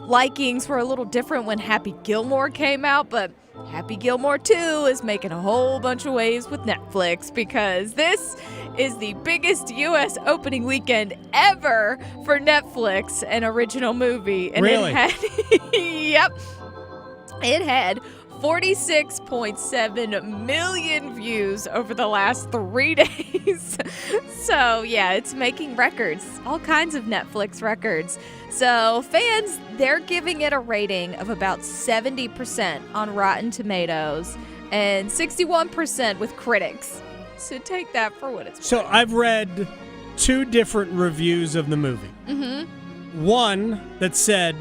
likings were a little different when Happy Gilmore came out, but Happy Gilmore 2 is making a whole bunch of waves with Netflix because this is the biggest U.S. opening weekend ever for Netflix, an original movie. And really? It had 46.7 million views over the last 3 days. So, yeah, it's making records, all kinds of Netflix records. So, fans, they're giving it a rating of about 70% on Rotten Tomatoes and 61% with critics. So, take that for what it's worth. So, I've read 2 different reviews of the movie. Mm-hmm. One that said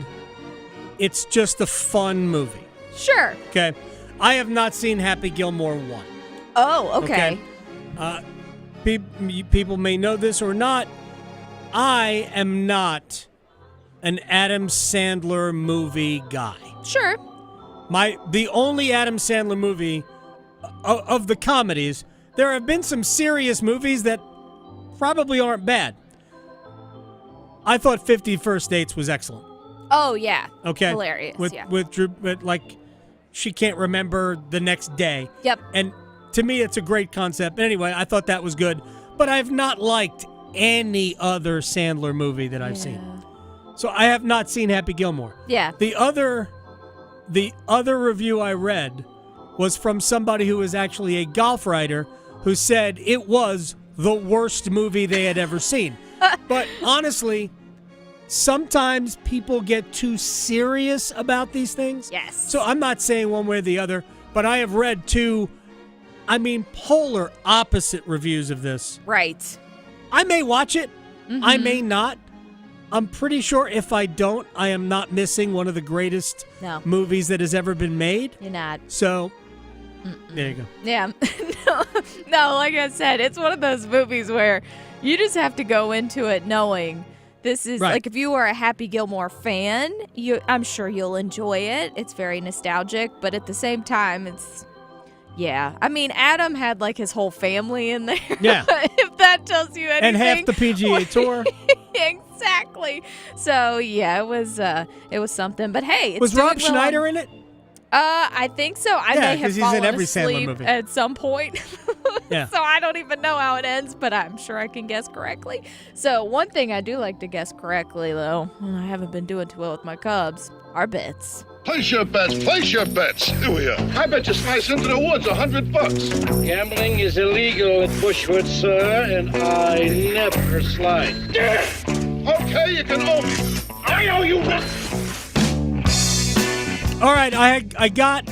it's just a fun movie. Sure. Okay. I have not seen Happy Gilmore 1. Oh, okay. People may know this or not. I am not an Adam Sandler movie guy. Sure. The only Adam Sandler movie of the comedies, there have been some serious movies that probably aren't bad. I thought 50 First Dates was excellent. Oh, yeah. Okay. Hilarious, with Drew, she can't remember the next day. Yep. And to me, it's a great concept. But anyway, I thought that was good. But I've not liked any other Sandler movie that I've seen. So I have not seen Happy Gilmore. Yeah. The other review I read was from somebody who was actually a golf writer who said it was the worst movie they had ever seen. But honestly, sometimes people get too serious about these things. Yes. So I'm not saying one way or the other, but I have read 2 I mean, polar opposite reviews of this. Right. I may watch it. I may not. I'm pretty sure if I don't, I am not missing one of the greatest movies that has ever been made. You're not. So, there you go. Yeah. no, like I said, it's one of those movies where you just have to go into it knowing this is, like, if you are a Happy Gilmore fan, I'm sure you'll enjoy it. It's very nostalgic, but at the same time, it's... Yeah. I mean, Adam had, like, his whole family in there. Yeah. If that tells you anything. And half the PGA Tour. Exactly. So, yeah, it was something. But, hey, it's was doing Rob well. Schneider in it? I think so. I may have he's fallen in every asleep Sandler movie. at some point. Yeah. So I don't even know how it ends, but I'm sure I can guess correctly. So one thing I do like to guess correctly, though, and I haven't been doing too well with my Cubs, are bets. Place your bets. Place your bets. Here. I bet you slice into the woods $100. Gambling is illegal at Bushwood, sir, and I never slide. Okay, you can owe me. I owe you. All right, I got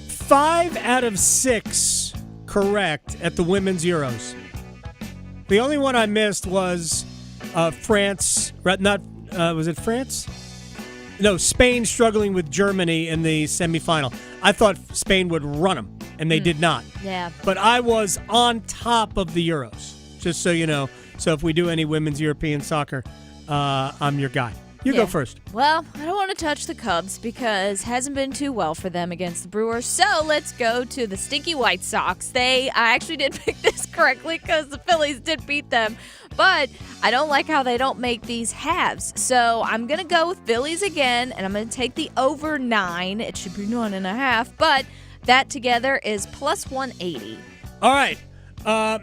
5 out of 6 correct at the Women's Euros. The only one I missed was France. Was it France? No, Spain struggling with Germany in the semifinal. I thought Spain would run them, and they did not. Yeah. But I was on top of the Euros, just so you know. So if we do any women's European soccer, I'm your guy. You go first. Well, I don't want to touch the Cubs because it hasn't been too well for them against the Brewers. So let's go to the stinky White Sox. I actually did pick this correctly because the Phillies did beat them. But I don't like how they don't make these halves. So I'm going to go with Phillies again, and I'm going to take the over 9. It should be 9.5. But that together is plus 180. All right.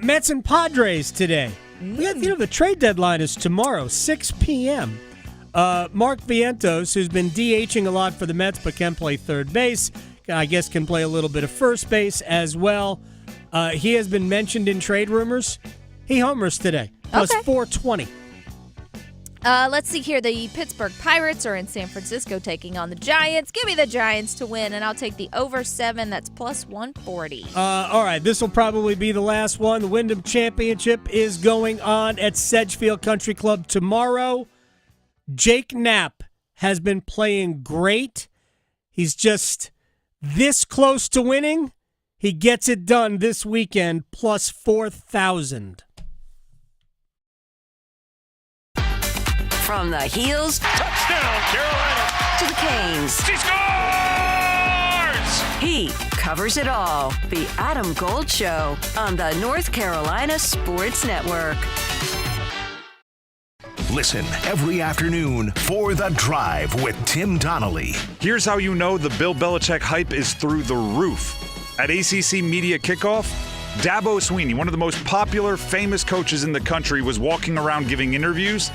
Mets and Padres today. We got, the trade deadline is tomorrow, 6 p.m. Mark Vientos, who's been DHing a lot for the Mets but can play third base, I guess can play a little bit of first base as well. He has been mentioned in trade rumors. He homers today, plus 420. Let's see here. The Pittsburgh Pirates are in San Francisco taking on the Giants. Give me the Giants to win, and I'll take the over 7. That's plus 140. All right, this will probably be the last one. The Wyndham Championship is going on at Sedgefield Country Club tomorrow. Jake Knapp has been playing great. He's just this close to winning. He gets it done this weekend, plus 4,000. From the heels Touchdown, Carolina. to the canes. She scores! He covers it all. The Adam Gold Show on the North Carolina Sports Network. Listen every afternoon for The Drive with Tim Donnelly. Here's how you know the Bill Belichick hype is through the roof. At ACC Media Kickoff, Dabo Swinney, one of the most popular, famous coaches in the country, was walking around giving interviews,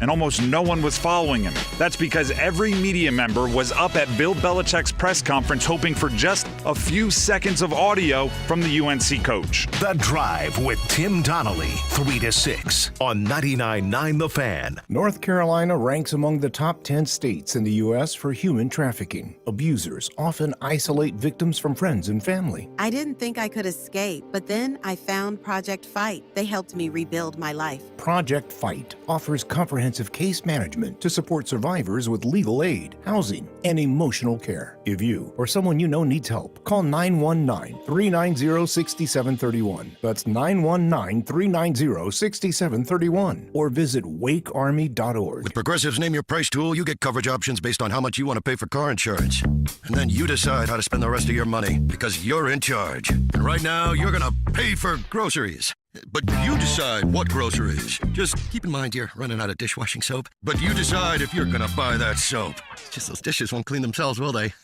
and almost no one was following him. That's because every media member was up at Bill Belichick's press conference hoping for just a few seconds of audio from the UNC coach. The Drive with Tim Donnelly, 3 to 6 on 99.9 The Fan. North Carolina ranks among the top 10 states in the U.S. for human trafficking. Abusers often isolate victims from friends and family. I didn't think I could escape, but then I found Project Fight. They helped me rebuild my life. Project Fight offers comprehensive case management to support survivors with legal aid, housing, and emotional care. If you or someone you know needs help, call 919-390-6731. That's 919-390-6731. Or visit wakearmy.org. With Progressive's Name Your Price tool, you get coverage options based on how much you want to pay for car insurance. And then you decide how to spend the rest of your money, because you're in charge. And right now, you're going to pay for groceries. But you decide what groceries. Just keep in mind you're running out of dishwashing soap. But you decide if you're going to buy that soap. Just those dishes won't clean themselves, will they?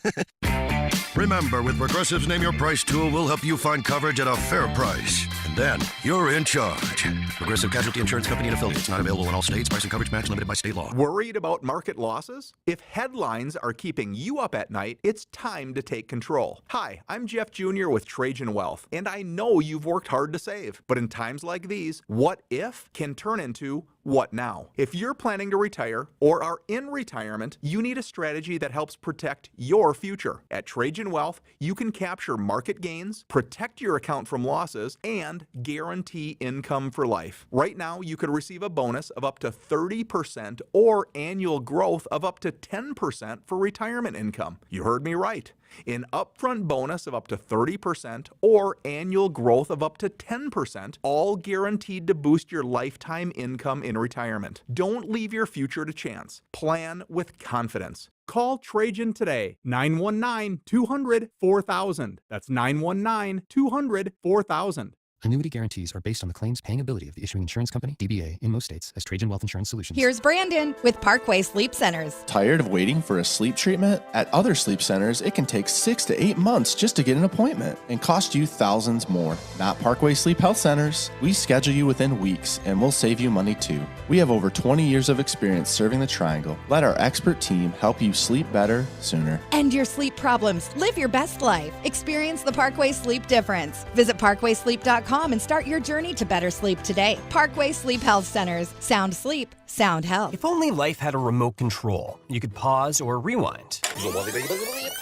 Remember, with Progressive's Name Your Price tool, we'll help you find coverage at a fair price. And then you're in charge. Progressive Casualty Insurance Company and Affiliates. Not available in all states. Price and coverage match limited by state law. Worried about market losses? If headlines are keeping you up at night, it's time to take control. Hi, I'm Jeff Jr. with Trajan Wealth, and I know you've worked hard to save. But in times like these, what if can turn into What now? If you're planning to retire or are in retirement, you need a strategy that helps protect your future. At Trajan Wealth, you can capture market gains, protect your account from losses, and guarantee income for life. Right now, you could receive a bonus of up to 30% or annual growth of up to 10% for retirement income. You heard me right. An upfront bonus of up to 30% or annual growth of up to 10%, all guaranteed to boost your lifetime income in retirement. Don't leave your future to chance. Plan with confidence. Call Trajan today, 919-200-4000. That's 919-200-4000. Annuity guarantees are based on the claims paying ability of the issuing insurance company, DBA, in most states as Trajan Wealth Insurance Solutions. Here's Brandon with Parkway Sleep Centers. Tired of waiting for a sleep treatment? At other sleep centers, it can take 6 to 8 months just to get an appointment and cost you thousands more. Not Parkway Sleep Health Centers. We schedule you within weeks and we'll save you money too. We have over 20 years of experience serving the Triangle. Let our expert team help you sleep better sooner. End your sleep problems. Live your best life. Experience the Parkway Sleep difference. Visit parkwaysleep.com and start your journey to better sleep today. Parkway Sleep Health Centers. Sound sleep, sound health. If only life had a remote control, you could pause or rewind.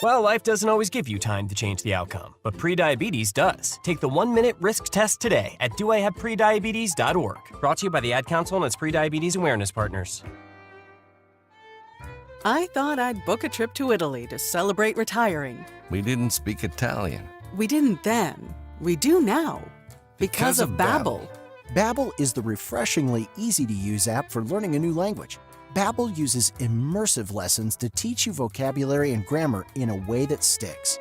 Well, life doesn't always give you time to change the outcome, but prediabetes does. Take the 1-minute risk test today at doihaveprediabetes.org. Brought to you by the Ad Council and its prediabetes awareness partners. I thought I'd book a trip to Italy to celebrate retiring. We didn't speak Italian. We didn't then. We do now. Because of Babbel. Babbel is the refreshingly easy-to-use app for learning a new language. Babbel uses immersive lessons to teach you vocabulary and grammar in a way that sticks.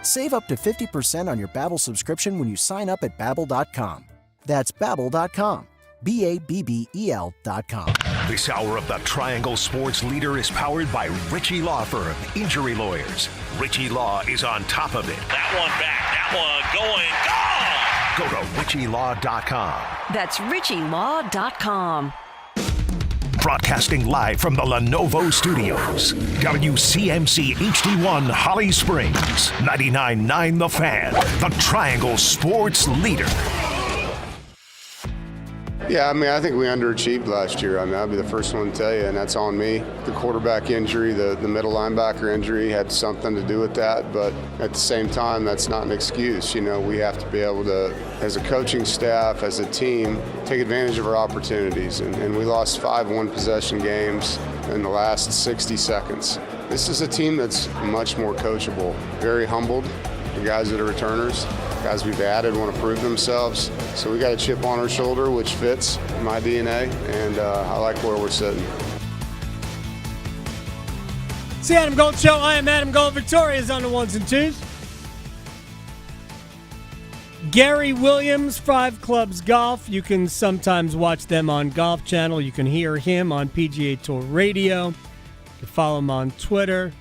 Save up to 50% on your Babbel subscription when you sign up at Babbel.com. That's Babbel.com. Babbel.com. This hour of the Triangle Sports Leader is powered by Ritchie Law Firm, injury lawyers. Ritchie Law is on top of it. That one back, that one going, gone! Go to RitchieLaw.com. That's RitchieLaw.com. Broadcasting live from the Lenovo Studios. WCMC HD1 Holly Springs. 99.9 The Fan. The Triangle Sports Leader. Yeah, I think we underachieved last year. I'll be the first one to tell you, and that's on me. The quarterback injury, the middle linebacker injury had something to do with that, but at the same time, that's not an excuse. We have to be able to, as a coaching staff, as a team, take advantage of our opportunities, and we lost 5 one-possession games in the last 60 seconds. This is a team that's much more coachable, very humbled. The guys that are returners, guys we've added want to prove themselves. So we got a chip on our shoulder, which fits my DNA, and I like where we're sitting. It's the Adam Gold Show. I am Adam Gold. Victoria's on the ones and twos. Gary Williams, 5 Clubs Golf. You can sometimes watch them on Golf Channel. You can hear him on PGA Tour Radio. You can follow him on Twitter.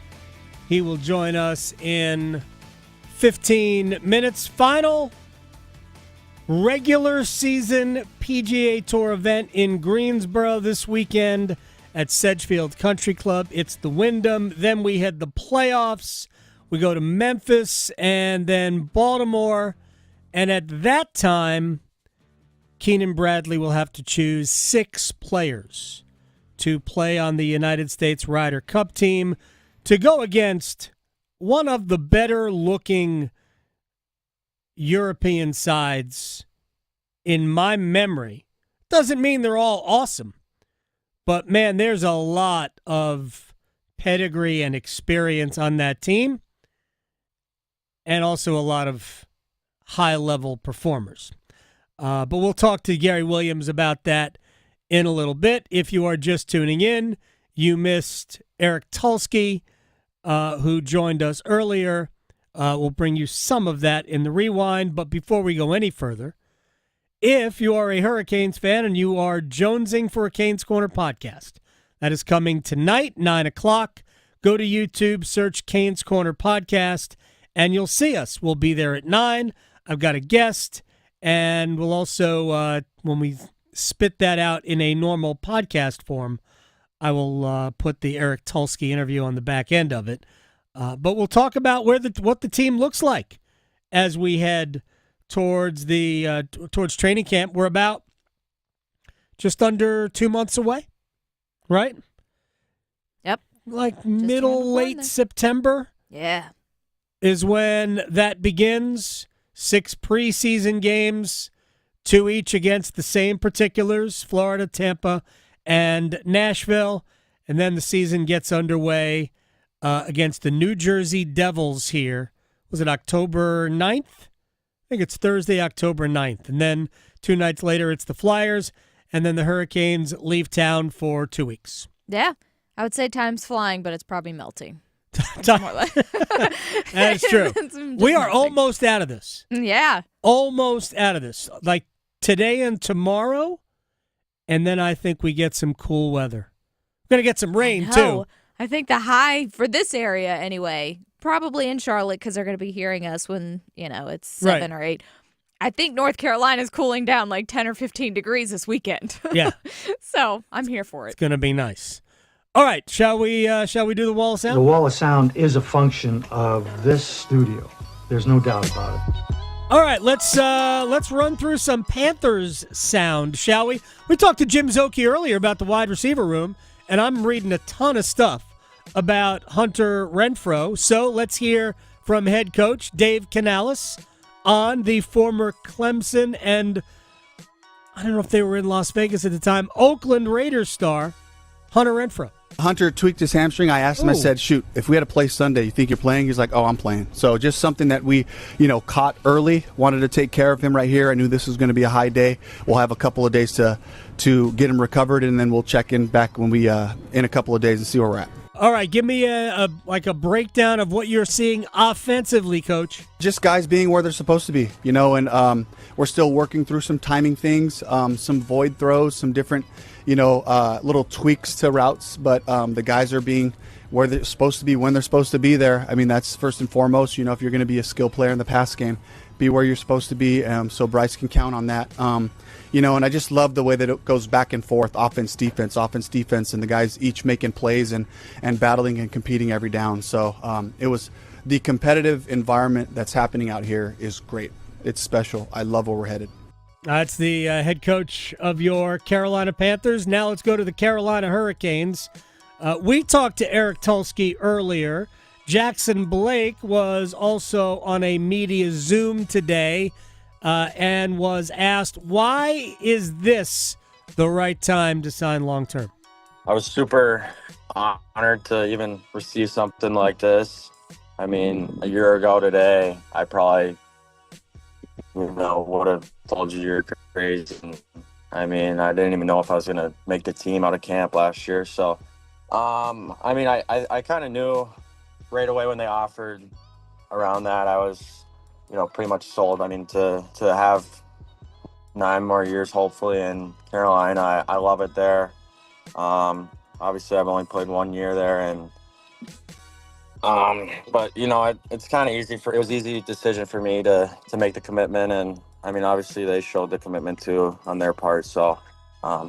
He will join us in 15 minutes. Final regular season PGA Tour event in Greensboro this weekend at Sedgefield Country Club. It's the Wyndham. Then we had the playoffs. We go to Memphis and then Baltimore. And at that time, Keenan Bradley will have to choose 6 players to play on the United States Ryder Cup team to go against one of the better-looking European sides in my memory. Doesn't mean they're all awesome, but, man, there's a lot of pedigree and experience on that team and also a lot of high-level performers. But we'll talk to Gary Williams about that in a little bit. If you are just tuning in, you missed Eric Tulski, who joined us earlier. We'll bring you some of that in the rewind. But before we go any further, if you are a Hurricanes fan and you are jonesing for a Canes Corner podcast, that is coming tonight, 9 o'clock. Go to YouTube, search Canes Corner podcast, and you'll see us. We'll be there at 9. I've got a guest, and we'll also, when we spit that out in a normal podcast form, I will put the Eric Tulski interview on the back end of it. But we'll talk about what the team looks like as we head towards towards training camp. We're about just under 2 months away, right? Yep. Like middle, late September. Yeah. Is when that begins. 6 preseason games, 2 each against the same particulars, Florida, Tampa, and Nashville. And then the season gets underway against the New Jersey Devils here. Was it October 9th? I think it's Thursday, October 9th. And then 2 nights later, it's the Flyers. And then the Hurricanes leave town for 2 weeks. Yeah. I would say time's flying, but it's probably melting. That's true. We are almost out of this. Yeah. Almost out of this. Like today and tomorrow, and then I think we get some cool weather. We're going to get some rain, too. I think the high for this area, anyway, probably in Charlotte, because they're going to be hearing us when, it's 7 or 8. I think North Carolina's cooling down like 10 or 15 degrees this weekend. Yeah. So I'm here for it. It's going to be nice. All right, shall we do the wall of sound? The wall of sound is a function of this studio. There's no doubt about it. All right, let's run through some Panthers sound, shall we? We talked to Jim Zokei earlier about the wide receiver room, and I'm reading a ton of stuff about Hunter Renfrow. So let's hear from head coach Dave Canales on the former Clemson and I don't know if they were in Las Vegas at the time, Oakland Raiders star Hunter Renfrow. Hunter tweaked his hamstring. I asked him, I said, shoot, if we had to play Sunday, you think you're playing? He's like, oh, I'm playing. So just something that we, caught early, wanted to take care of him right here. I knew this was going to be a high day. We'll have a couple of days to get him recovered, and then we'll check in back when we in a couple of days and see where we're at. All right, give me a breakdown of what you're seeing offensively, Coach. Just guys being where they're supposed to be, and we're still working through some timing things, some void throws, some different, little tweaks to routes, but the guys are being where they're supposed to be when they're supposed to be there. I mean, that's first and foremost. If you're going to be a skill player in the pass game, be where you're supposed to be, so Bryce can count on that. And I just love the way that it goes back and forth, offense, defense, and the guys each making plays and battling and competing every down. So it was the competitive environment that's happening out here is great. It's special. I love where we're headed. That's the head coach of your Carolina Panthers. Now let's go to the Carolina Hurricanes. We talked to Eric Tulski earlier. Jackson Blake was also on a media Zoom today. And was asked, why is this the right time to sign long-term? I was super honored to even receive something like this. I mean, a year ago today, I probably, would have told you you're crazy. I mean, I didn't even know if I was going to make the team out of camp last year. So, I kind of knew right away when they offered around that, I was pretty much sold. I mean, to have 9 more years, hopefully, in Carolina, I love it there. Obviously, I've only played 1 year there, and but it's kind of easy it was easy decision for me to make the commitment, and I mean, obviously, they showed the commitment too on their part. So,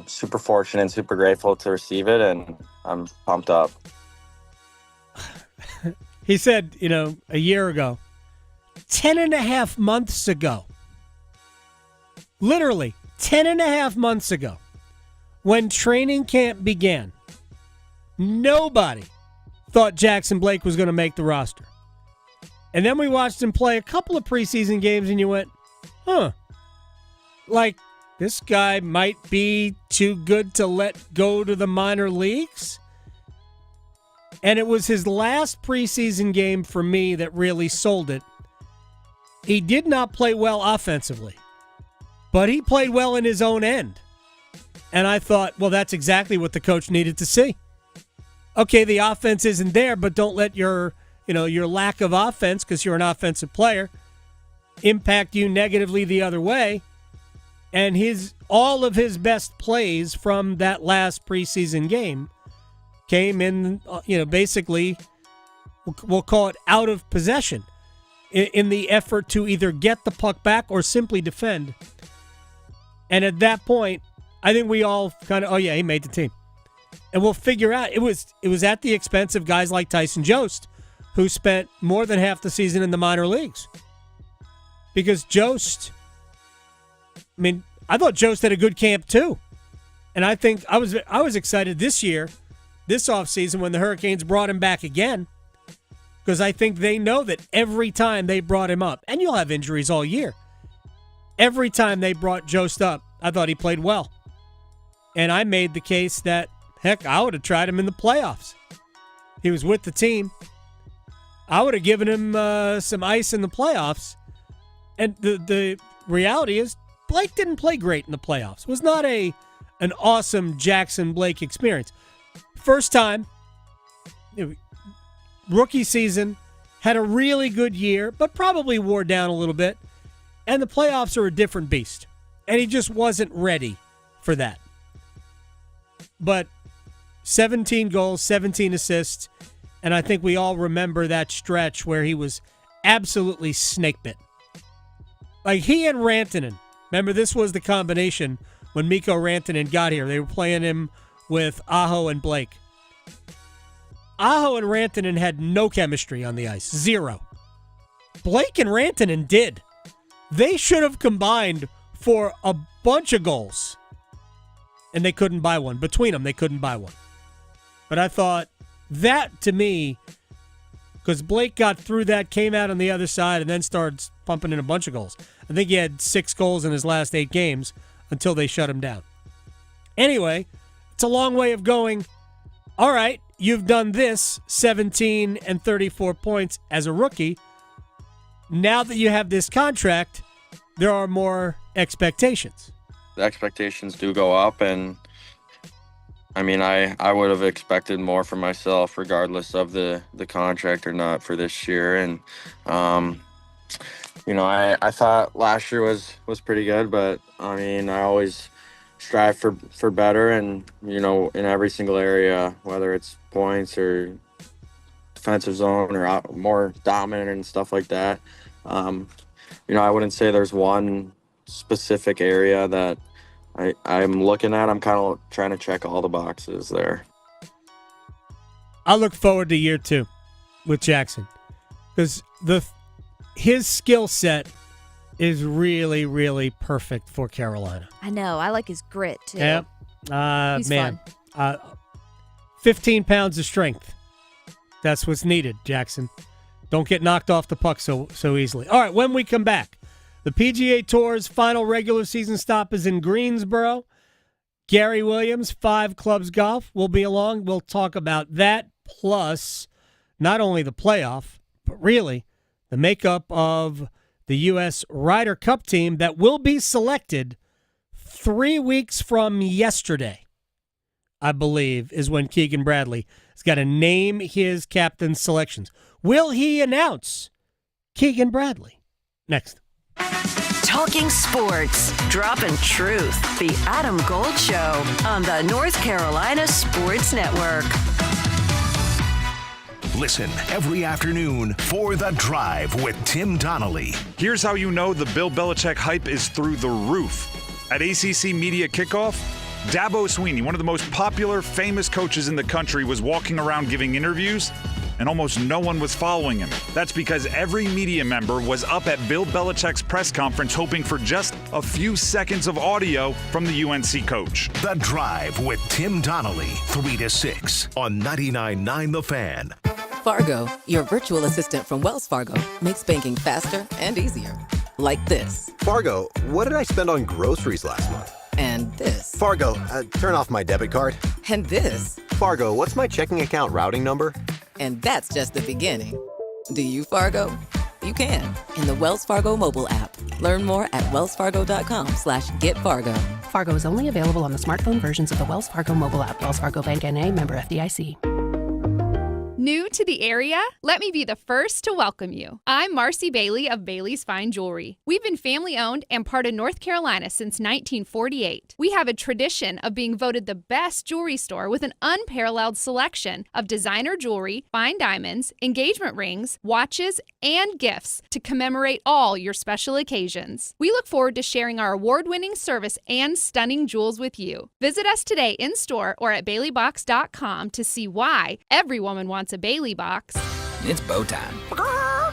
super fortunate and super grateful to receive it, and I'm pumped up. He said, a year ago. 10.5 months ago, literally 10.5 months ago, when training camp began, nobody thought Jackson Blake was going to make the roster. And then we watched him play a couple of preseason games and you went, like this guy might be too good to let go to the minor leagues. And it was his last preseason game for me that really sold it. He did not play well offensively, but he played well in his own end. And I thought, well, that's exactly what the coach needed to see. Okay, the offense isn't there, but don't let your lack of offense, because you're an offensive player, impact you negatively the other way. And all of his best plays from that last preseason game came in, basically, we'll call it out of possession, in the effort to either get the puck back or simply defend. And at that point, I think we all kind of, he made the team. And we'll figure out, it was at the expense of guys like Tyson Jost, who spent more than half the season in the minor leagues. Because Jost, I thought Jost had a good camp too. And I think I was excited this year, this offseason, when the Hurricanes brought him back again, because I think they know that every time they brought him up, and you'll have injuries all year, every time they brought Jost up, I thought he played well. And I made the case that, heck, I would have tried him in the playoffs. He was with the team. I would have given him some ice in the playoffs. And the reality is, Blake didn't play great in the playoffs. It was not an awesome Jackson Blake experience. First time, rookie season, had a really good year, but probably wore down a little bit. And the playoffs are a different beast. And he just wasn't ready for that. But 17 goals, 17 assists, and I think we all remember that stretch where he was absolutely snake-bit. Like he and Rantanen. Remember, this was the combination when Mikko Rantanen got here. They were playing him with Aho and Blake. Aho and Rantanen had no chemistry on the ice. Zero. Blake and Rantanen did. They should have combined for a bunch of goals. And they couldn't buy one. Between them, they couldn't buy one. But I thought that, to me, because Blake got through that, came out on the other side, and then started pumping in a bunch of goals. I think he had 6 goals in his last 8 games until they shut him down. Anyway, it's a long way of going, all right, you've done this, 17 and 34 points as a rookie. Now that you have this contract, there are more expectations. The expectations do go up, and I mean, I would have expected more from myself regardless of the contract or not for this year. And, you know, I thought last year was pretty good, but I mean, I always strive for better, and, you know, in every single area, whether it's points or defensive zone or more dominant and stuff like that. You know, I wouldn't say there's one specific area that I'm looking at. I'm kind of trying to check all the boxes there. I look forward to year 2 with Jackson because his skill set is really, really perfect for Carolina. I know. I like his grit, too. Yeah. He's man, fun. 15 pounds of strength. That's what's needed, Jackson. Don't get knocked off the puck so easily. All right, when we come back, the PGA Tour's final regular season stop is in Greensboro. Gary Williams, 5 Clubs Golf, will be along. We'll talk about that, plus not only the playoff, but really the makeup of the U.S. Ryder Cup team that will be selected 3 weeks from yesterday, I believe, is when Keegan Bradley has got to name his captain's selections. Will he announce Keegan Bradley? Next. Talking sports, dropping truth. The Adam Gold Show on the North Carolina Sports Network. Listen every afternoon for The Drive with Tim Donnelly. Here's how you know the Bill Belichick hype is through the roof. At ACC Media Kickoff, Dabo Swinney, one of the most popular, famous coaches in the country, was walking around giving interviews, and almost no one was following him. That's because every media member was up at Bill Belichick's press conference hoping for just a few seconds of audio from the UNC coach. The Drive with Tim Donnelly, 3 to 6 on 99.9 The Fan. Fargo, your virtual assistant from Wells Fargo, makes banking faster and easier. Like this. Fargo, what did I spend on groceries last month? And this. Fargo, turn off my debit card. And this. Fargo, what's my checking account routing number? And that's just the beginning. Do you, Fargo? You can in the Wells Fargo mobile app. Learn more at wellsfargo.com/getfargo. Fargo is only available on the smartphone versions of the Wells Fargo mobile app. Wells Fargo Bank N.A., member FDIC. New to the area? Let me be the first to welcome you. I'm Marcy Bailey of Bailey's Fine Jewelry. We've been family-owned and part of North Carolina since 1948. We have a tradition of being voted the best jewelry store with an unparalleled selection of designer jewelry, fine diamonds, engagement rings, watches, and gifts to commemorate all your special occasions. We look forward to sharing our award-winning service and stunning jewels with you. Visit us today in-store or at baileybox.com to see why every woman wants a Bailey box. It's bow time.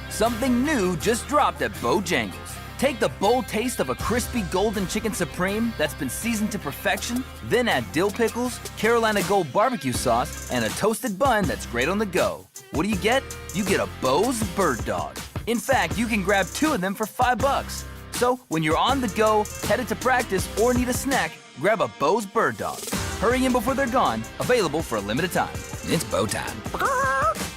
Something new just dropped at Bojangles. Take the bold taste of a crispy golden chicken supreme that's been seasoned to perfection, then add dill pickles, Carolina Gold barbecue sauce, and a toasted bun that's great on the go. What do? You get a Bo's Bird Dog. In fact, you can grab 2 of them for $5. So when you're on the go, headed to practice, or need a snack, grab a Bo's Bird Dog. Hurry in before they're gone. Available for a limited time. It's Bo time.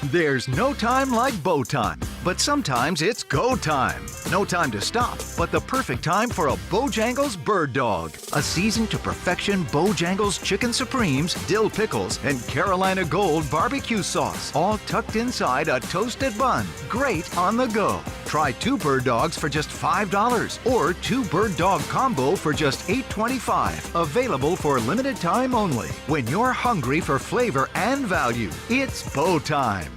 There's no time like Bo time, but sometimes it's go time. No time to stop, but the perfect time for a Bojangles Bird Dog. A seasoned to perfection Bojangles Chicken Supremes, dill pickles, and Carolina Gold barbecue sauce, all tucked inside a toasted bun. Great on the go. Try 2 Bird Dogs for just $5 or 2 Bird Dog Combo for just $8.25. Available for limited time only. When you're hungry for flavor and value, it's Bo time.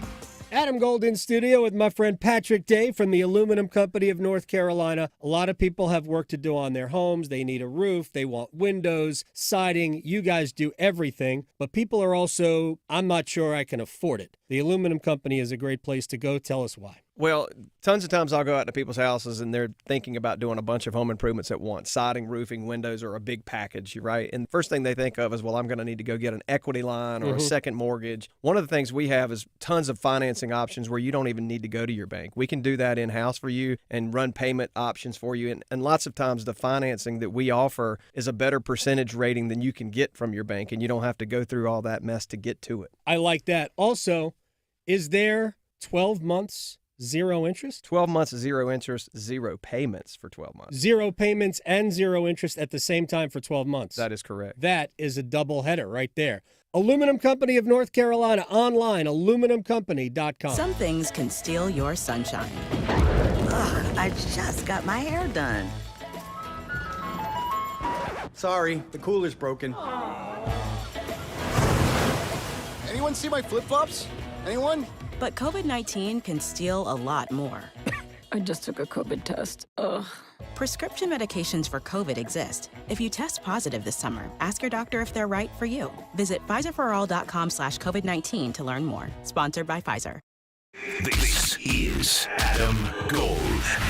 Adam Gold in studio with my friend Patrick Day from the Aluminum Company of North Carolina. A lot of people have work to do on their homes. They need a roof. They want windows, siding. You guys do everything. But people are also, I'm not sure I can afford it. The Aluminum Company is a great place to go. Tell us why. Well, tons of times I'll go out to people's houses and they're thinking about doing a bunch of home improvements at once. Siding, roofing, windows are a big package, right? And the first thing they think of is, well, I'm going to need to go get an equity line or a second mortgage. One of the things we have is tons of financing options where you don't even need to go to your bank. We can do that in-house for you and run payment options for you. And lots of times the financing that we offer is a better percentage rating than you can get from your bank, and you don't have to go through all that mess to get to it. I like that. Also, is there 12 months 0 interest? 12 months, 0 interest, 0 payments for 12 months. 0 payments and 0 interest at the same time for 12 months. That is correct. That is a double header right there. Aluminum Company of North Carolina, online, aluminumcompany.com. Some things can steal your sunshine. Ugh, I just got my hair done. Sorry, the cooler's broken. Anyone see my flip-flops? Anyone? But COVID-19 can steal a lot more. I just took a COVID test. Ugh. Prescription medications for COVID exist. If you test positive this summer, ask your doctor if they're right for you. Visit PfizerForAll.com/COVID-19 to learn more. Sponsored by Pfizer. This is Adam Gold.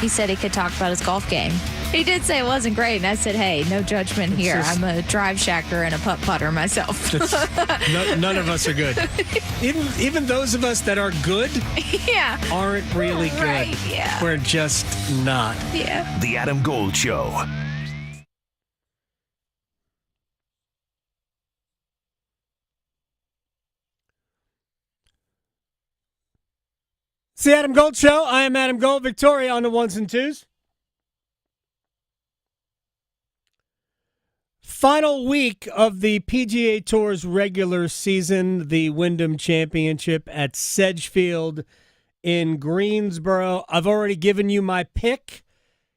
He said he could talk about his golf game. He did say it wasn't great, and I said, hey, no judgment here. I'm a drive shacker and a putt-putter myself. None of us are good. Even those of us that are good aren't really good. Right, yeah. We're just not. Yeah. The Adam Gold Show. It's the Adam Gold Show. I am Adam Gold. Victoria on the ones and twos. Final week of the PGA Tour's regular season, the Wyndham Championship at Sedgefield in Greensboro. I've already given you my pick.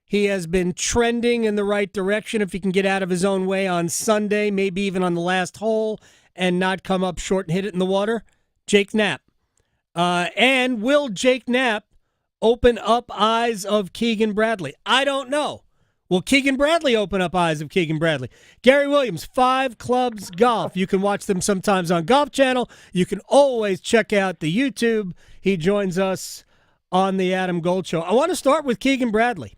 He has been trending in the right direction if he can get out of his own way on Sunday, maybe even on the last hole, and not come up short and hit it in the water. Jake Knapp. And will Jake Knapp open up eyes of Keegan Bradley? I don't know. Will Keegan Bradley open up eyes of Keegan Bradley? Gary Williams, 5 Clubs Golf. You can watch them sometimes on Golf Channel. You can always check out the YouTube. He joins us on the Adam Gold Show. I want to start with Keegan Bradley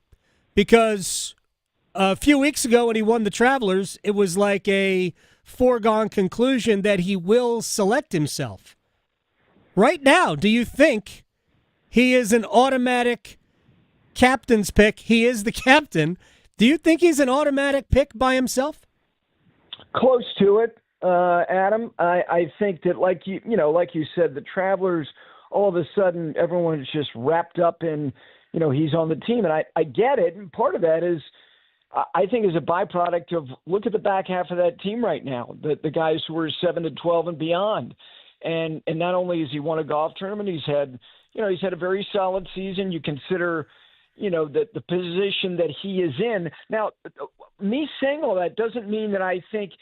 because a few weeks ago when he won the Travelers, it was like a foregone conclusion that he will select himself. Right now, do you think he is an automatic captain's pick? He is the captain. Do you think he's an automatic pick by himself? Close to it, Adam. I think that, like you said, the Travelers, all of a sudden, everyone is just wrapped up in, he's on the team. And I get it. And part of that is, I think, is a byproduct of, look at the back half of that team right now, the guys who are 7-12 and beyond. And not only has he won a golf tournament, he's had a very solid season. You consider, the position that he is in. Now, me saying all that doesn't mean that I think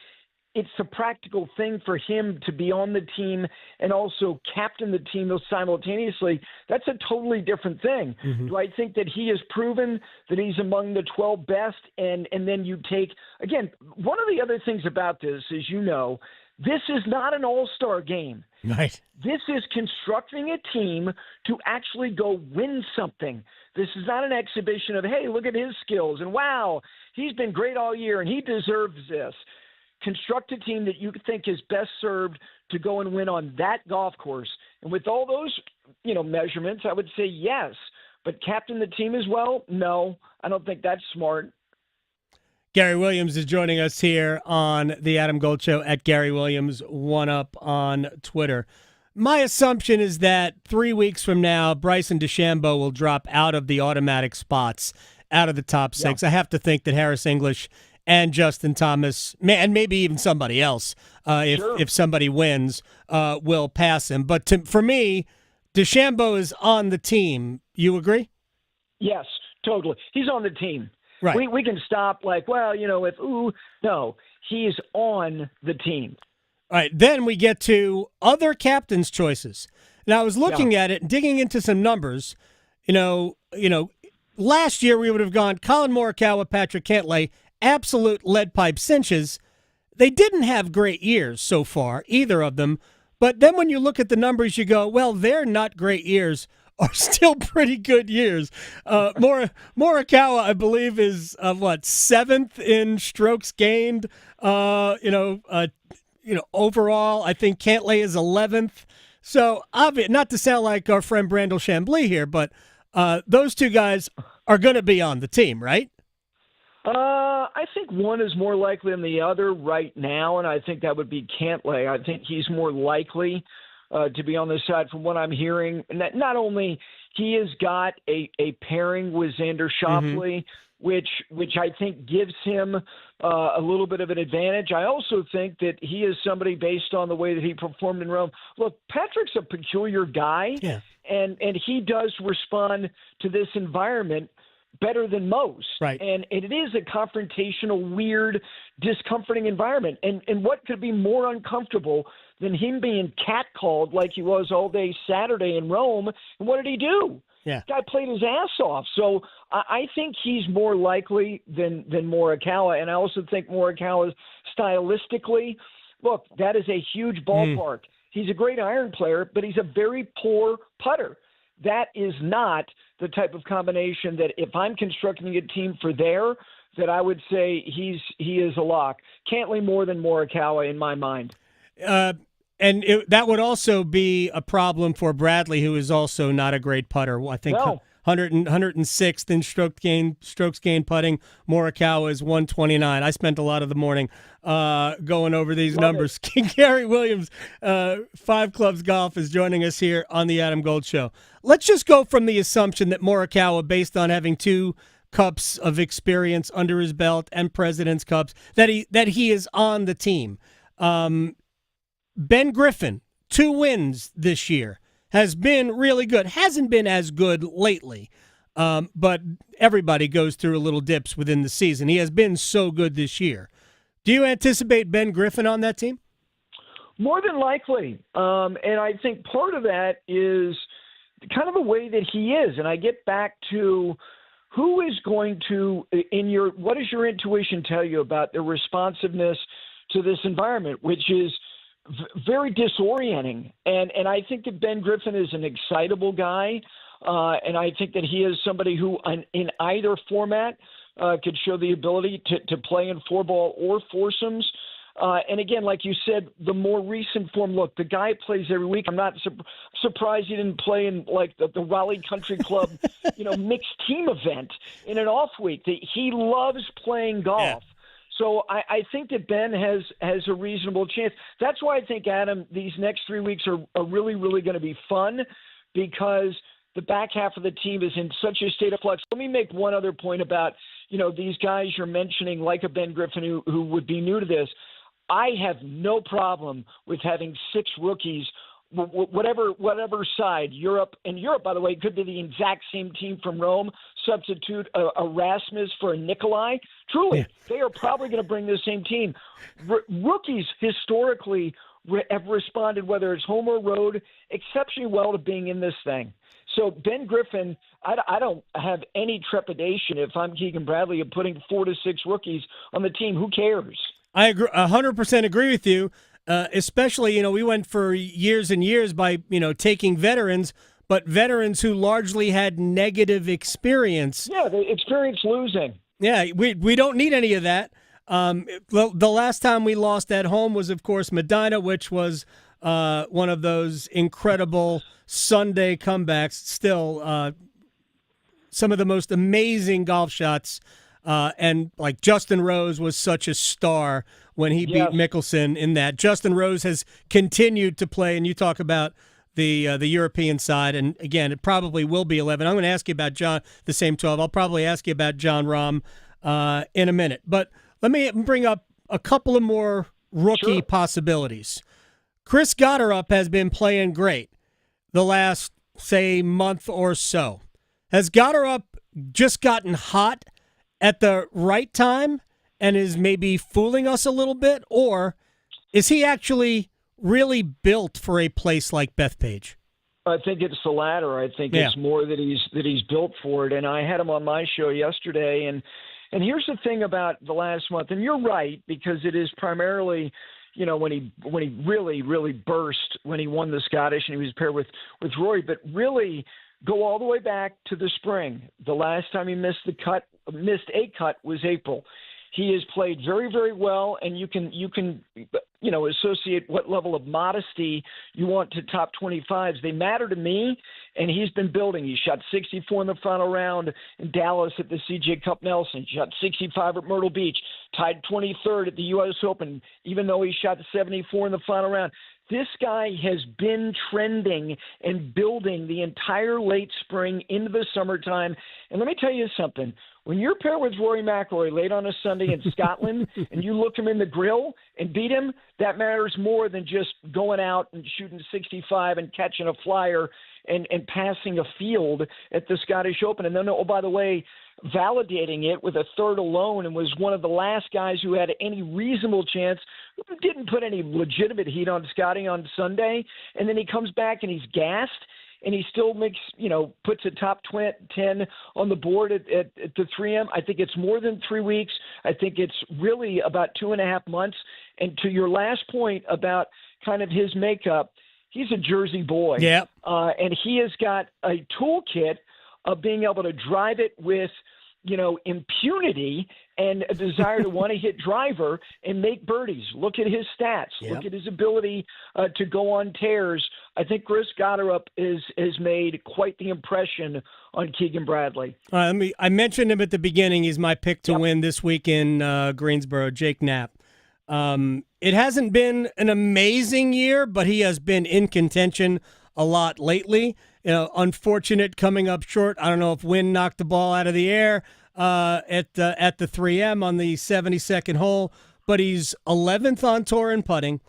it's a practical thing for him to be on the team and also captain the team simultaneously. That's a totally different thing. Mm-hmm. Do I think that he has proven that he's among the 12 best? And then you take, again, one of the other things about this is, this is not an all-star game. Right. This is constructing a team to actually go win something. This is not an exhibition of, hey, look at his skills, and wow, he's been great all year, and he deserves this. Construct a team that you think is best served to go and win on that golf course. And with all those, measurements, I would say yes. But captain the team as well? No, I don't think that's smart. Gary Williams is joining us here on the Adam Gold Show at Gary Williams 1UP on Twitter. My assumption is that 3 weeks from now, Bryce and DeChambeau will drop out of the automatic spots, out of the top six. Yeah. I have to think that Harris English and Justin Thomas, and maybe even somebody else, if somebody wins, will pass him. But for me, DeChambeau is on the team. You agree? Yes, totally. He's on the team. Right. We can stop no, he's on the team. All right, then we get to other captain's choices. Now, I was looking at it, digging into some numbers. Last year we would have gone Colin Morikawa, Patrick Cantlay, absolute lead pipe cinches. They didn't have great years so far, either of them. But then when you look at the numbers, you go, well, they're not great years. Are still pretty good years. Morikawa, I believe, is seventh in strokes gained. Overall, I think Cantlay is 11th. So not to sound like our friend Brandel Chambly here, but those two guys are going to be on the team, right? I think one is more likely than the other right now, and I think that would be Cantlay. I think he's more likely to be on this side from what I'm hearing. And that not only he has got a pairing with Xander Schauffele, which I think gives him a little bit of an advantage. I also think that he is somebody based on the way that he performed in Rome. Look, Patrick's a peculiar guy, and he does respond to this environment better than most. Right. And it is a confrontational, weird, discomforting environment. And what could be more uncomfortable than him being catcalled like he was all day Saturday in Rome? And what did he do? Yeah. Guy played his ass off. So I think he's more likely than Morikawa. And I also think Morikawa stylistically, look, that is a huge ballpark. He's a great iron player, but he's a very poor putter. That is not the type of combination that if I'm constructing a team for there, that I would say he is a lock. Cantlay more than Morikawa in my mind. That would also be a problem for Bradley, who is also not a great putter. I think 106th in strokes gained putting. Morikawa is 129. I spent a lot of the morning going over these numbers. Gary Williams, 5 Clubs Golf, is joining us here on the Adam Gold Show. Let's just go from the assumption that Morikawa, based on having 2 cups of experience under his belt and President's Cups, that he is on the team. Ben Griffin, 2 wins this year, has been really good. Hasn't been as good lately, but everybody goes through a little dips within the season. He has been so good this year. Do you anticipate Ben Griffin on that team? More than likely. And I think part of that is kind of the way that he is. And I get back to who is going to, what does your intuition tell you about their responsiveness to this environment, which is very disorienting. And I think that Ben Griffin is an excitable guy. And I think that he is somebody who in either format could show the ability to play in 4-ball or foursomes. And again, like you said, the more recent form, look, the guy plays every week. I'm not surprised he didn't play in like the Raleigh Country Club, mixed team event in an off week. He loves playing golf. Yeah. So I think that Ben has a reasonable chance. That's why I think, Adam, these next 3 weeks are really, really going to be fun because the back half of the team is in such a state of flux. Let me make one other point about, these guys you're mentioning, like a Ben Griffin who would be new to this. I have no problem with having 6 rookies, whatever side, Europe, by the way, could be the exact same team from Rome, substitute Erasmus for a Nikolai. Truly, They are probably going to bring the same team. Rookies historically have responded, whether it's home or road, exceptionally well to being in this thing. So Ben Griffin, I don't have any trepidation if I'm Keegan Bradley of putting 4 to 6 rookies on the team. Who cares? I agree, 100% agree with you. especially, we went for years and years by, taking veterans, but veterans who largely had negative experience. Yeah, they experience losing. Yeah, we don't need any of that. The last time we lost at home was, of course, Medina, which was one of those incredible Sunday comebacks. Still, some of the most amazing golf shots. And like Justin Rose was such a star when he beat Mickelson in that. Justin Rose has continued to play, and you talk about the European side, and again, it probably will be 11. I'm going to ask you about the same 12. I'll probably ask you about John Rahm in a minute. But let me bring up a couple of more rookie possibilities. Chris Gotterup has been playing great the last, say, month or so. Has Gotterup just gotten hot at the right time and is maybe fooling us a little bit, or is he actually really built for a place like Bethpage? I think it's the latter. I think it's more that he's built for it. And I had him on my show yesterday, and here's the thing about the last month. And you're right, because it is primarily, when he really burst when he won the Scottish and he was paired with Rory. But really, go all the way back to the spring. The last time he missed a cut was April. He has played very, very well, and you can associate what level of modesty you want to top 25s. They matter to me, and he's been building. He shot 64 in the final round in Dallas at the CJ Cup Nelson. He shot 65 at Myrtle Beach, tied 23rd at the U.S. Open, even though he shot 74 in the final round. This guy has been trending and building the entire late spring into the summertime. And let me tell you something. When you're paired with Rory McIlroy late on a Sunday in Scotland and you look him in the grill and beat him, that matters more than just going out and shooting 65 and catching a flyer and passing a field at the Scottish Open. And then, oh, by the way, validating it with a third alone, and was one of the last guys who had any reasonable chance, didn't put any legitimate heat on Scotty on Sunday. And then he comes back and he's gassed. And he still makes, puts a top 10 on the board at the 3M. I think it's more than 3 weeks. I think it's really about 2.5 months. And to your last point about kind of his makeup, he's a Jersey boy. Yeah. And he has got a toolkit of being able to drive it with, impunity and a desire to want to hit driver and make birdies. Look at his stats. Yep. Look at his ability to go on tears. I think Chris Gotterup has made quite the impression on Keegan Bradley. I mentioned him at the beginning. He's my pick to win this week in Greensboro, Jake Knapp. It hasn't been an amazing year, but he has been in contention a lot lately. Unfortunate coming up short. I don't know if Wynn knocked the ball out of the air at the 3M on the 72nd hole, but he's 11th on tour in putting,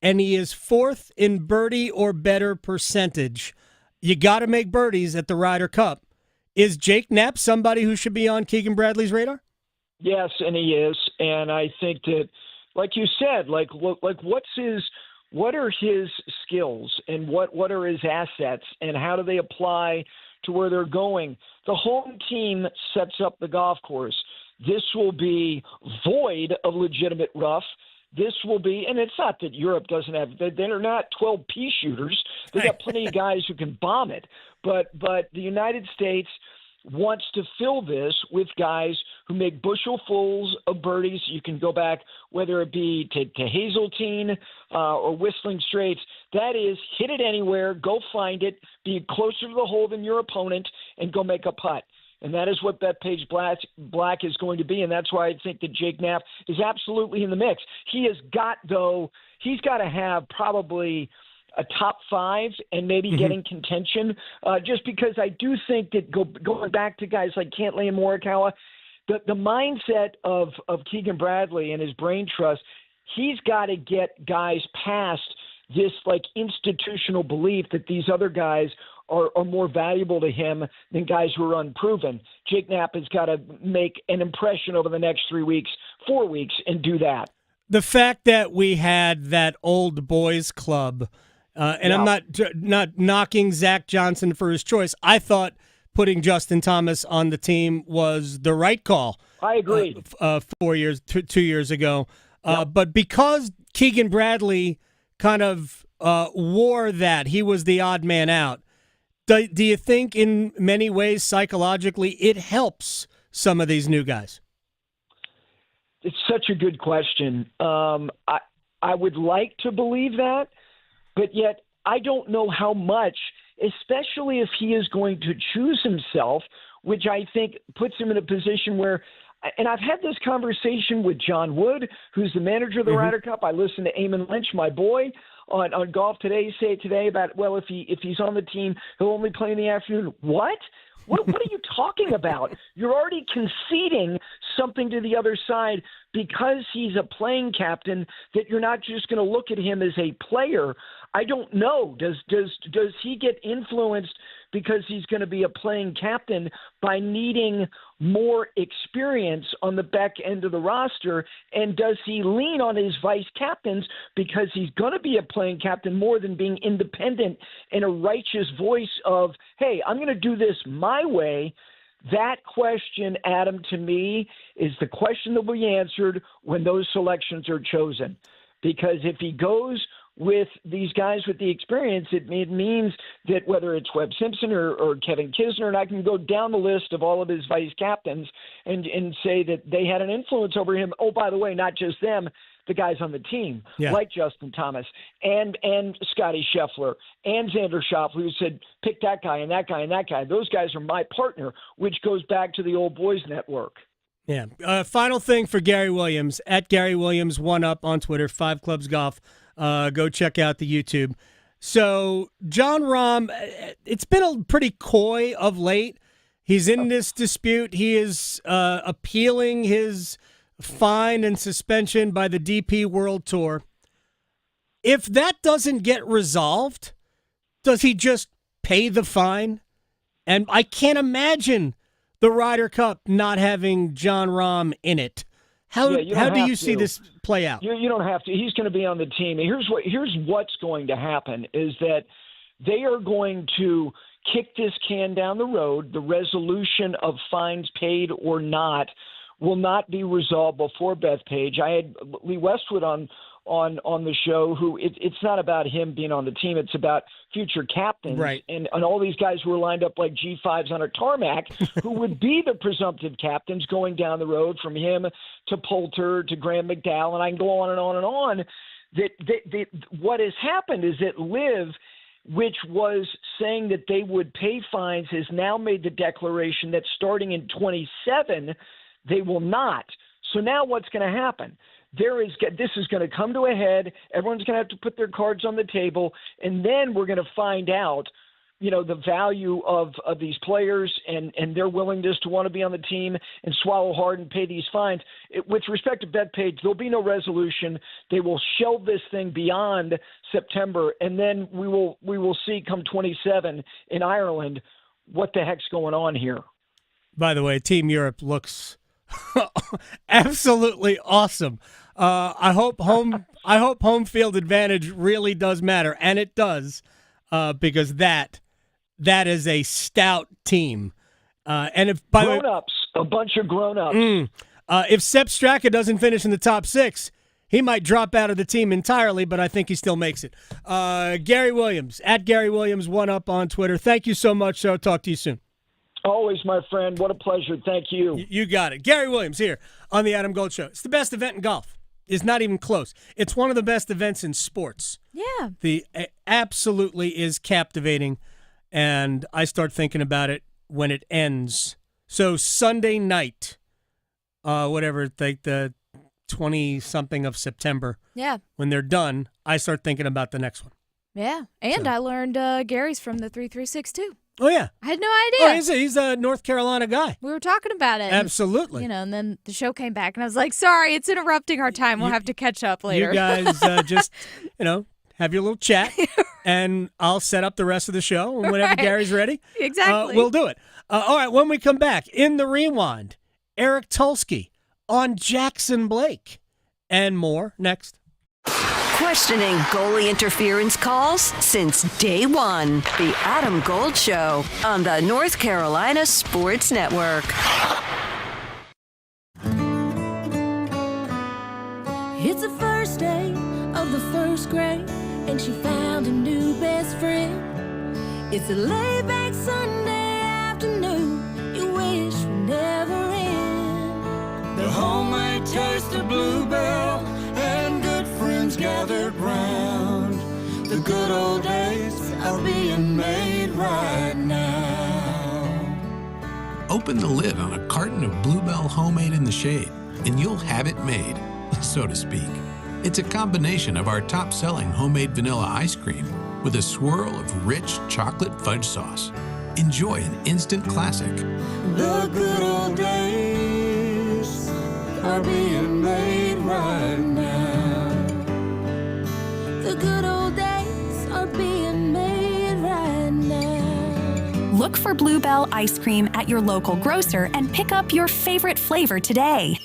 and he is 4th in birdie or better percentage. You got to make birdies at the Ryder Cup. Is Jake Knapp somebody who should be on Keegan Bradley's radar? Yes, and he is. And I think that, like you said, what are his skills and what are his assets and how do they apply to where they're going? The home team sets up the golf course. This will be void of legitimate rough. This will be, and it's not that Europe doesn't have, they're not 12 pea shooters. They got plenty of guys who can bomb it. But the United States wants to fill this with guys who make bushel-fulls of birdies. You can go back, whether it be to Hazeltine or Whistling Straits. That is, hit it anywhere, go find it, be closer to the hole than your opponent, and go make a putt. And that is what Bethpage Black is going to be, and that's why I think that Jake Knapp is absolutely in the mix. He's got to have probably a top 5 and maybe getting contention, just because I do think that going back to guys like Cantlay and Morikawa, the mindset of Keegan Bradley and his brain trust, he's got to get guys past this institutional belief that these other guys are more valuable to him than guys who are unproven. Jake Knapp has got to make an impression over the next 3 weeks, 4 weeks, and do that. The fact that we had that old boys club, and I'm not knocking Zach Johnson for his choice. I thought putting Justin Thomas on the team was the right call. I agree. 2 years ago. But because Keegan Bradley kind of wore that. He was the odd man out. Do you think in many ways psychologically it helps some of these new guys? It's such a good question. I would like to believe that, but yet I don't know how much, especially if he is going to choose himself, which I think puts him in a position where, and I've had this conversation with John Wood, who's the manager of the Ryder Cup. I listened to Eamon Lynch, my boy, on Golf Today, say it today about, well, if he's on the team, he'll only play in the afternoon. What are you talking about? You're already conceding something to the other side because he's a playing captain, that you're not just going to look at him as a player. I don't know. Does he get influenced because he's going to be a playing captain by needing more experience on the back end of the roster? And does he lean on his vice captains because he's going to be a playing captain more than being independent and a righteous voice of, hey, I'm going to do this my way? That question, Adam, to me, is the question that will be answered when those selections are chosen. Because if he goes with these guys with the experience, it means that whether it's Webb Simpson or Kevin Kisner, and I can go down the list of all of his vice captains and say that they had an influence over him. Oh, by the way, not just them, the guys on the team, like Justin Thomas and Scotty Scheffler and Xander Schauffele, who said, pick that guy and that guy and that guy. Those guys are my partner, which goes back to the old boys network. Yeah. Final thing for Gary Williams, at Gary Williams 1UP on Twitter, 5 Clubs Golf. Go check out the YouTube. So John Rahm, it's been pretty coy of late. He's in this dispute. He is appealing his fine and suspension by the DP World Tour. If that doesn't get resolved, does he just pay the fine? And I can't imagine the Ryder Cup not having John Rahm in it. How do you see this play out? You don't have to. He's going to be on the team. Here's what's going to happen is that they are going to kick this can down the road. The resolution of fines paid or not will not be resolved before Bethpage. I had Lee Westwood on the show, who it's not about him being on the team. It's about future captains, right? And all these guys who are lined up like G5s on a tarmac, who would be the presumptive captains going down the road, from him to Poulter to Graham McDowell, and I can go on and on and on. That what has happened is that Liv, which was saying that they would pay fines, has now made the declaration that starting in 27, they will not. So now what's going to happen? This is going to come to a head. Everyone's going to have to put their cards on the table, and then we're going to find out, the value of these players and their willingness to want to be on the team and swallow hard and pay these fines. With respect to Bethpage, there'll be no resolution. They will shelve this thing beyond September, and then we will see come 27 in Ireland what the heck's going on here. By the way, Team Europe looks absolutely awesome. I hope home field advantage really does matter, and it does, because that is a stout team. And if by grown-ups, a bunch of grown-ups. If Sepp Straka doesn't finish in the top 6, he might drop out of the team entirely, but I think he still makes it. Gary Williams, at Gary Williams 1UP on Twitter. Thank you so much, sir. Talk to you soon. Always, my friend. What a pleasure. Thank you. You got it. Gary Williams here on the Adam Gold Show. It's the best event in golf. It's not even close. It's one of the best events in sports. Yeah. It absolutely is captivating, and I start thinking about it when it ends. So Sunday night, the 20-something of September. Yeah. When they're done, I start thinking about the next one. Yeah. And I learned Gary's from the 336 too. Oh, yeah. I had no idea. Oh, he's a North Carolina guy. We were talking about it. Absolutely. And then the show came back, and I was like, sorry, it's interrupting our time. We'll have to catch up later. You guys just, have your little chat, and I'll set up the rest of the show. And whenever Gary's ready, exactly, we'll do it. All right, when we come back, in the Rewind, Eric Tulski on Jackson Blake, and more next. Questioning goalie interference calls since day one. The Adam Gold Show on the North Carolina Sports Network. It's the first day looks great, and she found a new best friend. It's a laid-back Sunday afternoon you wish would never end. The homemade taste of Bluebell and good friends gathered round. The good old days are being made right now. Open the lid on a carton of Bluebell Homemade in the Shade, and you'll have it made, so to speak. It's a combination of our top-selling homemade vanilla ice cream with a swirl of rich chocolate fudge sauce. Enjoy an instant classic. The good old days are being made right now. The good old days are being made right now. Look for Bluebell ice cream at your local grocer and pick up your favorite flavor today.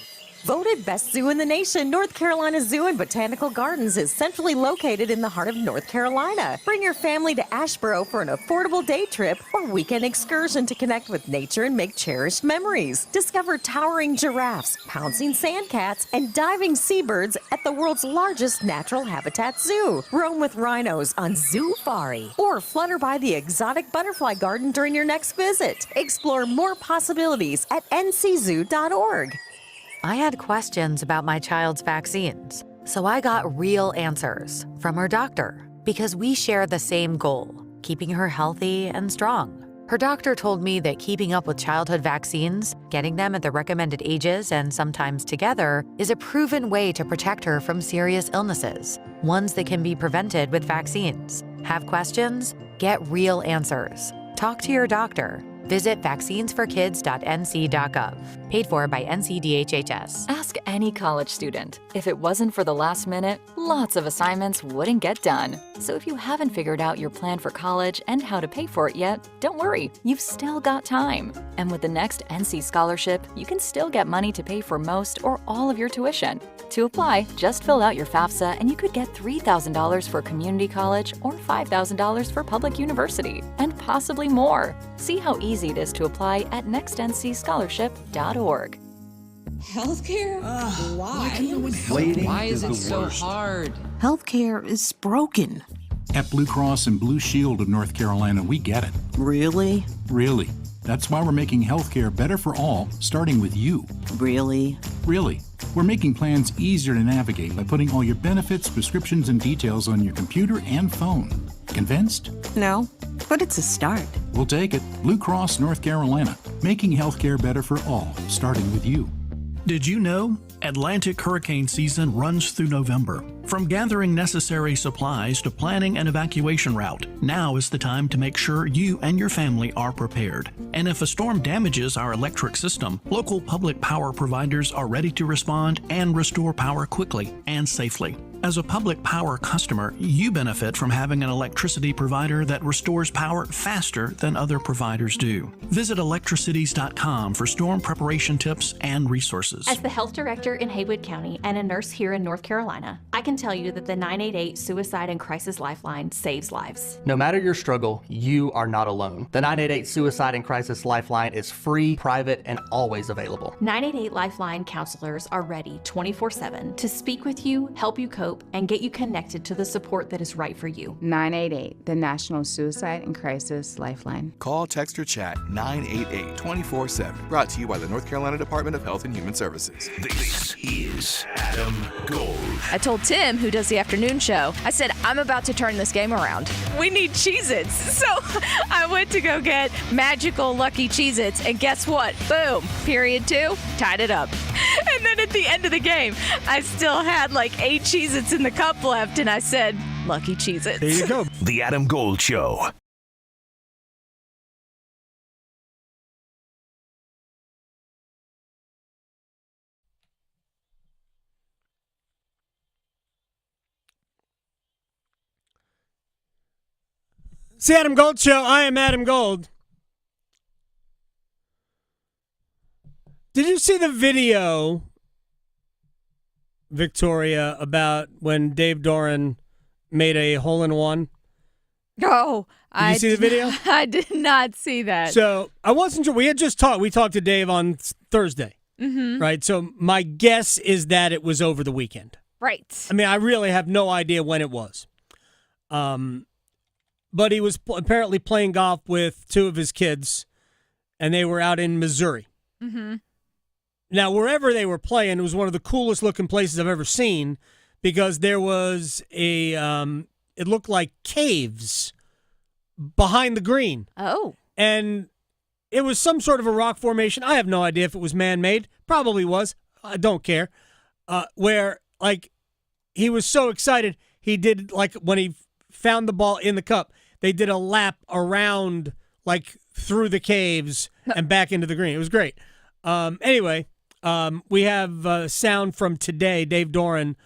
Voted best zoo in the nation, North Carolina Zoo and Botanical Gardens is centrally located in the heart of North Carolina. Bring your family to Asheboro for an affordable day trip or weekend excursion to connect with nature and make cherished memories. Discover towering giraffes, pouncing sandcats, and diving seabirds at the world's largest natural habitat zoo. Roam with rhinos on Zoofari or flutter by the exotic butterfly garden during your next visit. Explore more possibilities at nczoo.org. I had questions about my child's vaccines, so I got real answers from her doctor because we share the same goal, keeping her healthy and strong. Her doctor told me that keeping up with childhood vaccines, getting them at the recommended ages and sometimes together, is a proven way to protect her from serious illnesses, ones that can be prevented with vaccines. Have questions? Get real answers. Talk to your doctor. Visit vaccinesforkids.nc.gov. Paid for by NCDHHS. Ask any college student. If it wasn't for the last minute, lots of assignments wouldn't get done. So if you haven't figured out your plan for college and how to pay for it yet, don't worry, you've still got time. And with the next NC scholarship, you can still get money to pay for most or all of your tuition. To apply, just fill out your FAFSA and you could get $3,000 for community college or $5,000 for public university, and possibly more. See how easy it is to apply at nextncscholarship.org. Healthcare? Why? Why is it so hard? Healthcare is broken. At Blue Cross and Blue Shield of North Carolina, we get it. Really? Really. That's why we're making healthcare better for all, starting with you. Really? Really. We're making plans easier to navigate by putting all your benefits, prescriptions, and details on your computer and phone. Convinced? No, but it's a start. We'll take it. Blue Cross North Carolina, making healthcare better for all, starting with you. Did you know? Atlantic hurricane season runs through November. From gathering necessary supplies to planning an evacuation route, now is the time to make sure you and your family are prepared. And if a storm damages our electric system, local public power providers are ready to respond and restore power quickly and safely. As a public power customer, you benefit from having an electricity provider that restores power faster than other providers do. Visit electricities.com for storm preparation tips and resources. As the health director in Haywood County and a nurse here in North Carolina, I can tell you that the 988 Suicide and Crisis Lifeline saves lives. No matter your struggle, you are not alone. The 988 Suicide and Crisis Lifeline is free, private, and always available. 988 Lifeline counselors are ready 24/7 to speak with you, help you cope, and get you connected to the support that is right for you. 988, the National Suicide and Crisis Lifeline. Call, text, or chat 988 24/7. Brought to you by the North Carolina Department of Health and Human Services. This is Adam Gold. I told Tim, who does the afternoon show, I said, I'm about to turn this game around. We need Cheez-Its. So I went to go get magical Lucky Cheez-Its, and guess what? Boom. Period 2, tied it up. And then at the end of the game, I still had like 8 Cheez-Its in the cup left, and I said, Lucky Cheez-Its. There you go. The Adam Gold Show. It's the Adam Gold Show. I am Adam Gold. Did you see the video, Victoria, about when Dave Doeren made a hole-in-one? Oh, Did you see the video? I did not see that. So I wasn't sure. We had just talked. We talked to Dave on Thursday, Mm-hmm. right? So my guess is that it was over the weekend. Right. I mean, I really have no idea when it was. But he was apparently playing golf with two of his kids, and they were out in Missouri. Mm-hmm. Now, wherever they were playing, it was one of the coolest looking places I've ever seen because there was it looked like caves behind the green. Oh. And it was some sort of a rock formation. I have no idea if it was man-made. Probably was. I don't care. Where, like, he was so excited, he did, like, when he found the ball in the cup, they did a lap around, like, through the caves and back into the green. It was great. Anyway, we have sound from today, Dave Doeren,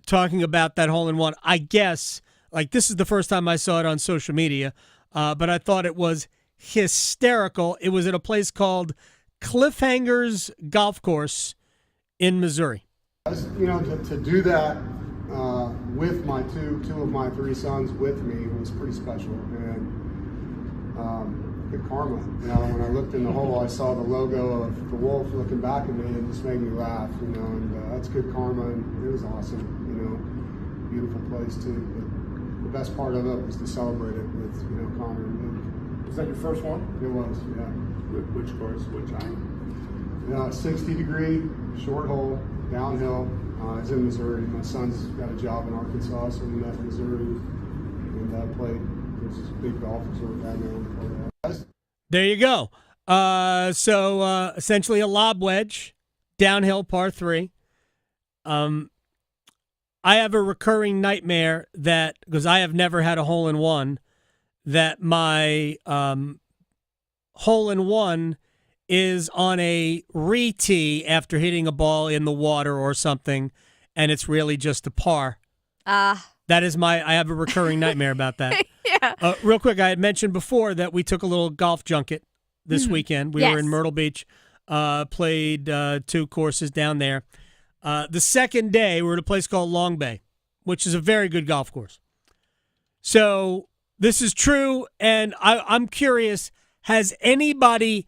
talking about that hole-in-one. I guess, like, this is the first time I saw it on social media, but I thought it was hysterical. It was at a place called Cliffhangers Golf Course in Missouri. You know, to do that with my two of my three sons with me was pretty special, and good karma. You know, when I looked in the hole, I saw the logo of the wolf looking back at me, and it just made me laugh. You know, and that's good karma, and it was awesome. You know, beautiful place too. But the best part of it was to celebrate it with Connor and Luke. Was that your first one? It was, yeah. Which course? Which time? 60-degree short hole downhill. It's in Missouri. My son's got a job in Arkansas, so we met in Missouri, and I played. There's this big golf resort down there. There you go. So essentially a lob wedge, downhill par 3. I have a recurring nightmare that, because I have never had a hole-in-one, that my hole-in-one is on a re-tee after hitting a ball in the water or something, and it's really just a par. That is I have a recurring nightmare about that. Yeah. Real quick, I had mentioned before that we took a little golf junket this weekend. We were in Myrtle Beach, played 2 courses down there. The second day, we were at a place called Long Bay, which is a very good golf course. So this is true, and I'm curious, has anybody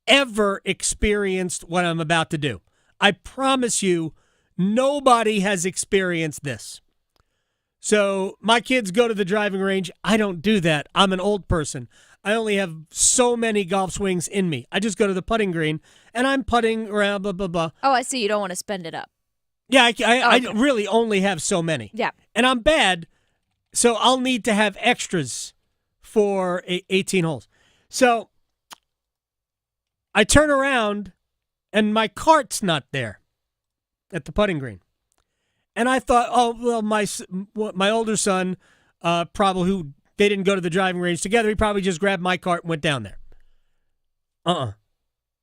ever experienced what I'm about to do? I promise you, nobody has experienced this. So my kids go to the driving range. I don't do that. I'm an old person. I only have so many golf swings in me. I just go to the putting green, and I'm putting around, blah, blah, blah. Oh, I see. You don't want to spend it up. Yeah, I really only have so many. Yeah. And I'm bad, so I'll need to have extras for 18 holes. So I turn around, and my cart's not there at the putting green. And I thought, oh, well, my older son, probably who they didn't go to the driving range together, he probably just grabbed my cart and went down there.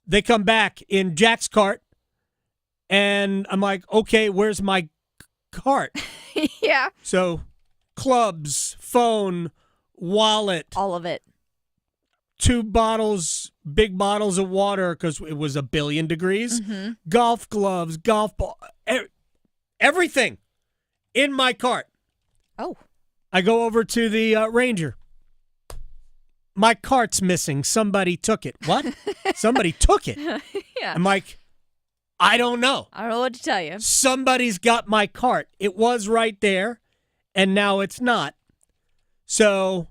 They come back in Jack's cart, and I'm like, okay, where's my cart? Yeah. So clubs, phone, wallet. All of it. 2 bottles, big bottles of water because it was 1 billion degrees. Mm-hmm. Golf gloves, golf ball, everything in my cart. Oh. I go over to the Ranger. My cart's missing. Somebody took it. What? Somebody took it. Yeah. I'm like, I don't know. I don't know what to tell you. Somebody's got my cart. It was right there, and now it's not. So,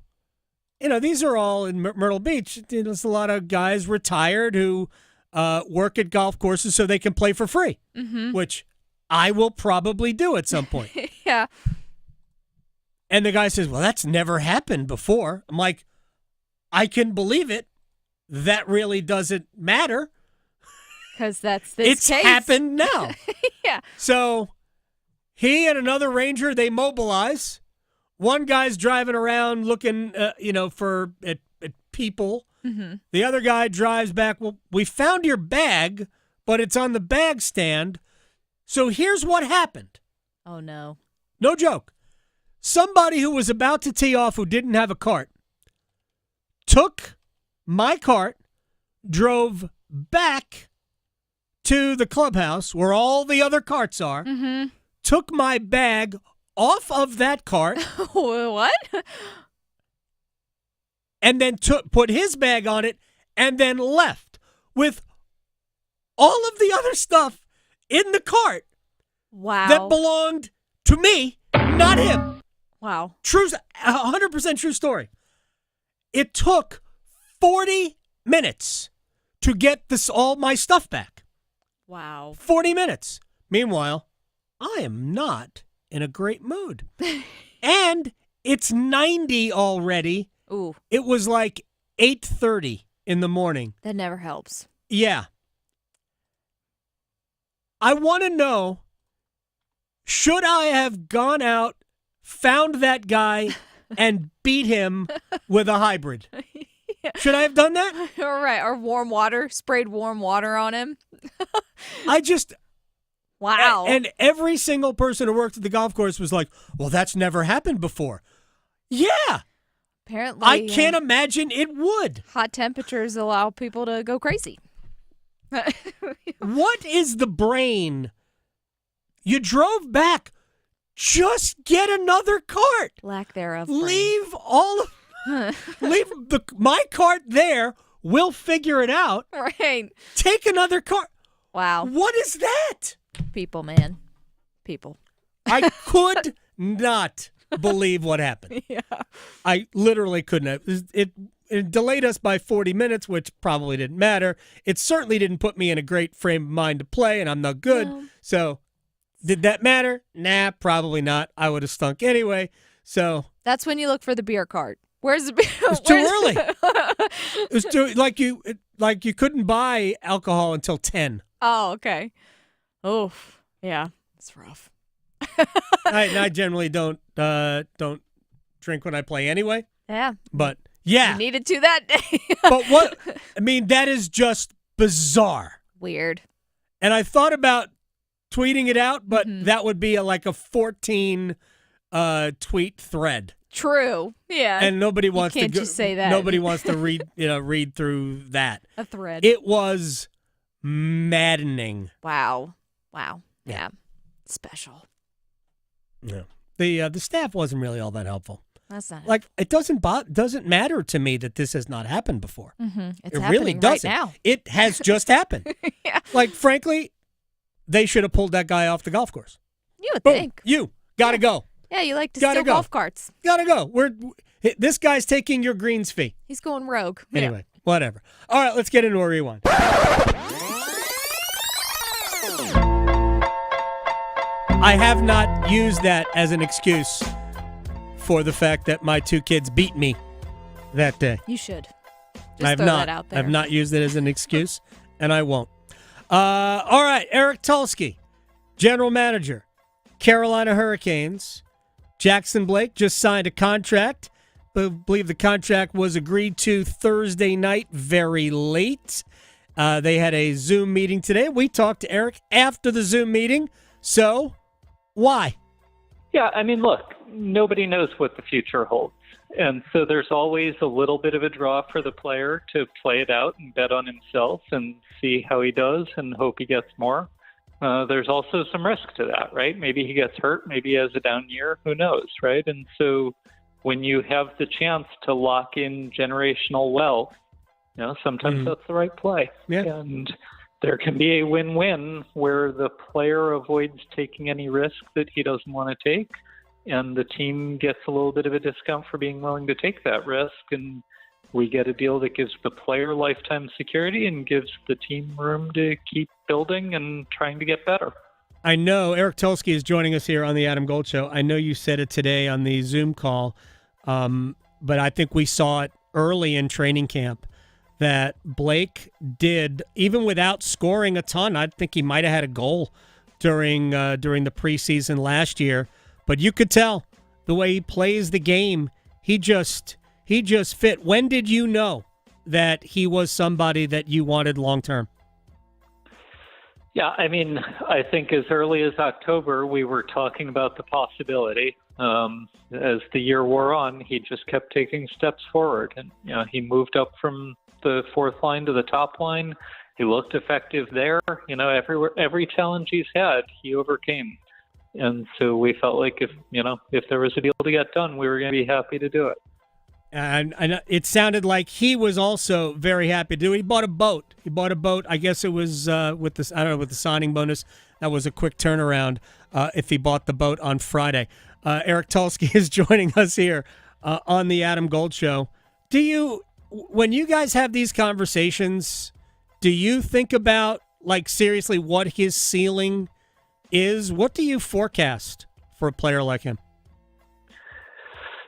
these are all in Myrtle Beach. There's a lot of guys retired who work at golf courses so they can play for free, which I will probably do at some point. Yeah. And the guy says, well, that's never happened before. I'm like, I can believe it. That really doesn't matter. Because that's this case. It's happened now. Yeah. So he and another Ranger, they mobilize. One guy's driving around looking, for at people. Mm-hmm. The other guy drives back. Well, we found your bag, but it's on the bag stand. So here's what happened. Oh, no. No joke. Somebody who was about to tee off who didn't have a cart took my cart, drove back to the clubhouse where all the other carts are, took my bag off of that cart. What? And then put his bag on it and then left with all of the other stuff in the cart. Wow. that belonged to me, not him. Wow. 100% true story. It took 40 minutes to get all my stuff back. Wow. 40 minutes. Meanwhile, I am not in a great mood. And it's 90 already. Ooh. It was like 8:30 in the morning. That never helps. Yeah. I want to know, should I have gone out, found that guy, and beat him with a hybrid? Should I have done that? All right. Or sprayed warm water on him. I just... Wow. And every single person who worked at the golf course was like, well, that's never happened before. Yeah. Apparently. I can't imagine it would. Hot temperatures allow people to go crazy. What is the brain? You drove back. Just get another cart. Lack thereof. Leave my cart there. We'll figure it out. Right. Take another cart. Wow. What is that? People, man. People. I could not believe what happened. Yeah. I literally couldn't. It delayed us by 40 minutes, which probably didn't matter. It certainly didn't put me in a great frame of mind to play, and I'm not good. No. So, did that matter? Nah, probably not. I would have stunk anyway. So that's when you look for the beer cart. Where's the beer? It was too early. It was too like you couldn't buy alcohol until 10. Oh, okay. Oh, yeah, it's rough. I generally don't drink when I play anyway. Yeah. But yeah, you needed to that day. But what I mean, that is just bizarre. Weird. And I thought about tweeting it out, but that would be like a 14 tweet thread. True. Yeah. And nobody wants you can't to just say that. Nobody wants to read through that. A thread. It was maddening. Wow. Yeah. Special. Yeah. The staff wasn't really all that helpful. That's not like it doesn't matter to me that this has not happened before. It's it really doesn't. Right now. It has just happened. Yeah. Like frankly, they should have pulled that guy off the golf course. You would Boom. think. You gotta go. Yeah, you like to Gotta steal go. golf carts. Gotta go. This guy's taking your greens fee. He's going rogue. Anyway, whatever. All right, let's get into a rewind. I have not used that as an excuse for the fact that my two kids beat me that day. You should. Just I've throw not. that out there. I've not used it as an excuse, and I won't. All right, Eric Tulski, general manager, Carolina Hurricanes. Jackson Blake just signed a contract. I believe the contract was agreed to Thursday night, very late. They had a Zoom meeting today. We talked to Eric after the Zoom meeting. So, why? Yeah, I mean, look, nobody knows what the future holds. And so there's always a little bit of a draw for the player to play it out and bet on himself and see how he does and hope he gets more. There's also some risk to that, right? Maybe he gets hurt. Maybe he has a down year. Who knows, right? And so when you have the chance to lock in generational wealth, sometimes that's the right play. Yeah. And there can be a win-win where the player avoids taking any risk that he doesn't want to take, and the team gets a little bit of a discount for being willing to take that risk, and we get a deal that gives the player lifetime security and gives the team room to keep building and trying to get better. I know Eric Tulski is joining us here on the Adam Gold Show. I know you said it today on the Zoom call, but I think we saw it early in training camp that Blake did, even without scoring a ton. I think he might have had a goal during the preseason last year, but you could tell the way he plays the game. He just fit. When did you know that he was somebody that you wanted long term? Yeah, I mean, I think as early as October, we were talking about the possibility. As the year wore on, he just kept taking steps forward. And, he moved up from the fourth line to the top line. He looked effective there. Every challenge he's had, he overcame. And so we felt like if there was a deal to get done, we were going to be happy to do it. And it sounded like he was also very happy to do it. He bought a boat. I guess it was with the signing bonus. That was a quick turnaround if he bought the boat on Friday. Eric Tulski is joining us here on the Adam Gold Show. When you guys have these conversations, do you think about, like, seriously what his ceiling is? What do you forecast for a player like him?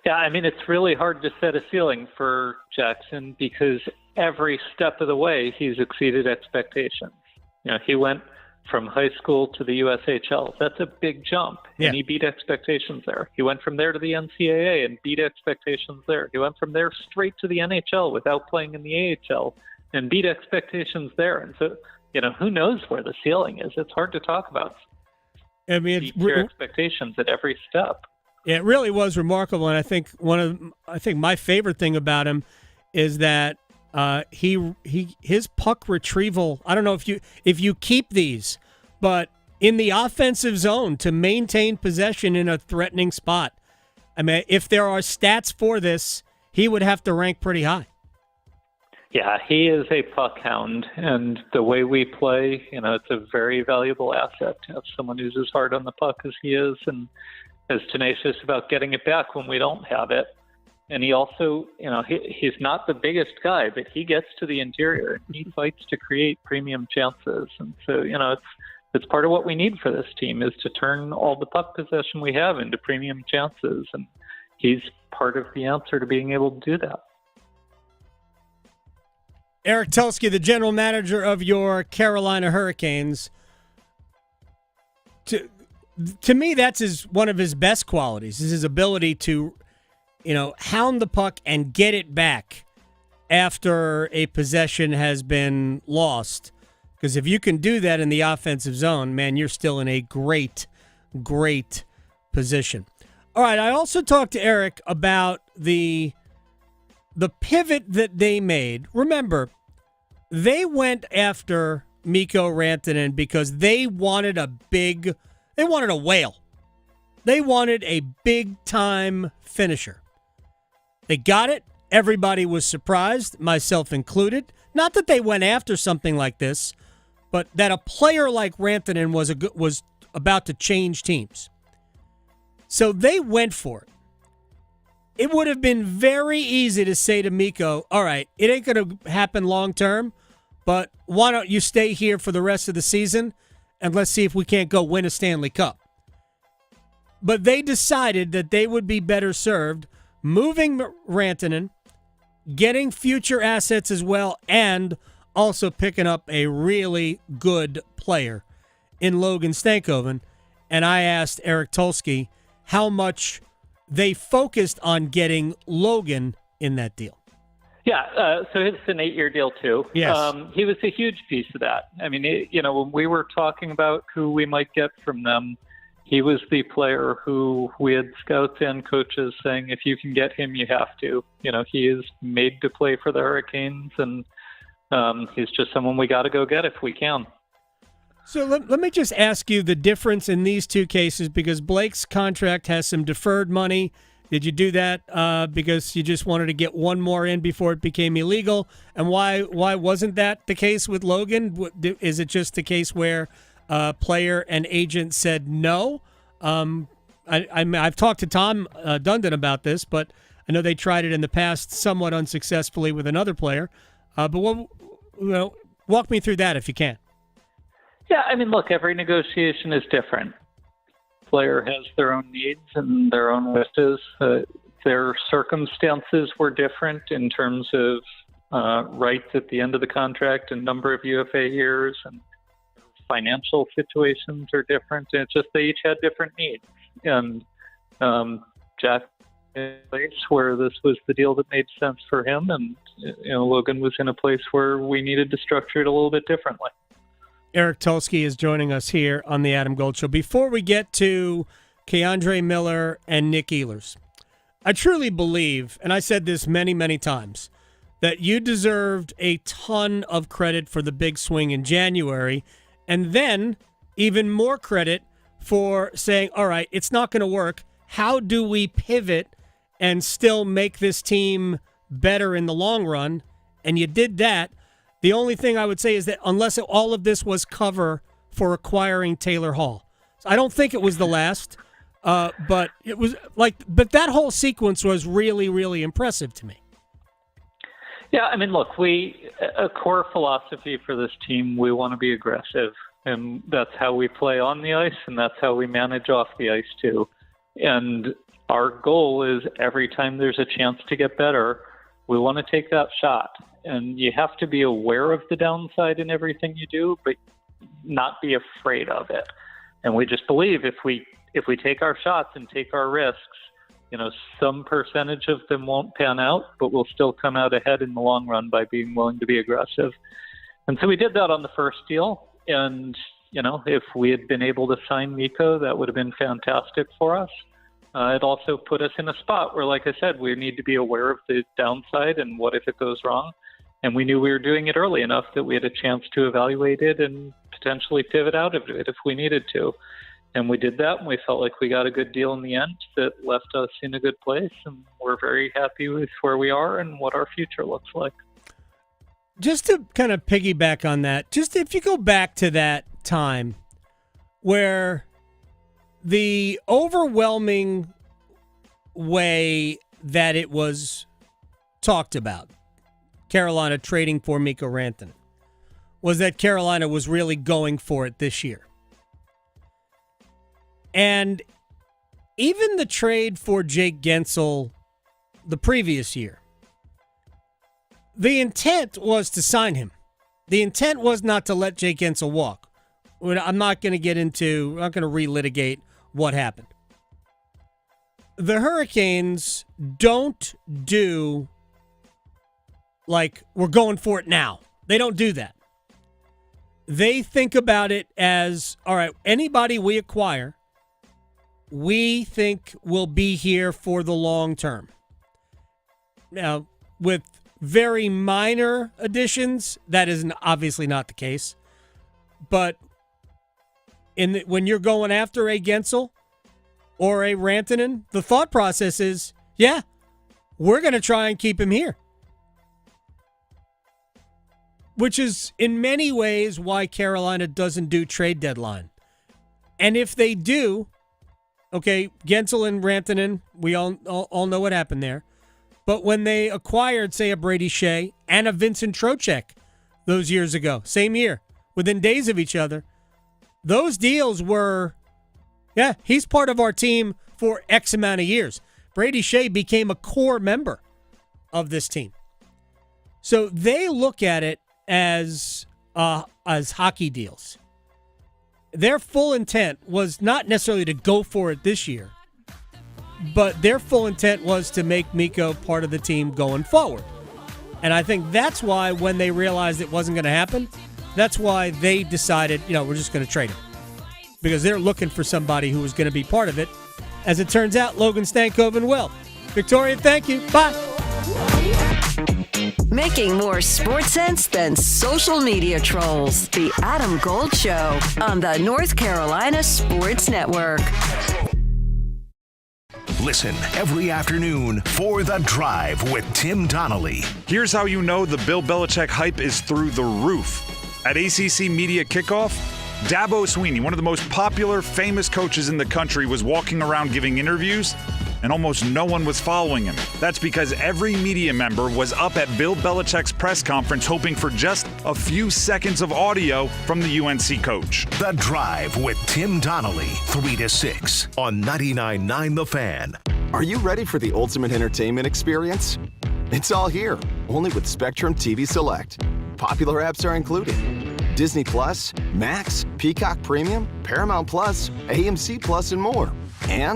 Yeah, I mean, it's really hard to set a ceiling for Jackson because every step of the way he's exceeded expectations. You know, he went from high school to the USHL. That's a big jump, and he beat expectations there. He went from there to the NCAA and beat expectations there. He went from there straight to the NHL without playing in the AHL and beat expectations there. And so, you know, who knows where the ceiling is? It's hard to talk about. I mean, beat your expectations at every step. It really was remarkable, and I think my favorite thing about him is that his puck retrieval. I don't know if you keep these, but in the offensive zone to maintain possession in a threatening spot. I mean, if there are stats for this, he would have to rank pretty high. Yeah, he is a puck hound, and the way we play, you know, it's a very valuable asset to have someone who's as hard on the puck as he is, and as tenacious about getting it back when we don't have it. And he also, you know, he's not the biggest guy, but he gets to the interior and he fights to create premium chances. And so, you know, it's part of what we need for this team is to turn all the puck possession we have into premium chances. And he's part of the answer to being able to do that. Eric Tulski, the general manager of your Carolina Hurricanes. To me, that's one of his best qualities, is his ability to, you know, hound the puck and get it back after a possession has been lost. Because if you can do that in the offensive zone, man, you're still in a great, great position. All right, I also talked to Eric about the pivot that they made. Remember, they went after Mikko Rantanen because they wanted a whale. They wanted a big-time finisher. They got it. Everybody was surprised, myself included. Not that they went after something like this, but that a player like Rantanen was about to change teams. So they went for it. It would have been very easy to say to Mikko, all right, it ain't going to happen long-term, but why don't you stay here for the rest of the season, and let's see if we can't go win a Stanley Cup. But they decided that they would be better served moving Rantanen, getting future assets as well, and also picking up a really good player in Logan Stankoven. And I asked Eric Tulski how much they focused on getting Logan in that deal. Yeah, so it's an 8-year deal, too. Yes. He was a huge piece of that. I mean, when we were talking about who we might get from them, he was the player who we had scouts and coaches saying, if you can get him, you have to. You know, he is made to play for the Hurricanes, and he's just someone we got to go get if we can. So let me just ask you the difference in these two cases, because Blake's contract has some deferred money. Did you do that because you just wanted to get one more in before it became illegal? And why wasn't that the case with Logan? Is it just the case where player and agent said no? I've talked to Tom Dundon about this, but I know they tried it in the past somewhat unsuccessfully with another player. But walk me through that if you can. Yeah, I mean, look, every negotiation is different. Player has their own needs and their own wishes. Their circumstances were different in terms of rights at the end of the contract and number of UFA years, and financial situations are different. And it's just they each had different needs. And Jack in a place where this was the deal that made sense for him, and Logan was in a place where we needed to structure it a little bit differently. Eric Tulski is joining us here on the Adam Gold Show. Before we get to Keandre Miller and Nick Ehlers, I truly believe, and I said this many, many times, that you deserved a ton of credit for the big swing in January, and then even more credit for saying, all right, it's not going to work. How do we pivot and still make this team better in the long run, and you did that. The only thing I would say is that unless all of this was cover for acquiring Taylor Hall. So I don't think it was the last, but it was but that whole sequence was really, really impressive to me. Yeah, I mean, look, a core philosophy for this team, we want to be aggressive, and that's how we play on the ice, and that's how we manage off the ice too. And our goal is every time there's a chance to get better, we want to take that shot. And you have to be aware of the downside in everything you do, but not be afraid of it. And we just believe if we take our shots and take our risks, some percentage of them won't pan out, but we'll still come out ahead in the long run by being willing to be aggressive. And so we did that on the first deal. And, if we had been able to sign Mikko, that would have been fantastic for us. It also put us in a spot where, like I said, we need to be aware of the downside and what if it goes wrong. And we knew we were doing it early enough that we had a chance to evaluate it and potentially pivot out of it if we needed to. And we did that, and we felt like we got a good deal in the end that left us in a good place. And we're very happy with where we are and what our future looks like. Just to kind of piggyback on that, just if you go back to that time where the overwhelming way that it was talked about, Carolina trading for Mikko Rantanen, was that Carolina was really going for it this year. And even the trade for Jake Guentzel the previous year, the intent was to sign him. The intent was not to let Jake Guentzel walk. I'm not going to relitigate what happened. The Hurricanes don't do we're going for it now. They don't do that. They think about it as, all right, anybody we acquire, we think will be here for the long term. Now, with very minor additions, that is obviously not the case. But when you're going after a Guentzel or a Rantanen, the thought process is, yeah, we're going to try and keep him here. Which is in many ways why Carolina doesn't do trade deadline. And if they do, okay, Guentzel and Rantanen, we all know what happened there. But when they acquired, say, a Brady Shea and a Vincent Trocheck those years ago, same year, within days of each other, those deals were, yeah, he's part of our team for X amount of years. Brady Shea became a core member of this team. So they look at it as hockey deals. Their full intent was not necessarily to go for it this year, but their full intent was to make Mikko part of the team going forward. And I think that's why when they realized it wasn't going to happen, that's why they decided, we're just going to trade him. Because they're looking for somebody who was going to be part of it. As it turns out, Logan Stankoven will. Victoria, thank you. Bye. Making more sports sense than social media trolls. The Adam Gold Show on the North Carolina Sports Network. Listen every afternoon for The Drive with Tim Donnelly. Here's how you know the Bill Belichick hype is through the roof. At ACC Media Kickoff, Dabo Swinney, one of the most popular, famous coaches in the country, was walking around giving interviews, and almost no one was following him. That's because every media member was up at Bill Belichick's press conference hoping for just a few seconds of audio from the UNC coach. The Drive with Tim Donnelly, 3 to 6 on 99.9 The Fan. Are you ready for the ultimate entertainment experience? It's all here, only with Spectrum TV Select. Popular apps are included. Disney Plus, Max, Peacock Premium, Paramount Plus, AMC Plus, and more. And